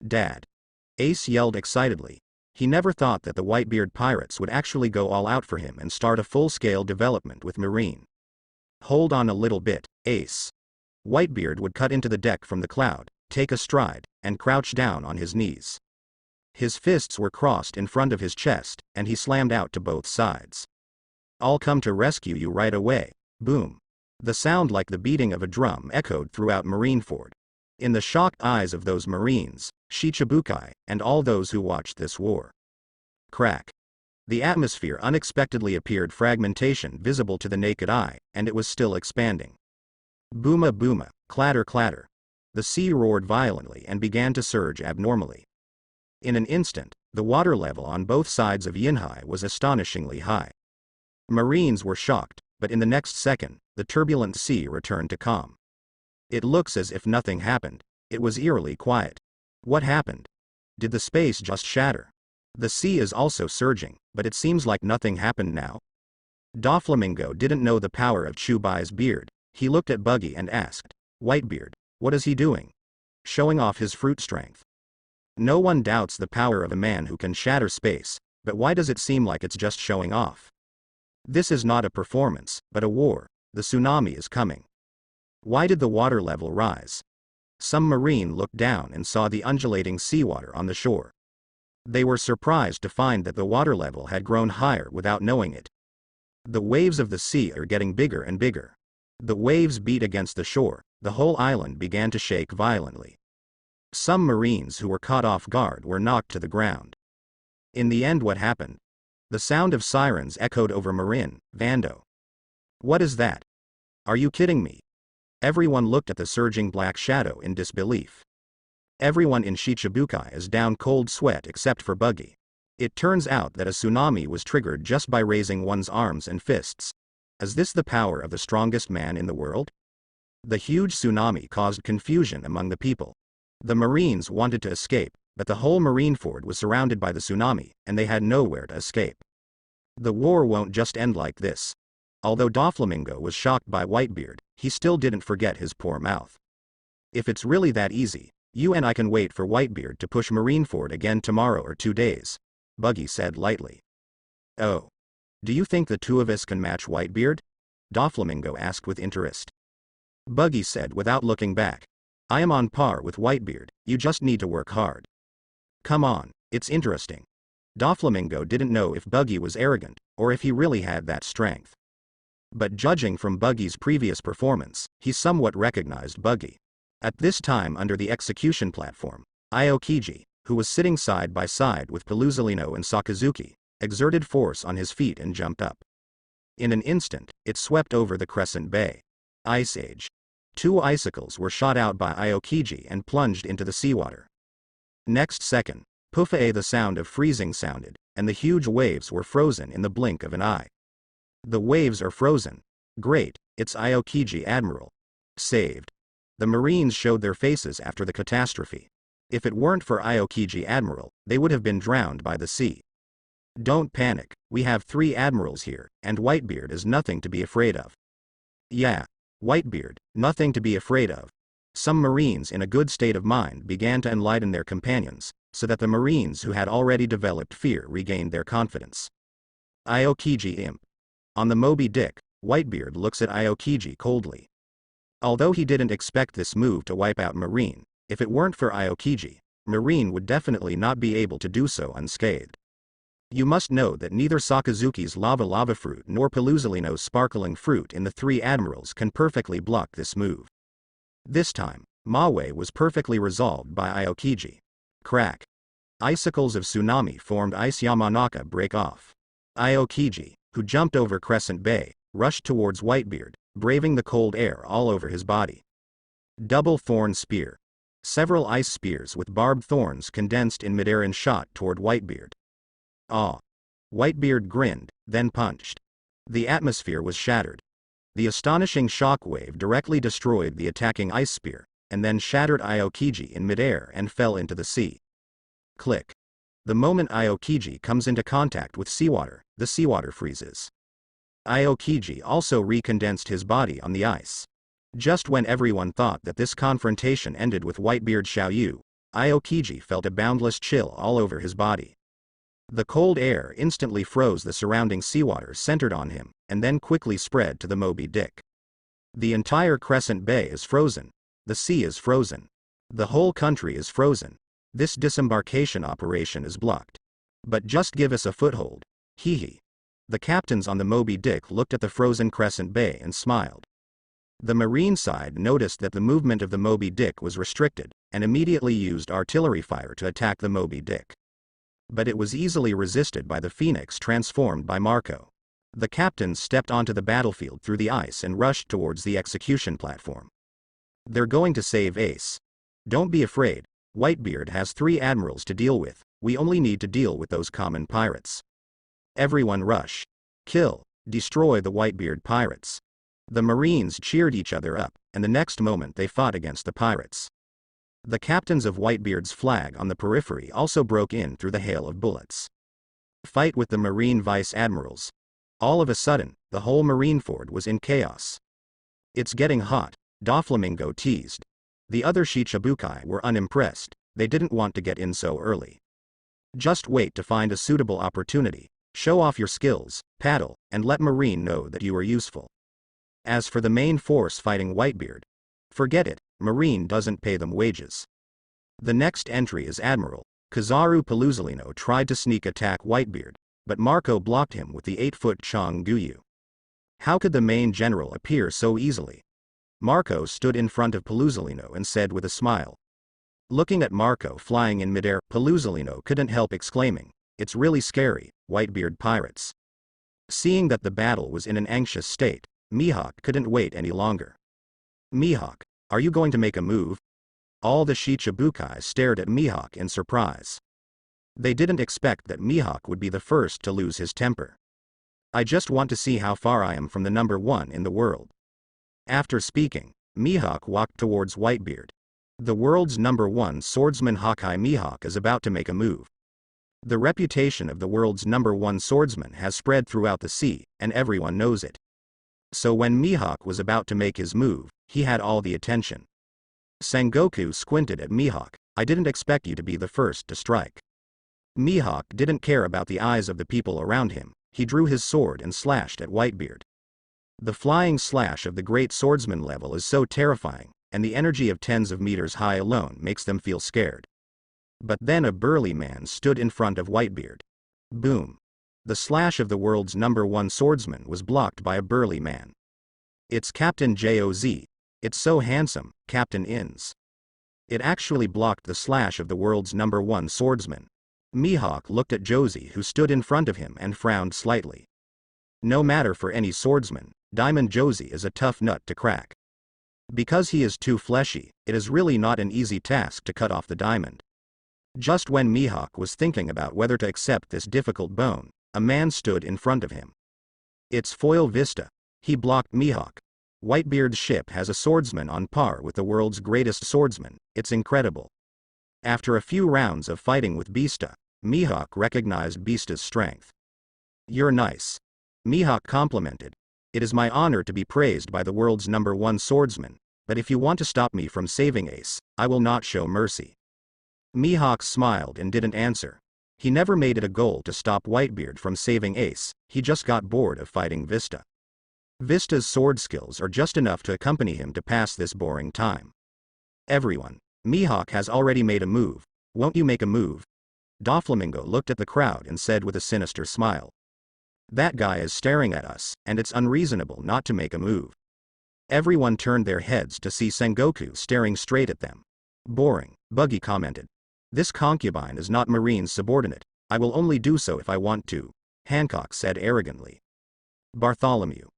"Dad." Ace yelled excitedly. He never thought that the Whitebeard pirates would actually go all out for him and start a full-scale development with Marine. "Hold on a little bit, Ace." Whitebeard would cut into the deck from the cloud, take a stride, and crouch down on his knees. His fists were crossed in front of his chest, and he slammed out to both sides. "I'll come to rescue you right away." Boom. The sound like the beating of a drum echoed throughout Marineford. In the shocked eyes of those Marines, Shicibukai, and all those who watched this war. Crack. The atmosphere unexpectedly appeared, fragmentation visible to the naked eye, and it was still expanding. Booma booma, clatter clatter. The sea roared violently and began to surge abnormally. In an instant, the water level on both sides of Qiwuhai was astonishingly high. Marines were shocked, but in the next second, the turbulent sea returned to calm. It looks as if nothing happened. It was eerily quiet. What happened? Did the space just shatter? The sea is also surging, but it seems like nothing happened now. Doflamingo didn't know the power of Chubai's beard. He looked at Buggy and asked, "Whitebeard, what is he doing?" "Showing off his fruit strength." No one doubts the power of a man who can shatter space, but why does it seem like it's just showing off? This is not a performance, but a war. The tsunami is coming. Why did the water level rise? Some marine looked down and saw the undulating seawater on the shore. They were surprised to find that the water level had grown higher without knowing it. The waves of the sea are getting bigger and bigger. The waves beat against the shore. The whole island began to shake violently. Some marines who were caught off guard were knocked to the ground. In the end, what happened? The sound of sirens echoed over Marin, Vando. "What is that? Are you kidding me?" Everyone looked at the surging black shadow in disbelief. Everyone in Shichibukai is down cold sweat except for Buggy. It turns out that a tsunami was triggered just by raising one's arms and fists. Is this the power of the strongest man in the world? The huge tsunami caused confusion among the people. The Marines wanted to escape, but the whole Marineford was surrounded by the tsunami, and they had nowhere to escape. The war won't just end like this. Although Doflamingo was shocked by Whitebeard, he still didn't forget his poor mouth. "If it's really that easy, you and I can wait for Whitebeard to push Marineford again tomorrow or 2 days," Buggy said lightly. "Oh. Do you think the two of us can match Whitebeard?" Doflamingo asked with interest. Buggy said without looking back, "I am on par with Whitebeard, you just need to work hard." "Come on, it's interesting." Doflamingo didn't know if Buggy was arrogant, or if he really had that strength. But judging from Buggy's previous performance, he somewhat recognized Buggy. At this time under the execution platform, Aokiji, who was sitting side by side with Peluzalino and Sakazuki, exerted force on his feet and jumped up. In an instant, it swept over the Crescent Bay. Ice Age. 2 icicles were shot out by Aokiji and plunged into the seawater. Next second, poof-a, the sound of freezing sounded, and the huge waves were frozen in the blink of an eye. The waves are frozen. Great, it's Aokiji Admiral. Saved. The Marines showed their faces after the catastrophe. If it weren't for Aokiji Admiral, they would have been drowned by the sea. "Don't panic, we have 3 admirals here, and Whitebeard is nothing to be afraid of." "Yeah, Whitebeard, nothing to be afraid of." Some Marines in a good state of mind began to enlighten their companions, so that the Marines who had already developed fear regained their confidence. Aokiji imp. On the Moby Dick, Whitebeard looks at Aokiji coldly. Although he didn't expect this move to wipe out Marine, if it weren't for Aokiji, Marine would definitely not be able to do so unscathed. You must know that neither Sakazuki's lava fruit nor Pelusalino's sparkling fruit in the Three Admirals can perfectly block this move. This time, Mawe was perfectly resolved by Aokiji. Crack. Icicles of tsunami formed Ice Yamanaka break off. Aokiji, who jumped over Crescent Bay, rushed towards Whitebeard, braving the cold air all over his body. Double Thorn Spear. Several ice spears with barbed thorns condensed in midair and shot toward Whitebeard. Ah! Whitebeard grinned, then punched. The atmosphere was shattered. The astonishing shockwave directly destroyed the attacking ice spear, and then shattered Aokiji in midair and fell into the sea. Click. The moment Aokiji comes into contact with seawater, the seawater freezes. Aokiji also recondensed his body on the ice. Just when everyone thought that this confrontation ended with Whitebeard Xiaoyu, Aokiji felt a boundless chill all over his body. The cold air instantly froze the surrounding seawater centered on him, and then quickly spread to the Moby Dick. The entire Crescent Bay is frozen. The sea is frozen. The whole country is frozen. This disembarkation operation is blocked. But just give us a foothold. Hee hee. The captains on the Moby Dick looked at the frozen Crescent Bay and smiled. The Marine side noticed that the movement of the Moby Dick was restricted, and immediately used artillery fire to attack the Moby Dick. But it was easily resisted by the Phoenix transformed by Marco. The captains stepped onto the battlefield through the ice and rushed towards the execution platform. They're going to save Ace. Don't be afraid, Whitebeard has 3 admirals to deal with, we only need to deal with those common pirates. Everyone rush. Kill, destroy the Whitebeard pirates. The Marines cheered each other up, and the next moment they fought against the pirates. The captains of Whitebeard's flag on the periphery also broke in through the hail of bullets. Fight with the Marine vice admirals. All of a sudden, the whole Marineford was in chaos. It's getting hot, Doflamingo teased. The other Shichibukai were unimpressed, they didn't want to get in so early. Just wait to find a suitable opportunity, show off your skills, paddle, and let Marine know that you are useful. As for the main force fighting Whitebeard, forget it, Marine doesn't pay them wages. The next entry is Admiral. Kizaru Pelusalino tried to sneak attack Whitebeard, but Marco blocked him with the 8-foot Chong Guyu. How could the main general appear so easily? Marco stood in front of Pelusalino and said with a smile. Looking at Marco flying in midair, Pelusalino couldn't help exclaiming, "It's really scary, Whitebeard pirates." Seeing that the battle was in an anxious state, Mihawk couldn't wait any longer. "Mihawk, are you going to make a move?" All the Shichibukai stared at Mihawk in surprise. They didn't expect that Mihawk would be the first to lose his temper. "I just want to see how far I am from the number 1 in the world." After speaking, Mihawk walked towards Whitebeard. The world's number 1 swordsman Hawkeye Mihawk is about to make a move. The reputation of the world's number 1 swordsman has spread throughout the sea, and everyone knows it. So when Mihawk was about to make his move, he had all the attention. Sengoku squinted at Mihawk. "I didn't expect you to be the first to strike." Mihawk didn't care about the eyes of the people around him, he drew his sword and slashed at Whitebeard. The flying slash of the great swordsman level is so terrifying, and the energy of tens of meters high alone makes them feel scared. But then a burly man stood in front of Whitebeard. Boom. The slash of the world's number 1 swordsman was blocked by a burly man. It's Captain Joz. It's so handsome, Captain Ins. It actually blocked the slash of the world's number 1 swordsman. Mihawk looked at Josie who stood in front of him and frowned slightly. No matter for any swordsman, Diamond Josie is a tough nut to crack. Because he is too fleshy, it is really not an easy task to cut off the diamond. Just when Mihawk was thinking about whether to accept this difficult bone, a man stood in front of him. It's Foil Vista. He blocked Mihawk. Whitebeard's ship has a swordsman on par with the world's greatest swordsman, it's incredible. After a few rounds of fighting with Beasta, Mihawk recognized Beasta's strength. "You're nice." Mihawk complimented. "It is my honor to be praised by the world's number 1 swordsman, but if you want to stop me from saving Ace, I will not show mercy." Mihawk smiled and didn't answer. He never made it a goal to stop Whitebeard from saving Ace, he just got bored of fighting Vista. Vista's sword skills are just enough to accompany him to pass this boring time. Everyone. Mihawk has already made a move, won't you make a move? Doflamingo looked at the crowd and said with a sinister smile. That guy is staring at us, and it's unreasonable not to make a move. Everyone turned their heads to see Sengoku staring straight at them. Boring, Buggy commented. This concubine is not Marine's subordinate, I will only do so if I want to, Hancock said arrogantly. Bartholomew.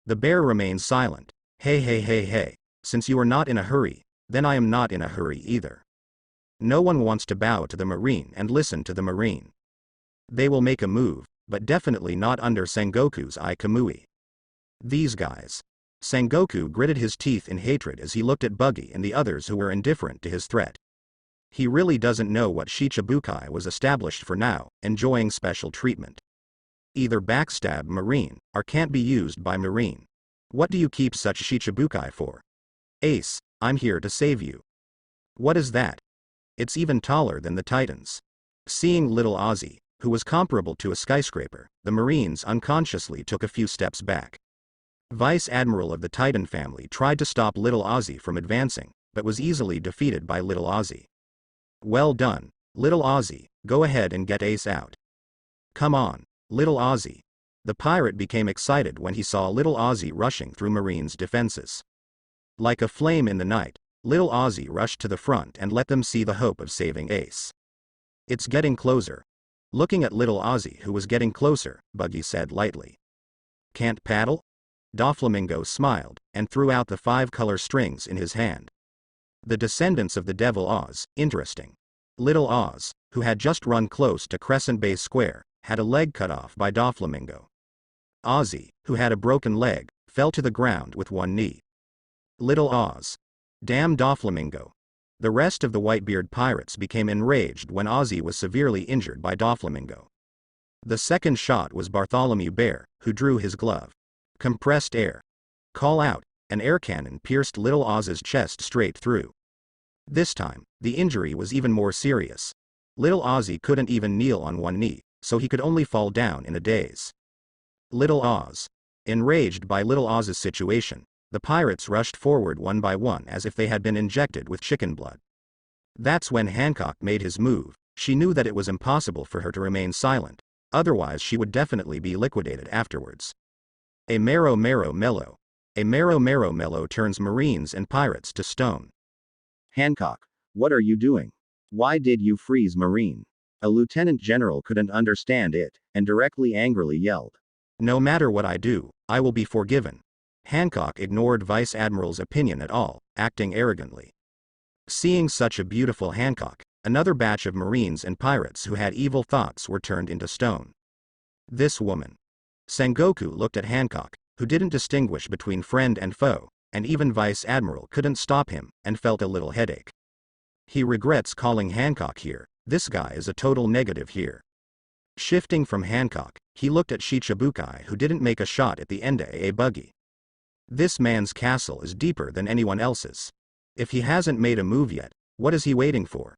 The bear remained silent. Hey, since you are not in a hurry, then I am not in a hurry either. No one wants to bow to the Marine and listen to the Marine. They will make a move, but definitely not under Sengoku's eye Kamui. These guys. Sengoku gritted his teeth in hatred as he looked at Buggy and the others who were indifferent to his threat. He really doesn't know what Shichibukai was established for now, enjoying special treatment. Either backstab Marine, or can't be used by Marine. What do you keep such Shichibukai for? Ace, I'm here to save you. What is that? It's even taller than the Titans. Seeing little Ozzy, who was comparable to a skyscraper, the Marines unconsciously took a few steps back. Vice Admiral of the Titan family tried to stop little Ozzy from advancing, but was easily defeated by little Ozzy. Well done, little Ozzy, go ahead and get Ace out. Come on, little Ozzy. The pirate became excited when he saw little Ozzy rushing through Marine's defenses. Like a flame in the night, little Ozzy rushed to the front and let them see the hope of saving Ace. It's getting closer. Looking at little Ozzy who was getting closer, Buggy said lightly. Can't paddle? Doflamingo smiled, and threw out the 5-color strings in his hand. The descendants of the Devil Oz, interesting. Little Oz, who had just run close to Crescent Base Square, had a leg cut off by Doflamingo. Ozzy, who had a broken leg, fell to the ground with one knee. Little Oz. Damn Doflamingo. The rest of the Whitebeard pirates became enraged when Ozzy was severely injured by Doflamingo. The second shot was Bartholomew Bear, who drew his glove. Compressed air. Call out, an air cannon pierced little Oz's chest straight through. This time, the injury was even more serious. Little Ozzy couldn't even kneel on one knee, so he could only fall down in a daze. Little Oz. Enraged by little Oz's situation, the pirates rushed forward one by one as if they had been injected with chicken blood. That's when Hancock made his move. She knew that it was impossible for her to remain silent, otherwise she would definitely be liquidated afterwards. A marrow mellow. A marrow mellow turns Marines and pirates to stone. Hancock, what are you doing? Why did you freeze Marine? A lieutenant general couldn't understand it, and directly angrily yelled. No matter what I do, I will be forgiven. Hancock ignored Vice Admiral's opinion at all, acting arrogantly. Seeing such a beautiful Hancock, another batch of Marines and pirates who had evil thoughts were turned into stone. This woman. Sengoku looked at Hancock, who didn't distinguish between friend and foe, and even Vice Admiral couldn't stop him, and felt a little headache. He regrets calling Hancock here, this guy is a total negative here. Shifting from Hancock, he looked at Shichibukai who didn't make a shot at the end of a Buggy. This man's castle is deeper than anyone else's. If he hasn't made a move yet, what is he waiting for?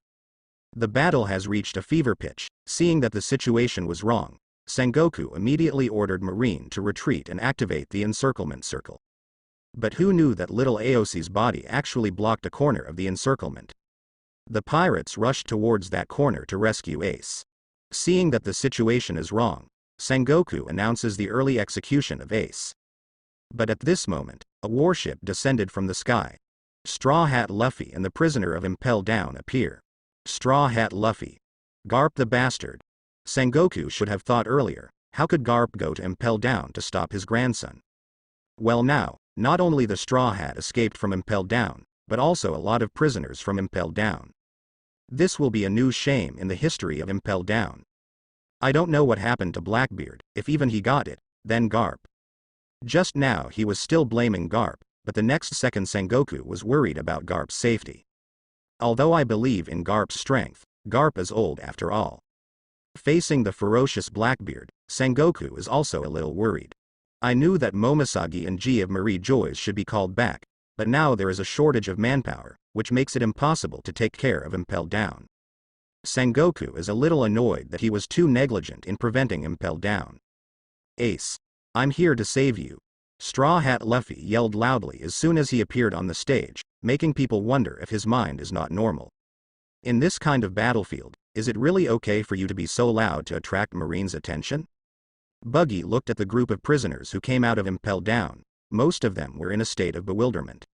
The battle has reached a fever pitch. Seeing that the situation was wrong, Sengoku immediately ordered Marine to retreat and activate the encirclement circle. But who knew that little Aose's body actually blocked a corner of the encirclement? The pirates rushed towards that corner to rescue Ace. Seeing that the situation is wrong, Sengoku announces the early execution of Ace. But at this moment, a warship descended from the sky. Straw Hat Luffy and the prisoner of Impel Down appear. Straw Hat Luffy. Garp the bastard. Sengoku should have thought earlier, how could Garp go to Impel Down to stop his grandson? Well now, not only the Straw Hat escaped from Impel Down, but also a lot of prisoners from Impel Down. This will be a new shame in the history of Impel Down. I don't know what happened to Blackbeard, if even he got it, then Garp. Just now he was still blaming Garp, but the next second Sengoku was worried about Garp's safety. Although I believe in Garp's strength, Garp is old after all. Facing the ferocious Blackbeard, Sengoku is also a little worried. I knew that Momoshiki and G of Marie Joyce should be called back, but now there is a shortage of manpower, which makes it impossible to take care of Impel Down. Sengoku is a little annoyed that he was too negligent in preventing Impel Down. Ace. I'm here to save you. Straw Hat Luffy yelled loudly as soon as he appeared on the stage, making people wonder if his mind is not normal. In this kind of battlefield, is it really okay for you to be so loud to attract Marine's attention? Buggy looked at the group of prisoners who came out of Impel Down. Most of them were in a state of bewilderment.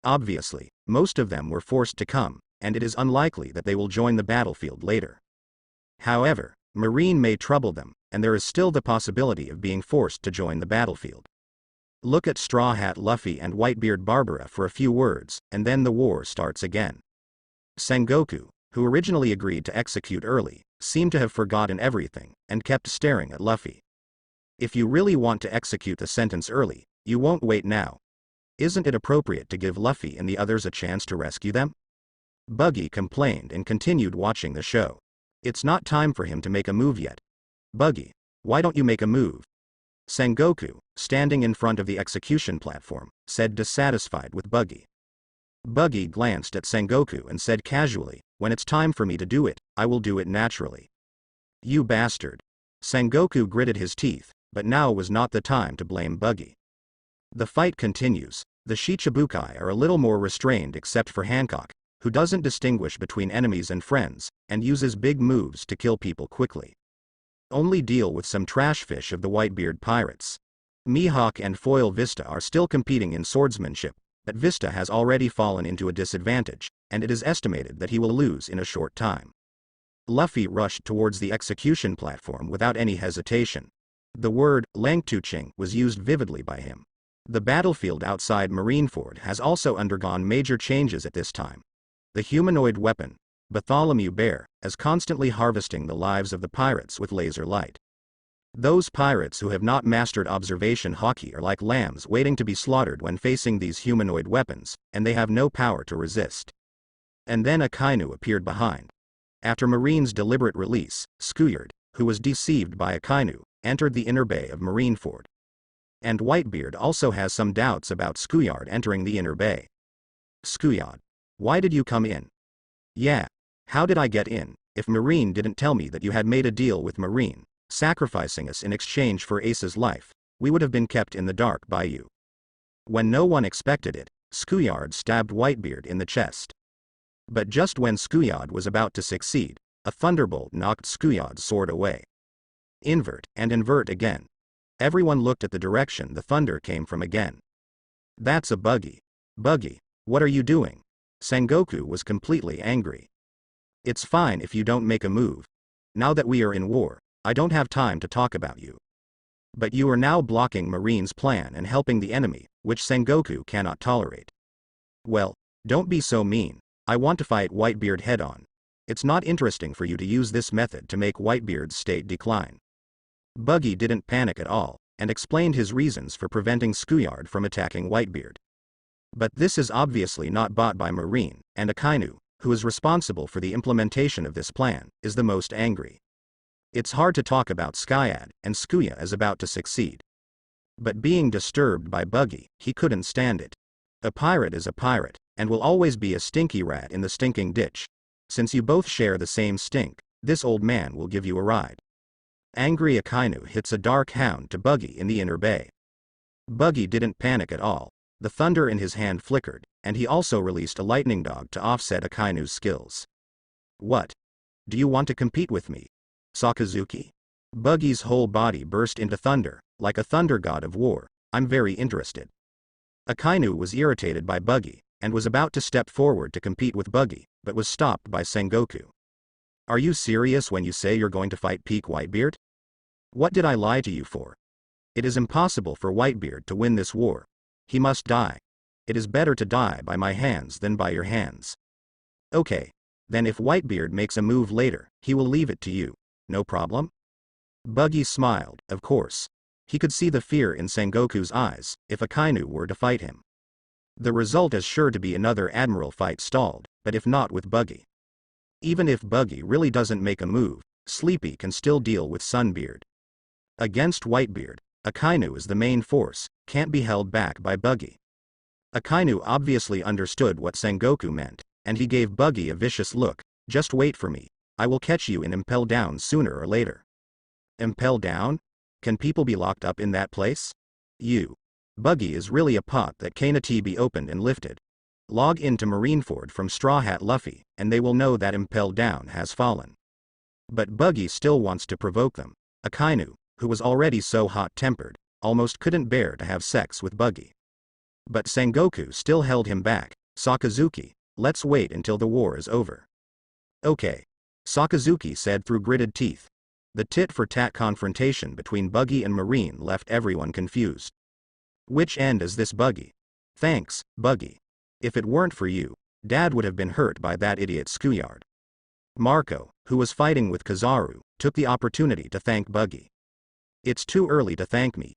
Obviously, most of them were forced to come, and it is unlikely that they will join the battlefield later. However, Marine may trouble them, and there is still the possibility of being forced to join the battlefield. Look at Straw Hat Luffy and Whitebeard Barbara for a few words, and then the war starts again. Sengoku, who originally agreed to execute early, seemed to have forgotten everything, and kept staring at Luffy. If you really want to execute the sentence early, you won't wait now. Isn't it appropriate to give Luffy and the others a chance to rescue them? Buggy complained and continued watching the show. It's not time for him to make a move yet. Buggy, why don't you make a move? Sengoku, standing in front of the execution platform, said, dissatisfied with Buggy. Buggy glanced at Sengoku and said casually, when it's time for me to do it, I will do it naturally. You bastard. Sengoku gritted his teeth, but now was not the time to blame Buggy. The fight continues. The Shichibukai are a little more restrained except for Hancock, who doesn't distinguish between enemies and friends, and uses big moves to kill people quickly. Only deal with some trash fish of the Whitebeard pirates. Mihawk and Foil Vista are still competing in swordsmanship, but Vista has already fallen into a disadvantage, and it is estimated that he will lose in a short time. Luffy rushed towards the execution platform without any hesitation. The word, Langtuching, was used vividly by him. The battlefield outside Marineford has also undergone major changes at this time. The humanoid weapon, Bartholomew Bear, is constantly harvesting the lives of the pirates with laser light. Those pirates who have not mastered observation hockey are like lambs waiting to be slaughtered when facing these humanoid weapons, and they have no power to resist. And then a Kainu appeared behind. After Marine's deliberate release, Scouyard, who was deceived by a Kainu, entered the inner bay of Marineford. And Whitebeard also has some doubts about Scouyard entering the inner bay. Scouyard, why did you come in? Yeah, how did I get in, if Marine didn't tell me that you had made a deal with Marine, sacrificing us in exchange for Ace's life? We would have been kept in the dark by you. When no one expected it, Scouyard stabbed Whitebeard in the chest. But just when Scouyard was about to succeed, a thunderbolt knocked Scouyard's sword away. Invert and invert again. Everyone looked at the direction the thunder came from again. That's a Buggy. Buggy, what are you doing? Sengoku was completely angry. It's fine if you don't make a move. Now that we are in war, I don't have time to talk about you. But you are now blocking Marine's plan and helping the enemy, which Sengoku cannot tolerate. Well, don't be so mean. I want to fight Whitebeard head-on. It's not interesting for you to use this method to make Whitebeard's state decline. Buggy didn't panic at all, and explained his reasons for preventing Scouyard from attacking Whitebeard. But this is obviously not bought by Marine, and Akainu, who is responsible for the implementation of this plan, is the most angry. It's hard to talk about Skyad, and Scuya is about to succeed. But being disturbed by Buggy, he couldn't stand it. A pirate is a pirate, and will always be a stinky rat in the stinking ditch. Since you both share the same stink, this old man will give you a ride. Angry Akainu hits a dark hound to Buggy in the inner bay. Buggy didn't panic at all. The thunder in his hand flickered, and he also released a lightning dog to offset Akainu's skills. What? Do you want to compete with me, Sakazuki? Buggy's whole body burst into thunder, like a thunder god of war. I'm very interested. Akainu was irritated by Buggy, and was about to step forward to compete with Buggy, but was stopped by Sengoku. Are you serious when you say you're going to fight Peak Whitebeard? What did I lie to you for? It is impossible for Whitebeard to win this war. He must die. It is better to die by my hands than by your hands. Okay. Then if Whitebeard makes a move later, he will leave it to you. No problem? Buggy smiled, of course. He could see the fear in Sengoku's eyes, if Akainu were to fight him. The result is sure to be another Admiral fight stalled, but if not with Buggy. Even if Buggy really doesn't make a move, Sleepy can still deal with Sunbeard. Against Whitebeard, Akainu is the main force, can't be held back by Buggy. Akainu obviously understood what Sengoku meant, and he gave Buggy a vicious look. Just wait for me. I will catch you in Impel Down sooner or later. Impel Down? Can people be locked up in that place? Buggy is really a pot that can't be opened and lifted. Log into Marineford from Straw Hat Luffy, and they will know that Impel Down has fallen. But Buggy still wants to provoke them. Akainu, who was already so hot-tempered, almost couldn't bear to have sex with Buggy. But Sengoku still held him back. Sakazuki, let's wait until the war is over. Okay. Sakazuki said through gritted teeth. The tit-for-tat confrontation between Buggy and Marine left everyone confused. Which end is this, Buggy? Thanks, Buggy. If it weren't for you, Dad would have been hurt by that idiot schoolyard. Marco, who was fighting with Kizaru, took the opportunity to thank Buggy. It's too early to thank me.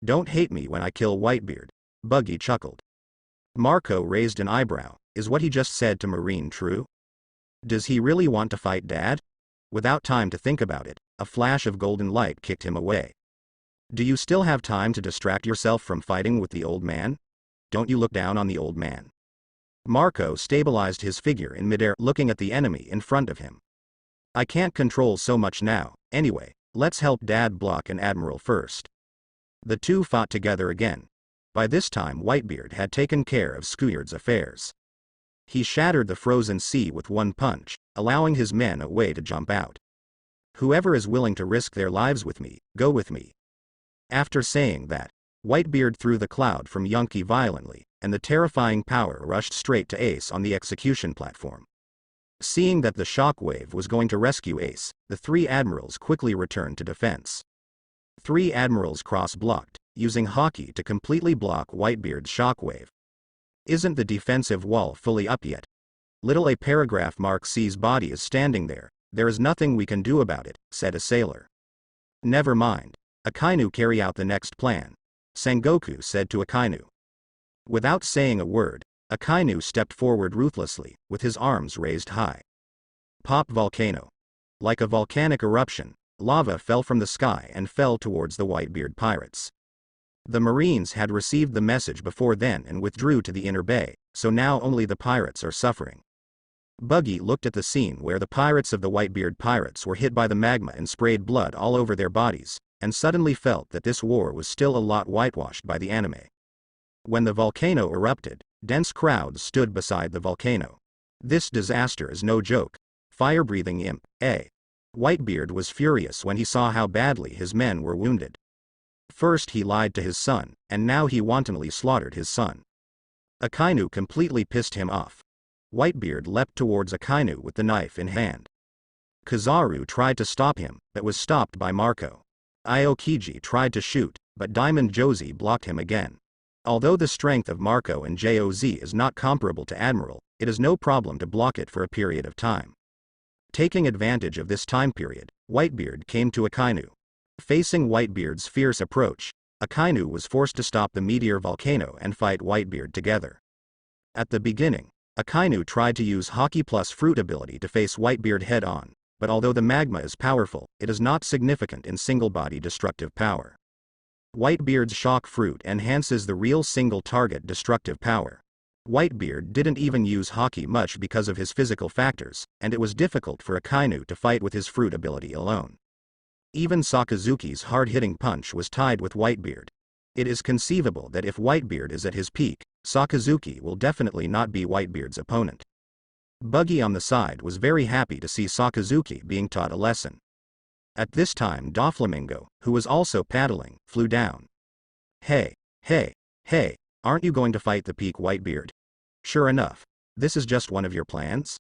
Don't hate me when I kill Whitebeard, Buggy chuckled. Marco raised an eyebrow. Is what he just said to Marine true? Does he really want to fight Dad? Without time to think about it, a flash of golden light kicked him away. Do you still have time to distract yourself from fighting with the old man? Don't you look down on the old man? Marco stabilized his figure in midair, looking at the enemy in front of him. I can't control so much now. Anyway, let's help Dad block an admiral first. The two fought together again. By this time Whitebeard had taken care of Schoolyard's affairs. He shattered the frozen sea with one punch, allowing his men a way to jump out. Whoever is willing to risk their lives with me, go with me. After saying that, Whitebeard threw the cloud from Yonki violently, and the terrifying power rushed straight to Ace on the execution platform. Seeing that the shockwave was going to rescue Ace, the three admirals quickly returned to defense. Three admirals cross-blocked, using Haki to completely block Whitebeard's shockwave. Isn't the defensive wall fully up yet? Little a paragraph mark C's body is standing there. There is nothing we can do about it, said a sailor. Never mind. Akainu, carry out the next plan, Sengoku said to Akainu. Without saying a word, Akainu stepped forward ruthlessly, with his arms raised high. Pop volcano. Like a volcanic eruption, lava fell from the sky and fell towards the Whitebeard pirates. The Marines had received the message before then and withdrew to the inner bay, so now only the pirates are suffering. Buggy looked at the scene where the pirates of the Whitebeard pirates were hit by the magma and sprayed blood all over their bodies, and suddenly felt that this war was still a lot whitewashed by the anime. When the volcano erupted, dense crowds stood beside the volcano. This disaster is no joke. Fire-breathing imp, eh? Whitebeard was furious when he saw how badly his men were wounded. First he lied to his son, and now he wantonly slaughtered his son. Akainu completely pissed him off. Whitebeard leapt towards Akainu with the knife in hand. Kizaru tried to stop him, but was stopped by Marco. Aokiji tried to shoot, but Diamond Josie blocked him again. Although the strength of Marco and Joz is not comparable to Admiral, it is no problem to block it for a period of time. Taking advantage of this time period, Whitebeard came to Akainu. Facing Whitebeard's fierce approach, Akainu was forced to stop the meteor volcano and fight Whitebeard together. At the beginning, Akainu tried to use Haki plus Fruit ability to face Whitebeard head-on, but although the magma is powerful, it is not significant in single-body destructive power. Whitebeard's Shock Fruit enhances the real single-target destructive power. Whitebeard didn't even use Haki much because of his physical factors, and it was difficult for Akainu to fight with his Fruit ability alone. Even Sakazuki's hard-hitting punch was tied with Whitebeard. It is conceivable that if Whitebeard is at his peak, Sakazuki will definitely not be Whitebeard's opponent. Buggy on the side was very happy to see Sakazuki being taught a lesson. At this time Doflamingo, who was also paddling, flew down. Hey, aren't you going to fight the peak Whitebeard? Sure enough, this is just one of your plans?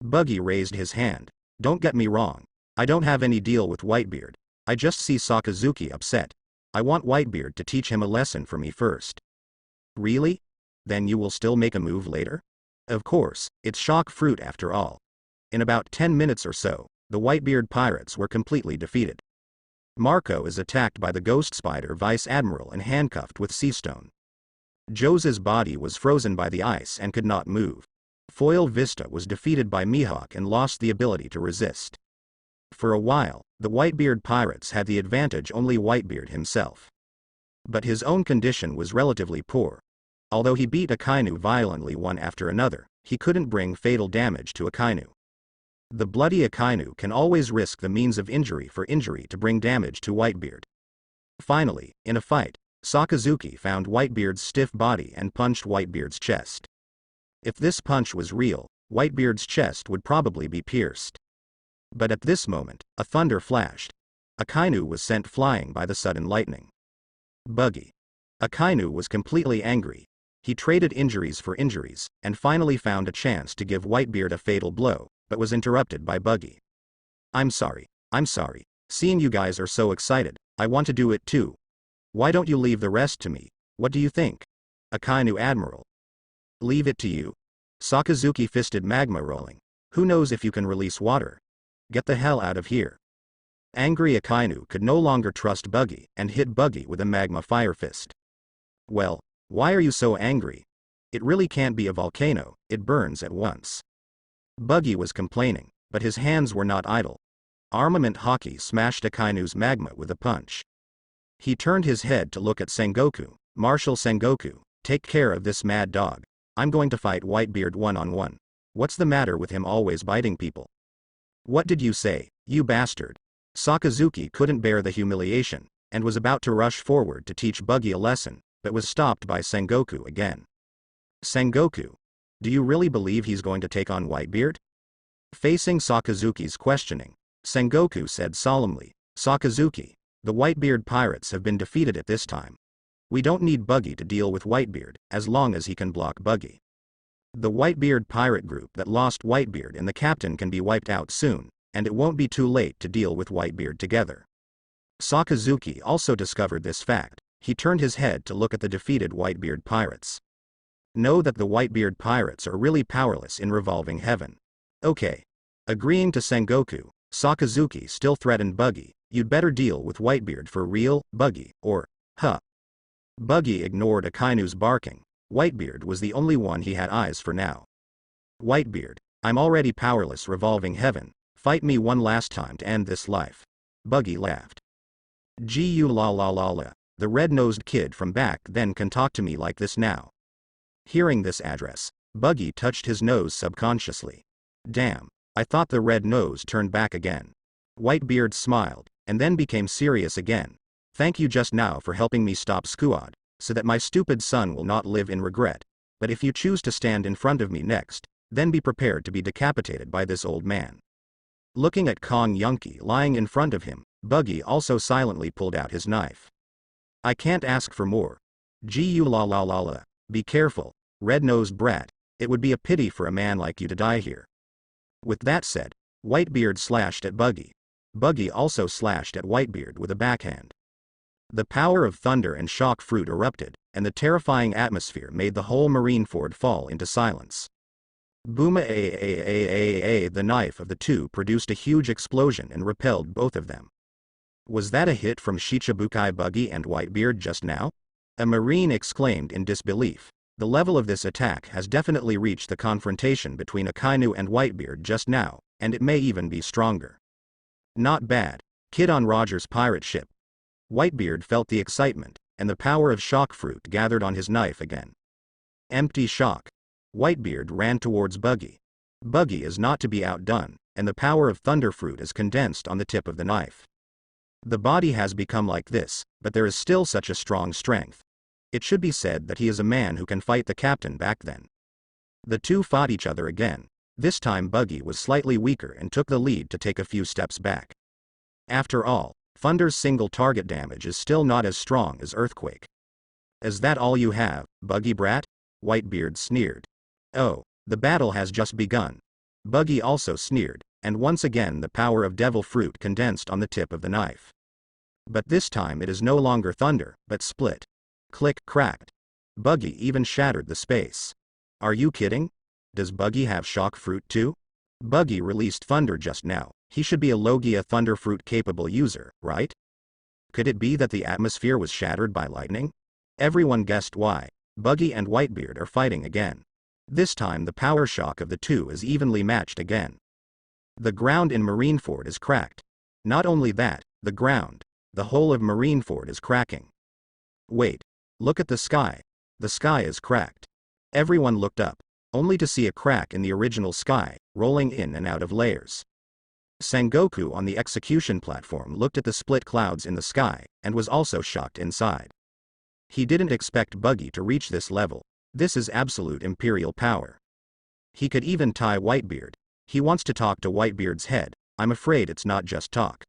Buggy raised his hand. Don't get me wrong. I don't have any deal with Whitebeard. I just see Sakazuki upset. I want Whitebeard to teach him a lesson for me first. Really? Then you will still make a move later? Of course, it's Shock Fruit after all. In about 10 minutes or so, the Whitebeard pirates were completely defeated. Marco is attacked by the Ghost Spider Vice Admiral and handcuffed with Seastone. Joz's body was frozen by the ice and could not move. Foil Vista was defeated by Mihawk and lost the ability to resist. For a while, the Whitebeard pirates had the advantage, only Whitebeard himself. But his own condition was relatively poor. Although he beat Akainu violently one after another, he couldn't bring fatal damage to Akainu. The bloody Akainu can always risk the means of injury for injury to bring damage to Whitebeard. Finally, in a fight, Sakazuki found Whitebeard's stiff body and punched Whitebeard's chest. If this punch was real, Whitebeard's chest would probably be pierced. But at this moment, a thunder flashed. Akainu was sent flying by the sudden lightning. Buggy. Akainu was completely angry. He traded injuries for injuries, and finally found a chance to give Whitebeard a fatal blow, but was interrupted by Buggy. I'm sorry. Seeing you guys are so excited, I want to do it too. Why don't you leave the rest to me? What do you think? Akainu Admiral. Leave it to you? Sakazuki fisted magma rolling. Who knows if you can release water? Get the hell out of here. Angry Akainu could no longer trust Buggy and hit Buggy with a magma fire fist. Well, why are you so angry? It really can't be a volcano, it burns at once. Buggy was complaining, but his hands were not idle. Armament Hockey smashed Akainu's magma with a punch. He turned his head to look at Sengoku. Marshal Sengoku, take care of this mad dog. I'm going to fight Whitebeard one-on-one. What's the matter with him always biting people? What did you say, you bastard? Sakazuki couldn't bear the humiliation, and was about to rush forward to teach Buggy a lesson, but was stopped by Sengoku again. Sengoku, do you really believe he's going to take on Whitebeard? Facing Sakazuki's questioning, Sengoku said solemnly, Sakazuki, the Whitebeard pirates have been defeated at this time. We don't need Buggy to deal with Whitebeard, as long as he can block Buggy. The Whitebeard pirate group that lost Whitebeard and the captain can be wiped out soon, and it won't be too late to deal with Whitebeard together. Sakazuki also discovered this fact. He turned his head to look at the defeated Whitebeard pirates. Know that the Whitebeard pirates are really powerless in Revolving Heaven. Okay. Agreeing to Sengoku, Sakazuki still threatened Buggy, you'd better deal with Whitebeard for real, Buggy, or, huh. Buggy ignored Akainu's barking. Whitebeard was the only one he had eyes for now. Whitebeard, I'm already powerless Revolving Heaven, fight me one last time to end this life. Buggy laughed. Gu la la la la, the red-nosed kid from back then can talk to me like this now. Hearing this address, Buggy touched his nose subconsciously. Damn, I thought the red nose turned back again. Whitebeard smiled, and then became serious again. Thank you just now for helping me stop Squad, so that my stupid son will not live in regret, but if you choose to stand in front of me next, then be prepared to be decapitated by this old man. Looking at Kong Yunki lying in front of him, Buggy also silently pulled out his knife. I can't ask for more. Gu la la la la, be careful, red-nosed brat, it would be a pity for a man like you to die here. With that said, Whitebeard slashed at Buggy. Buggy also slashed at Whitebeard with a backhand. The power of thunder and shock fruit erupted, and the terrifying atmosphere made the whole Marineford fall into silence. Booma the knife of the two produced a huge explosion and repelled both of them. Was that a hit from Shicibukai Buggy and Whitebeard just now? A marine exclaimed in disbelief. The level of this attack has definitely reached the confrontation between Akainu and Whitebeard just now, and it may even be stronger. Not bad. Kid on Roger's pirate ship. Whitebeard felt the excitement, and the power of shock fruit gathered on his knife again. Empty shock. Whitebeard ran towards Buggy. Buggy is not to be outdone, and the power of thunder fruit is condensed on the tip of the knife. The body has become like this, but there is still such a strong strength. It should be said that he is a man who can fight the captain back then. The two fought each other again. This time Buggy was slightly weaker and took the lead to take a few steps back. After all, Thunder's single target damage is still not as strong as Earthquake. Is that all you have, Buggy brat? Whitebeard sneered. Oh, the battle has just begun. Buggy also sneered, and once again the power of devil fruit condensed on the tip of the knife. But this time it is no longer thunder, but split. Click, cracked. Buggy even shattered the space. Are you kidding? Does Buggy have shock fruit too? Buggy released thunder just now. He should be a Logia thunder fruit capable user, right? Could it be that the atmosphere was shattered by lightning? Everyone guessed why. Buggy and Whitebeard are fighting again. This time the power shock of the two is evenly matched again. The ground in Marineford is cracked. Not only that, the ground, the whole of Marineford is cracking. Wait. Look at the sky. The sky is cracked. Everyone looked up, only to see a crack in the original sky, rolling in and out of layers. Sengoku on the execution platform looked at the split clouds in the sky, and was also shocked inside. He didn't expect Buggy to reach this level. This is absolute imperial power. He could even tie Whitebeard. He wants to talk to Whitebeard's head. I'm afraid it's not just talk.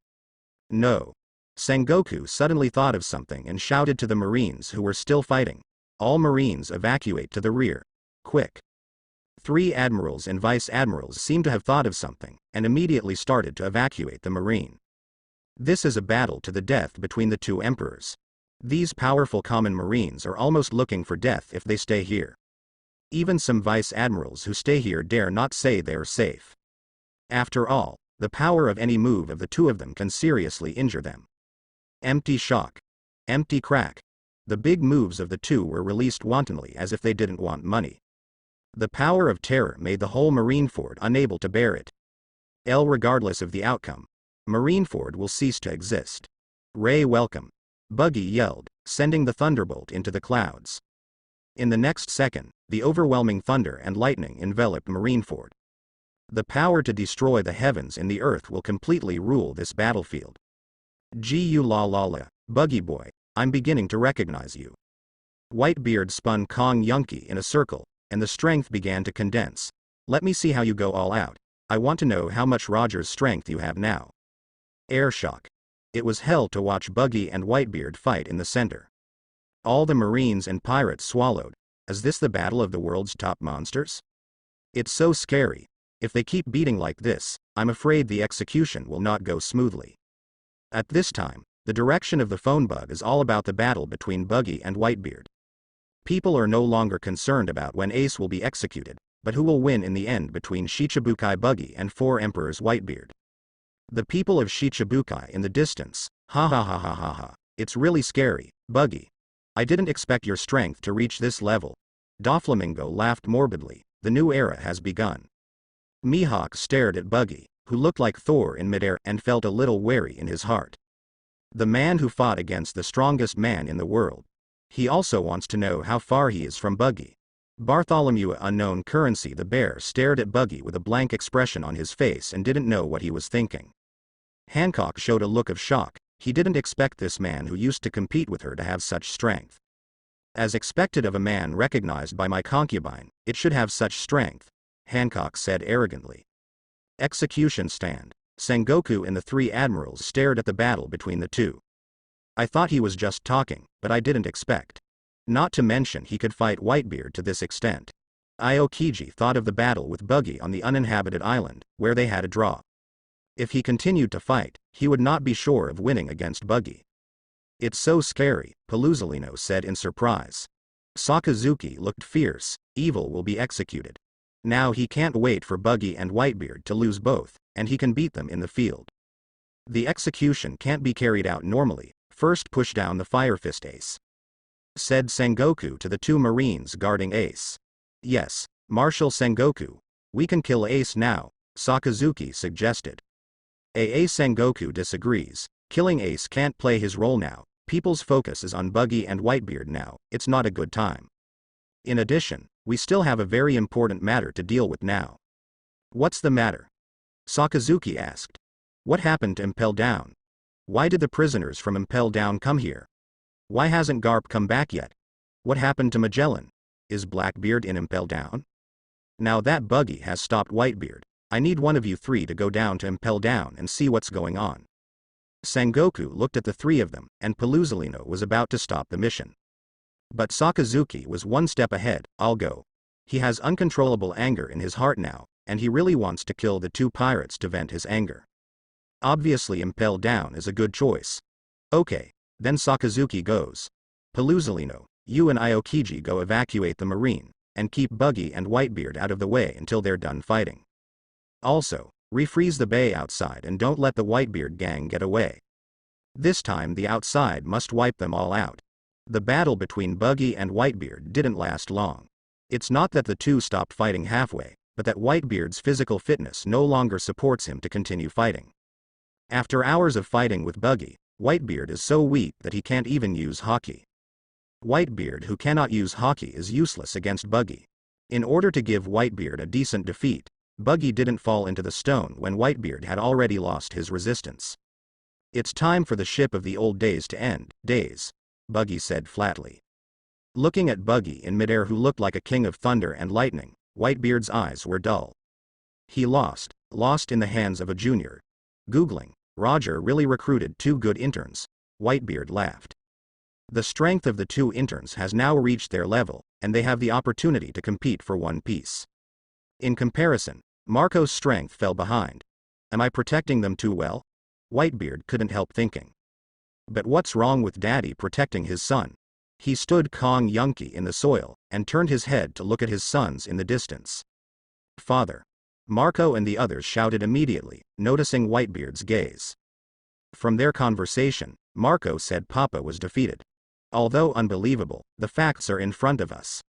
No. Sengoku suddenly thought of something and shouted to the Marines who were still fighting. All Marines evacuate to the rear. Quick. 3 admirals and vice admirals seemed to have thought of something, and immediately started to evacuate the Marine. This is a battle to the death between the 2 emperors. These powerful common Marines are almost looking for death if they stay here. Even some vice admirals who stay here dare not say they are safe. After all, the power of any move of the 2 of them can seriously injure them. Empty shock. Empty crack. The big moves of the 2 were released wantonly as if they didn't want money. The power of terror made the whole Marineford unable to bear it. Regardless of the outcome, Marineford will cease to exist. Ray welcome. Buggy yelled, sending the thunderbolt into the clouds. In the next second, the overwhelming thunder and lightning enveloped Marineford. The power to destroy the heavens and the earth will completely rule this battlefield. Gu la la la, Buggy boy, I'm beginning to recognize you. Whitebeard spun Kong Yunki in a circle, and the strength began to condense. Let me see how you go all out. I want to know how much Roger's strength you have now. Air shock. It was hell to watch Buggy and Whitebeard fight in the center. All the Marines and pirates swallowed. Is this the battle of the world's top monsters? It's so scary. If they keep beating like this, I'm afraid the execution will not go smoothly. At this time, the direction of the phone bug is all about the battle between Buggy and Whitebeard. People are no longer concerned about when Ace will be executed, but who will win in the end between Shicibukai Buggy and 4 Emperors Whitebeard. The people of Shicibukai in the distance, ha ha ha ha ha ha, it's really scary, Buggy. I didn't expect your strength to reach this level. Doflamingo laughed morbidly, the new era has begun. Mihawk stared at Buggy, who looked like Thor in midair and felt a little wary in his heart. The man who fought against the strongest man in the world. He also wants to know how far he is from Buggy. Bartholomew Unknown Currency the bear stared at Buggy with a blank expression on his face and didn't know what he was thinking. Hancock showed a look of shock. He didn't expect this man who used to compete with her to have such strength. As expected of a man recognized by my concubine, it should have such strength, Hancock said arrogantly. Execution stand. Sengoku and the 3 admirals stared at the battle between the 2. I thought he was just talking, but I didn't expect. Not to mention he could fight Whitebeard to this extent. Aokiji thought of the battle with Buggy on the uninhabited island, where they had a draw. If he continued to fight, he would not be sure of winning against Buggy. It's so scary, Paluzolino said in surprise. Sakazuki looked fierce. Evil will be executed. Now he can't wait for Buggy and Whitebeard to lose both, and he can beat them in the field. The execution can't be carried out normally. First push down the Fire Fist Ace, said Sengoku to the 2 Marines guarding Ace. Yes, Marshal Sengoku. We can kill Ace now, Sakazuki suggested. Sengoku disagrees. Killing Ace can't play his role now. People's focus is on Buggy and Whitebeard now. It's not a good time. In addition, we still have a very important matter to deal with now. What's the matter? Sakazuki asked. What happened to Impel Down? Why did the prisoners from Impel Down come here? Why hasn't Garp come back yet? What happened to Magellan? Is Blackbeard in Impel Down? Now that Buggy has stopped Whitebeard, I need one of you 3 to go down to Impel Down and see what's going on. Sengoku looked at the 3 of them, and Paluzolino was about to stop the mission. But Sakazuki was one step ahead. I'll go. He has uncontrollable anger in his heart now, and he really wants to kill the 2 pirates to vent his anger. Obviously Impel Down is a good choice. Okay, then Sakazuki goes. Paluzolino, you and Aokiji go evacuate the Marine, and keep Buggy and Whitebeard out of the way until they're done fighting. Also, refreeze the bay outside and don't let the Whitebeard gang get away. This time the outside must wipe them all out. The battle between Buggy and Whitebeard didn't last long. It's not that the 2 stopped fighting halfway, but that Whitebeard's physical fitness no longer supports him to continue fighting. After hours of fighting with Buggy, Whitebeard is so weak that he can't even use Haki. Whitebeard who cannot use Haki is useless against Buggy. In order to give Whitebeard a decent defeat, Buggy didn't fall into the stone when Whitebeard had already lost his resistance. "It's time for the ship of the old days to end, days," Buggy said flatly. Looking at Buggy in midair, who looked like a king of thunder and lightning, Whitebeard's eyes were dull. He lost in the hands of a junior. Googling, "Roger really recruited 2 good interns." Whitebeard laughed. The strength of the 2 interns has now reached their level, and they have the opportunity to compete for One Piece. In comparison, Marco's strength fell behind. Am I protecting them too well? Whitebeard couldn't help thinking. But what's wrong with Daddy protecting his son? He stood Kong Yunki in the soil, and turned his head to look at his sons in the distance. "Father." Marco and the others shouted immediately, noticing Whitebeard's gaze. From their conversation, Marco said Papa was defeated. Although unbelievable, the facts are in front of us.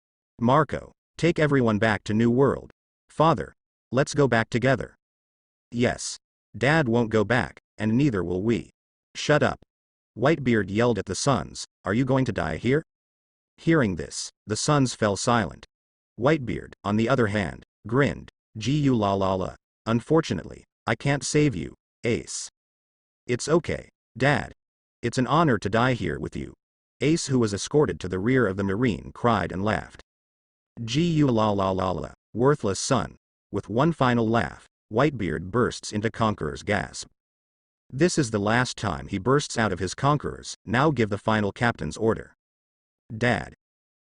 Marco, take everyone back to New World. Father, let's go back together. Yes. Dad won't go back, and neither will we. Shut up. Whitebeard yelled at the sons, "Are you going to die here?" Hearing this, the sons fell silent. Whitebeard, on the other hand, grinned, "Gu la la la. Unfortunately, I can't save you, Ace." "It's okay, Dad. It's an honor to die here with you." Ace, who was escorted to the rear of the marine, cried and laughed. "Gu la la la la, worthless son." With one final laugh, Whitebeard bursts into Conqueror's gasp. This is the last time he bursts out of his Conquerors. "Now give the final captain's order." "Dad."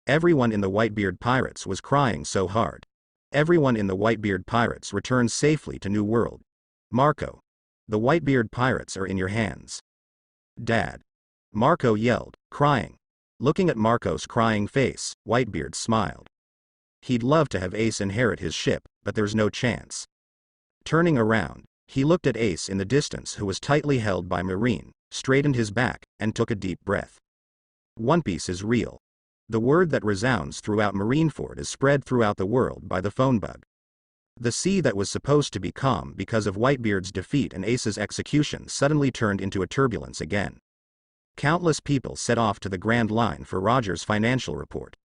Everyone in the Whitebeard Pirates was crying so hard. Everyone in the Whitebeard Pirates returns safely to New World. "Marco. The Whitebeard Pirates are in your hands." "Dad." Marco yelled, crying. Looking at Marco's crying face, Whitebeard smiled. He'd love to have Ace inherit his ship, but there's no chance. Turning around, he looked at Ace in the distance, who was tightly held by Marine, straightened his back, and took a deep breath. One Piece is real. The word that resounds throughout Marineford is spread throughout the world by the phone bug. The sea that was supposed to be calm because of Whitebeard's defeat and Ace's execution suddenly turned into a turbulence again. Countless people set off to the Grand Line for Roger's financial report.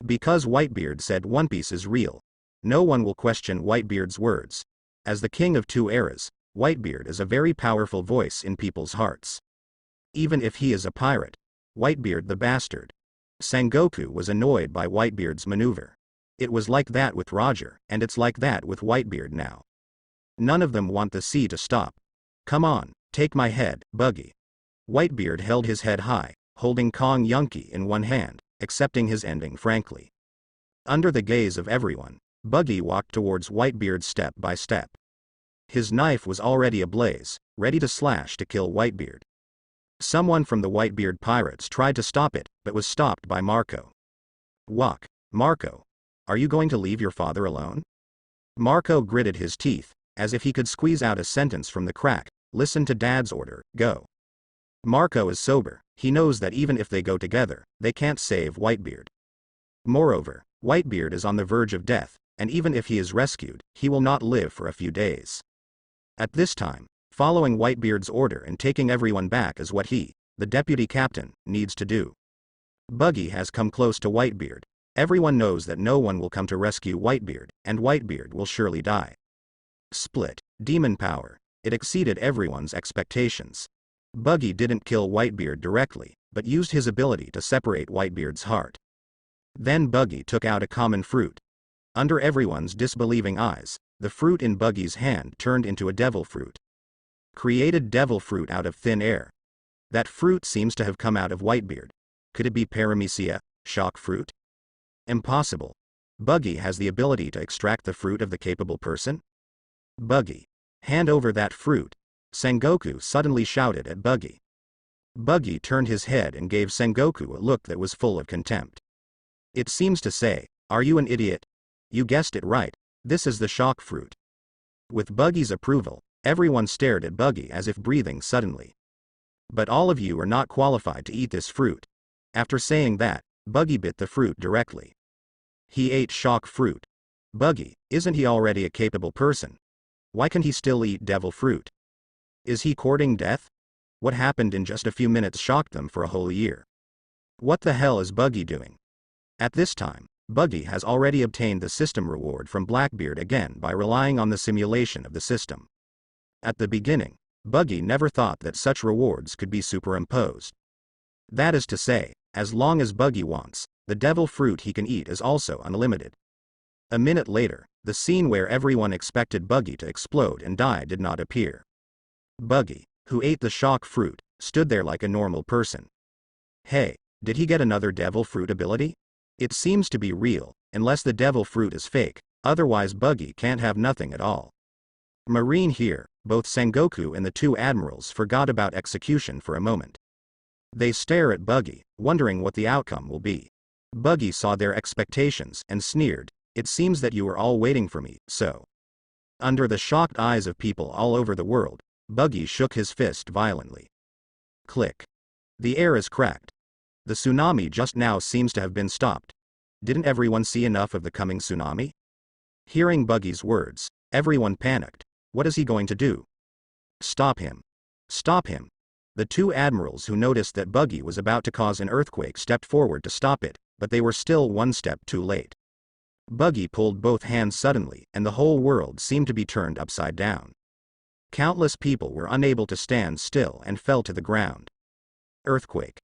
Because Whitebeard said One Piece is real, no one will question Whitebeard's words. As the king of 2 eras, Whitebeard is a very powerful voice in people's hearts. Even if he is a pirate. Whitebeard the bastard. Sengoku was annoyed by Whitebeard's maneuver. It was like that with Roger, and it's like that with Whitebeard now. None of them want the sea to stop. "Come on, take my head, Buggy." Whitebeard held his head high, holding Kong Yunki in one hand, accepting his ending frankly. Under the gaze of everyone, Buggy walked towards Whitebeard step by step. His knife was already ablaze, ready to slash to kill Whitebeard. Someone from the Whitebeard Pirates tried to stop it, but was stopped by Marco. "Walk, Marco. Are you going to leave your father alone?" Marco gritted his teeth, as if he could squeeze out a sentence from the crack. "Listen to Dad's order, go." Marco is sober. He knows that even if they go together, they can't save Whitebeard. Moreover, Whitebeard is on the verge of death, and even if he is rescued, he will not live for a few days. At this time, following Whitebeard's order and taking everyone back is what he, the deputy captain, needs to do. Buggy has come close to Whitebeard. Everyone knows that no one will come to rescue Whitebeard, and Whitebeard will surely die. Split, demon power. It exceeded everyone's expectations. Buggy didn't kill Whitebeard directly, but used his ability to separate Whitebeard's heart. Then Buggy took out a common fruit. Under everyone's disbelieving eyes, the fruit in Buggy's hand turned into a devil fruit. Created devil fruit out of thin air. That fruit seems to have come out of Whitebeard. Could it be paramecia, shock fruit? Impossible. Buggy has the ability to extract the fruit of the capable person? Buggy, hand over that fruit. Sengoku suddenly shouted at Buggy. Buggy turned his head and gave Sengoku a look that was full of contempt. It seems to say, "Are you an idiot?" You guessed it right, this is the shock fruit. With Buggy's approval, everyone stared at Buggy as if breathing suddenly. But all of you are not qualified to eat this fruit. After saying that, Buggy bit the fruit directly. He ate shock fruit. Buggy, isn't he already a capable person? Why can he still eat devil fruit? Is he courting death? What happened in just a few minutes shocked them for a whole year. What the hell is Buggy doing? At this time, Buggy has already obtained the system reward from Blackbeard again by relying on the simulation of the system. At the beginning, Buggy never thought that such rewards could be superimposed. That is to say, as long as Buggy wants, the devil fruit he can eat is also unlimited. A minute later, the scene where everyone expected Buggy to explode and die did not appear. Buggy, who ate the shock fruit, stood there like a normal person. Hey, did he get another devil fruit ability? It seems to be real, unless the devil fruit is fake, otherwise Buggy can't have nothing at all. Marine here, both Sengoku and the two admirals forgot about execution for a moment. They stare at Buggy, wondering what the outcome will be. Buggy saw their expectations and sneered, "It seems that you were all waiting for me, so." Under the shocked eyes of people all over the world, Buggy shook his fist violently. Click. The air is cracked. The tsunami just now seems to have been stopped. Didn't everyone see enough of the coming tsunami? Hearing Buggy's words, everyone panicked. What is he going to do? Stop him. Stop him. The two admirals who noticed that Buggy was about to cause an earthquake stepped forward to stop it, but they were still one step too late. Buggy pulled both hands suddenly, and the whole world seemed to be turned upside down. Countless people were unable to stand still and fell to the ground. Earthquake.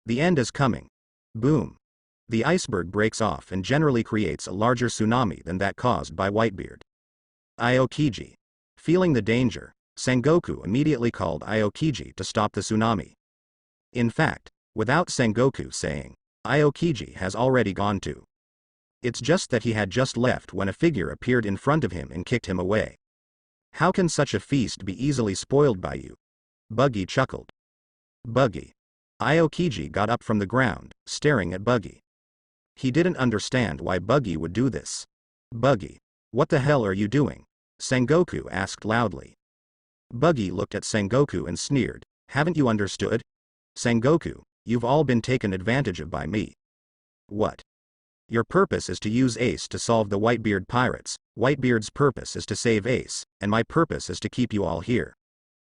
The end is coming. Boom. The iceberg breaks off and generally creates a larger tsunami than that caused by Whitebeard. Aokiji. Feeling the danger, Sengoku immediately called Aokiji to stop the tsunami. In fact, without Sengoku saying, Aokiji has already gone to. It's just that he had just left when a figure appeared in front of him and kicked him away. How can such a feast be easily spoiled by you? Buggy chuckled. Buggy. Aokiji got up from the ground, staring at Buggy. He didn't understand why Buggy would do this. Buggy. What the hell are you doing? Sengoku asked loudly. Buggy looked at Sengoku and sneered, haven't you understood? Sengoku, you've all been taken advantage of by me. What? Your purpose is to use Ace to solve the Whitebeard pirates, Whitebeard's purpose is to save Ace, and my purpose is to keep you all here.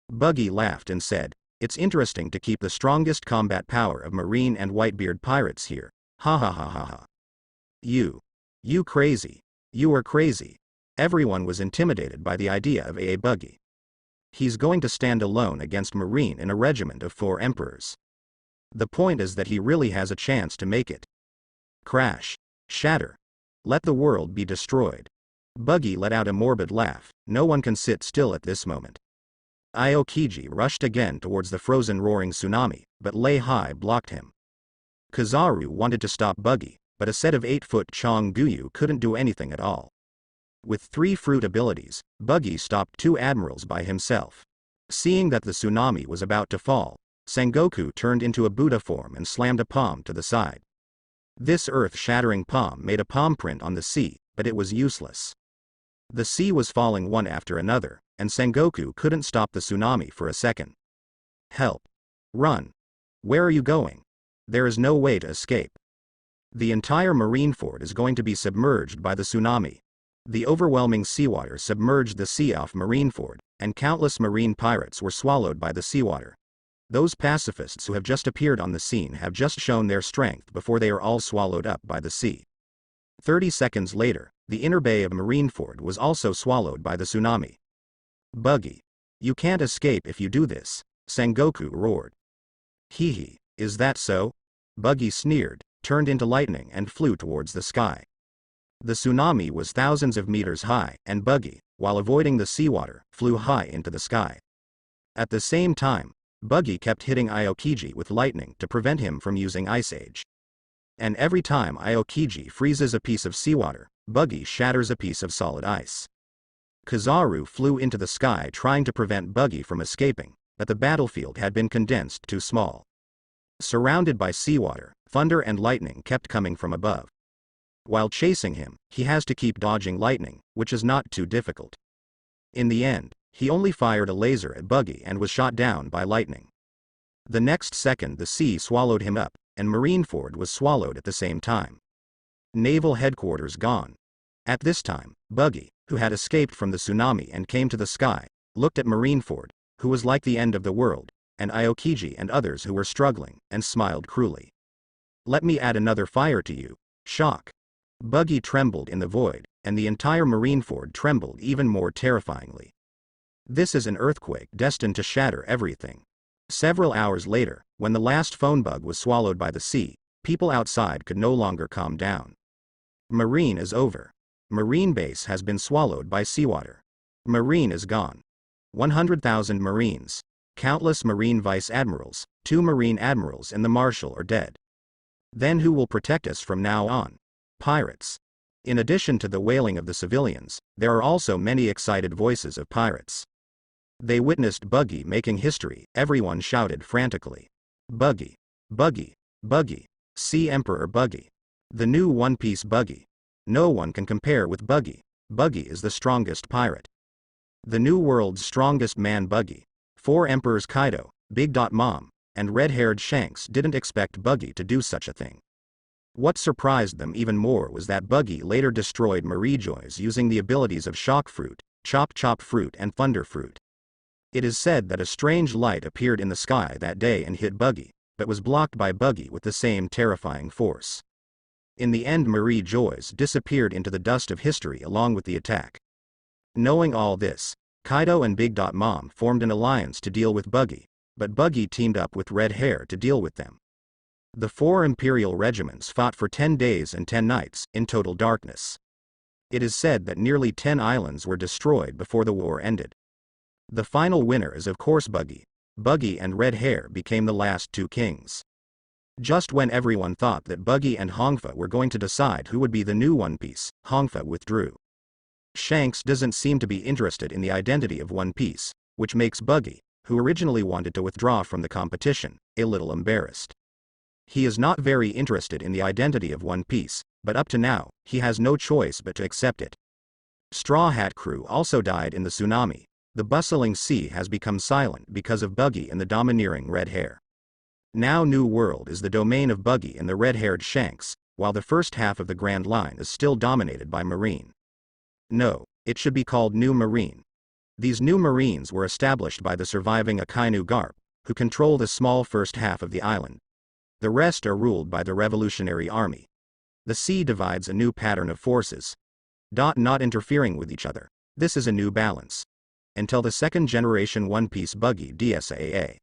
Buggy laughed and said, it's interesting to keep the strongest combat power of Marine and Whitebeard pirates here, ha ha ha ha ha. You crazy. You are crazy. Everyone was intimidated by the idea of a Buggy. He's going to stand alone against Marine in a regiment of 4 emperors. The point is that he really has a chance to make it. Crash. Shatter. Let the world be destroyed. Buggy let out a morbid laugh, no one can sit still at this moment. Aokiji rushed again towards the frozen roaring tsunami, but Lei Hai blocked him. Kizaru wanted to stop Buggy, but a set of 8-foot Chong Guyu couldn't do anything at all. With 3 fruit abilities, Buggy stopped 2 admirals by himself. Seeing that the tsunami was about to fall, Sengoku turned into a Buddha form and slammed a palm to the side. This earth-shattering palm made a palm print on the sea, but it was useless. The sea was falling one after another, and Sengoku couldn't stop the tsunami for a second. Help. Run. Where are you going? There is no way to escape. The entire Marineford is going to be submerged by the tsunami. The overwhelming seawater submerged the sea off Marineford, and countless marine pirates were swallowed by the seawater. Those pacifists who have just appeared on the scene have just shown their strength before they are all swallowed up by the sea. 30 seconds later, the inner bay of Marineford was also swallowed by the tsunami. Buggy. You can't escape if you do this, Sengoku roared. Hee hee, is that so? Buggy sneered, turned into lightning and flew towards the sky. The tsunami was thousands of meters high, and Buggy, while avoiding the seawater, flew high into the sky. At the same time, Buggy kept hitting Aokiji with lightning to prevent him from using Ice Age. And every time Aokiji freezes a piece of seawater, Buggy shatters a piece of solid ice. Kizaru flew into the sky trying to prevent Buggy from escaping, but the battlefield had been condensed too small. Surrounded by seawater, thunder and lightning kept coming from above. While chasing him, he has to keep dodging lightning, which is not too difficult. In the end, he only fired a laser at Buggy and was shot down by lightning. The next second the sea swallowed him up, and Marineford was swallowed at the same time. Naval headquarters gone. At this time, Buggy, who had escaped from the tsunami and came to the sky, looked at Marineford, who was like the end of the world, and Aokiji and others who were struggling, and smiled cruelly. Let me add another fire to you. Shock. Buggy trembled in the void, and the entire Marineford trembled even more terrifyingly. This is an earthquake destined to shatter everything. Several hours later, when the last phone bug was swallowed by the sea, people outside could no longer calm down. Marine is over. Marine base has been swallowed by seawater. Marine is gone. 100,000 Marines, countless Marine vice admirals, 2 Marine admirals and the Marshal are dead. Then who will protect us from now on? Pirates. In addition to the wailing of the civilians, there are also many excited voices of pirates. They witnessed Buggy making history. Everyone shouted frantically. Buggy! Buggy! Buggy! See Emperor Buggy! The new One Piece Buggy! No one can compare with Buggy. Buggy is the strongest pirate. The new world's strongest man. Buggy. 4 Emperors Kaido, Big Mom, and red-haired Shanks didn't expect Buggy to do such a thing. What surprised them even more was that Buggy later destroyed Marijoi's using the abilities of Shock Fruit, Chop Chop Fruit and Thunder Fruit. It is said that a strange light appeared in the sky that day and hit Buggy, but was blocked by Buggy with the same terrifying force. In the end, Marijoi's disappeared into the dust of history along with the attack. Knowing all this, Kaido and Big Mom formed an alliance to deal with Buggy, but Buggy teamed up with Red Hair to deal with them. The 4 imperial regiments fought for 10 days and 10 nights, in total darkness. It is said that nearly 10 islands were destroyed before the war ended. The final winner is of course Buggy. Buggy and Red Hair became the last 2 kings. Just when everyone thought that Buggy and Hongfa were going to decide who would be the new One Piece, Hongfa withdrew. Shanks doesn't seem to be interested in the identity of One Piece, which makes Buggy, who originally wanted to withdraw from the competition, a little embarrassed. He is not very interested in the identity of One Piece, but up to now, he has no choice but to accept it. Straw Hat Crew also died in the tsunami. The bustling sea has become silent because of Buggy and the domineering Red Hair. Now New World is the domain of Buggy and the red-haired Shanks, while the first half of the Grand Line is still dominated by Marine. No, it should be called New Marine. These new Marines were established by the surviving Akainu Garp, who control the small first half of the island. The rest are ruled by the Revolutionary Army. The sea divides a new pattern of forces. Not interfering with each other. This is a new balance. Until the second generation One Piece Buggy DSAA.